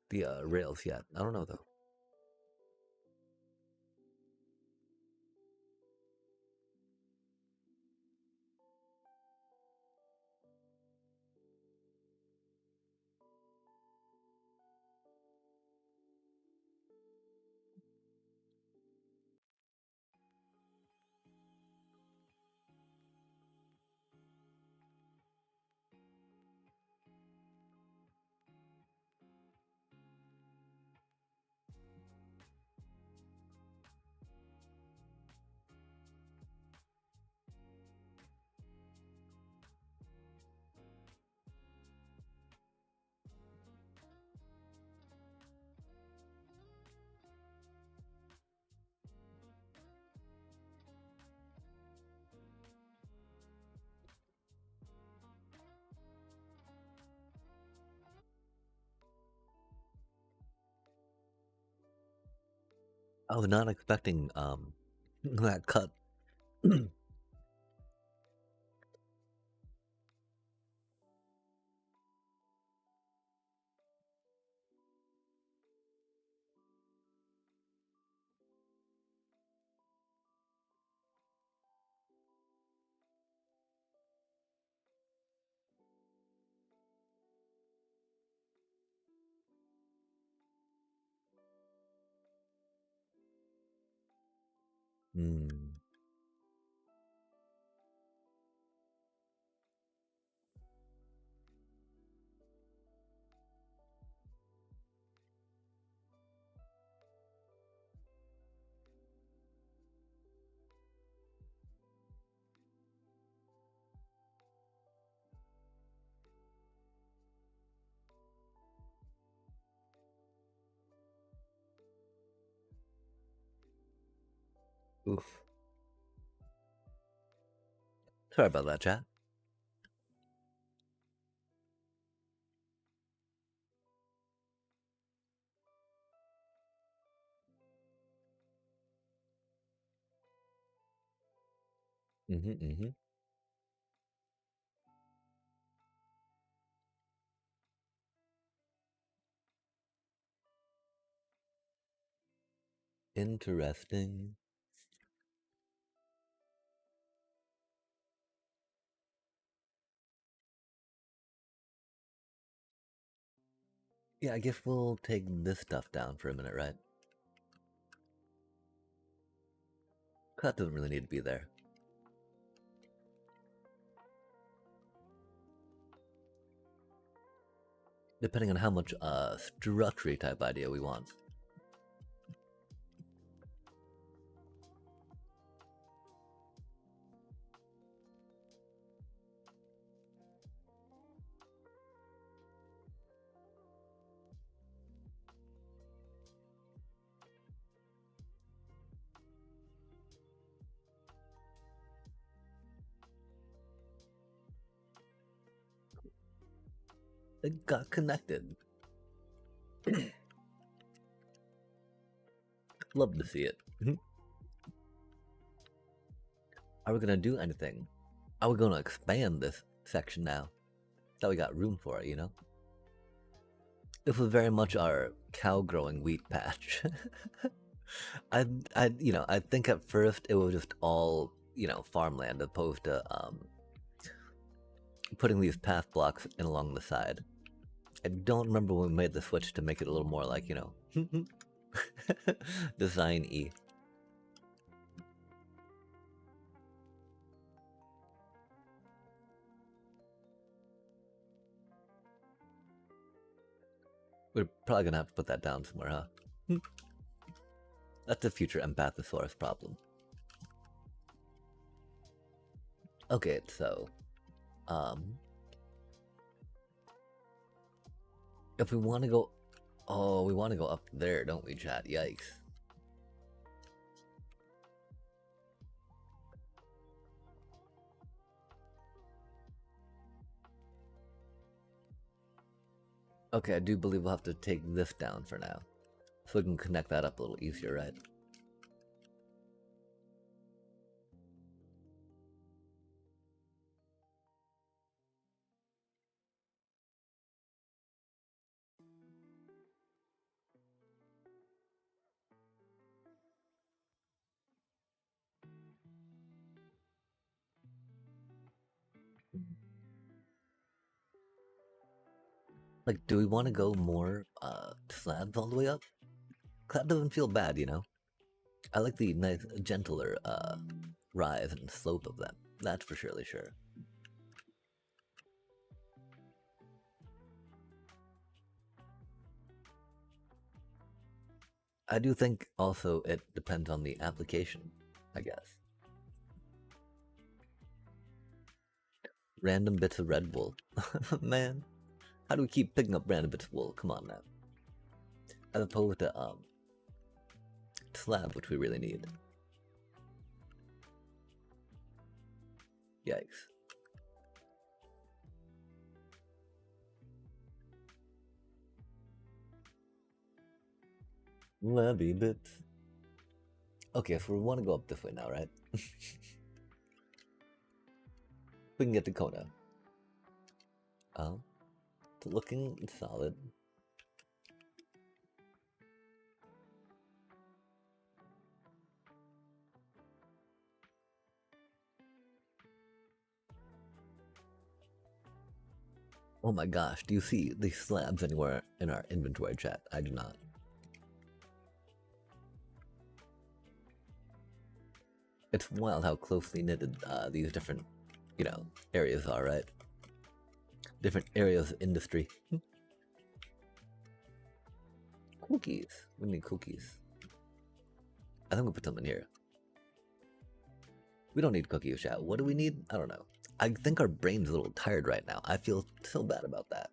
the rails yet. I don't know though. I was not expecting that cut. Hmm. Oof. Sorry about that, chat. Mm-hmm. Interesting. Yeah, I guess we'll take this stuff down for a minute, right? That doesn't really need to be there. Depending on how much structure type idea we want. It got connected. Love to see it. Are we gonna do anything? Are we gonna expand this section now? That we got room for it, This was very much our cow growing wheat patch. I think at first it was just all, farmland opposed to putting these path blocks in along the side. I don't remember when we made the switch to make it a little more like, design-y. We're probably gonna have to put that down somewhere, huh? That's a future Empathosaurus problem. Okay, so, if we want to go, oh, we want to go up there, don't we, chat? Yikes. Okay, I do believe we'll have to take this down for now, so we can connect that up a little easier, right? Like, do we want to go more slabs all the way up? That doesn't feel bad, I like the nice, gentler rise and slope of them. That's for surely sure. I do think also it depends on the application, I guess. Random bits of red wool. Man, how do we keep picking up random bits of wool? Come on now. As opposed to slab, which we really need. Yikes. Levy bits. Okay, so we want to go up this way now, right? We can get to Kona. It's looking solid. Oh my gosh, do you see these slabs anywhere in our inventory, chat? I do not. It's wild how closely knitted these different, areas are, right? Different areas of industry. Cookies. We need cookies. I think we'll put them in here. We don't need cookies, chat. What do we need? I don't know. I think our brain's a little tired right now. I feel so bad about that.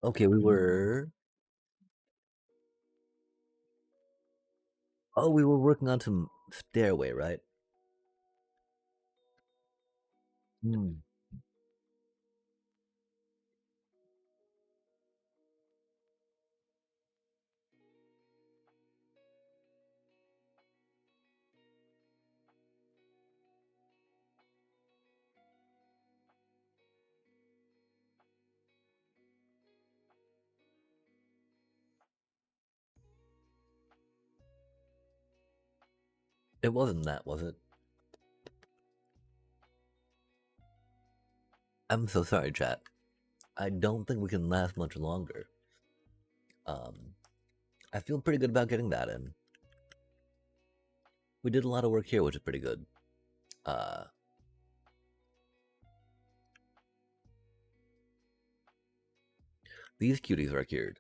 Okay, we were... Oh, we were working on some stairway, right? Hmm. It wasn't that, was it? I'm so sorry, chat. I don't think we can last much longer. I feel pretty good about getting that in. We did a lot of work here, which is pretty good. These cuties are cured.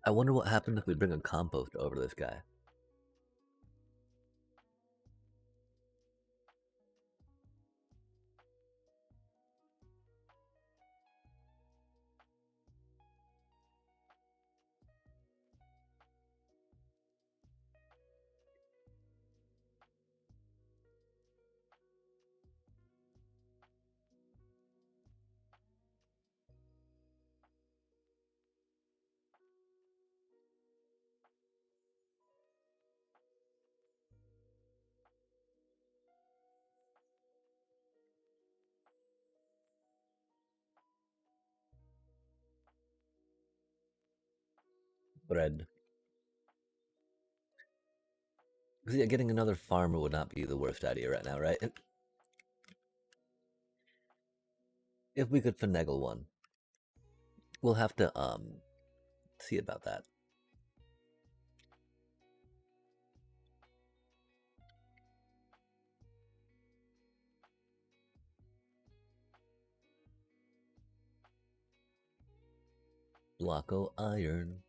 I wonder what happens if we bring a compost over this guy. thread. Because yeah, getting another farmer would not be the worst idea right now, right? If we could finagle one. We'll have to see about that. Blocko iron.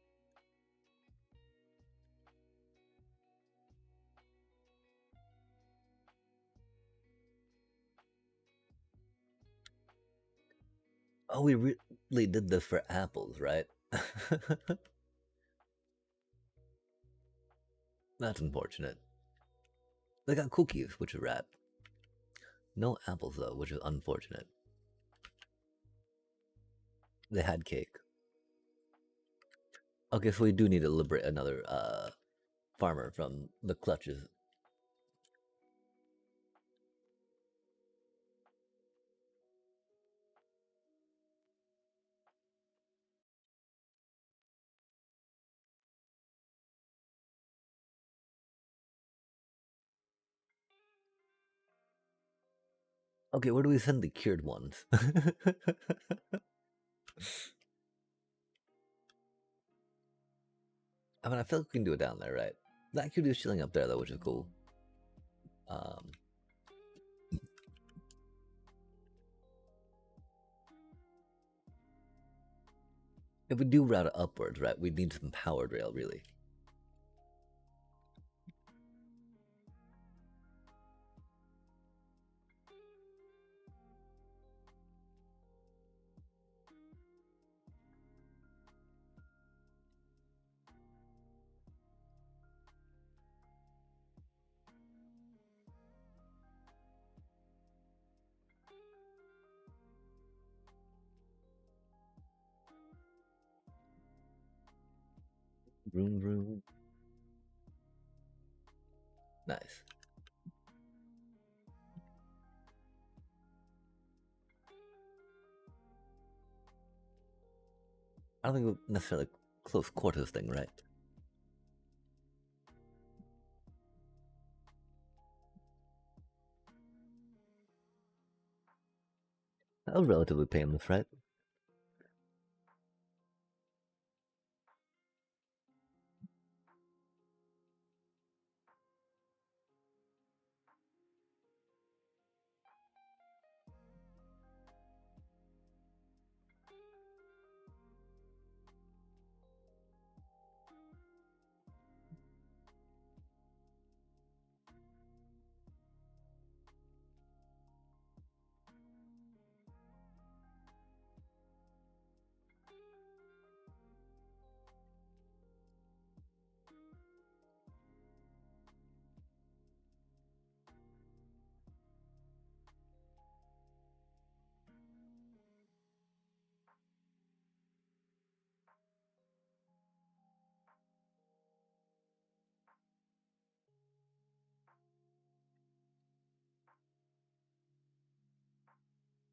Oh, we really did this for apples, right? That's unfortunate. They got cookies, which is rad. No apples though, which is unfortunate. They had cake. Okay, so we do need to liberate another farmer from the clutches. Okay, where do we send the cured ones? I mean, I feel like we can do it down there, right? That cutie is chilling up there though, which is cool. Um, if we do route it upwards, right, we need some powered rail, really. Vroom vroom. Nice. I don't think we'll necessarily close quarters thing, right? That was relatively painless, right?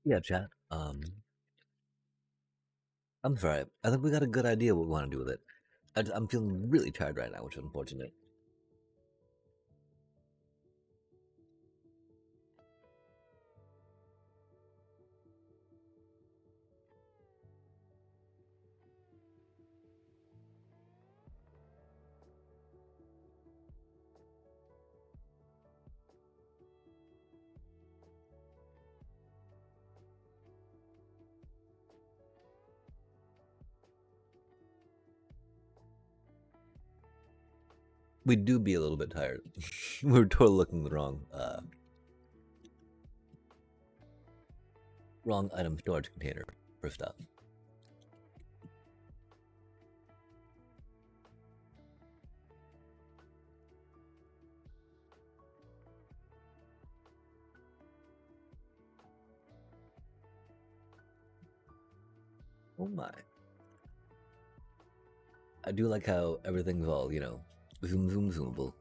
Yeah, chat. I'm sorry. I think we got a good idea what we want to do with it. I'm feeling really tired right now, which is unfortunate. We do be a little bit tired. We're totally looking the wrong item storage container for stuff. Oh my. I do like how everything's all, zoom, zoom, zoomable.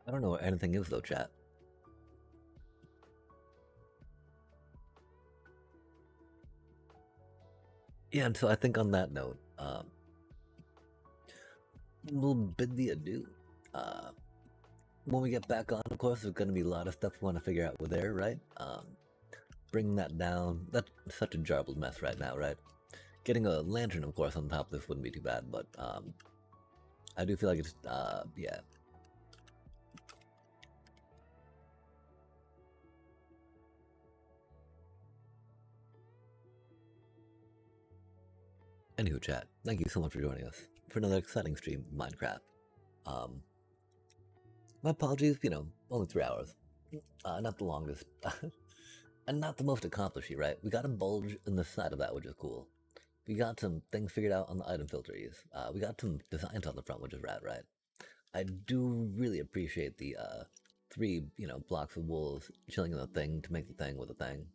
I don't know where anything is though, chat. Yeah, and so I think on that note, we'll bid thee adieu. When we get back on, of course, there's going to be a lot of stuff we want to figure out with there, right? Bringing that down, that's such a jarbled mess right now, right? Getting a lantern, of course, on top of this wouldn't be too bad, but I do feel like it's, yeah. Anywho, chat, thank you so much for joining us for another exciting stream of Minecraft. My apologies, only 3 hours. Not the longest. And not the most accomplished, right? We got a bulge in the side of that, which is cool. We got some things figured out on the item filters. We got some designs on the front, which is rad, right? I do really appreciate the 3, blocks of wolves chilling in the thing to make the thing with the thing.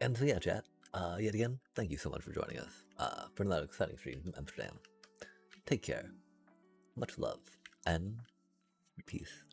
And so yeah, chat, yet again, thank you so much for joining us for another exciting stream from Amsterdam. Take care, much love, and peace.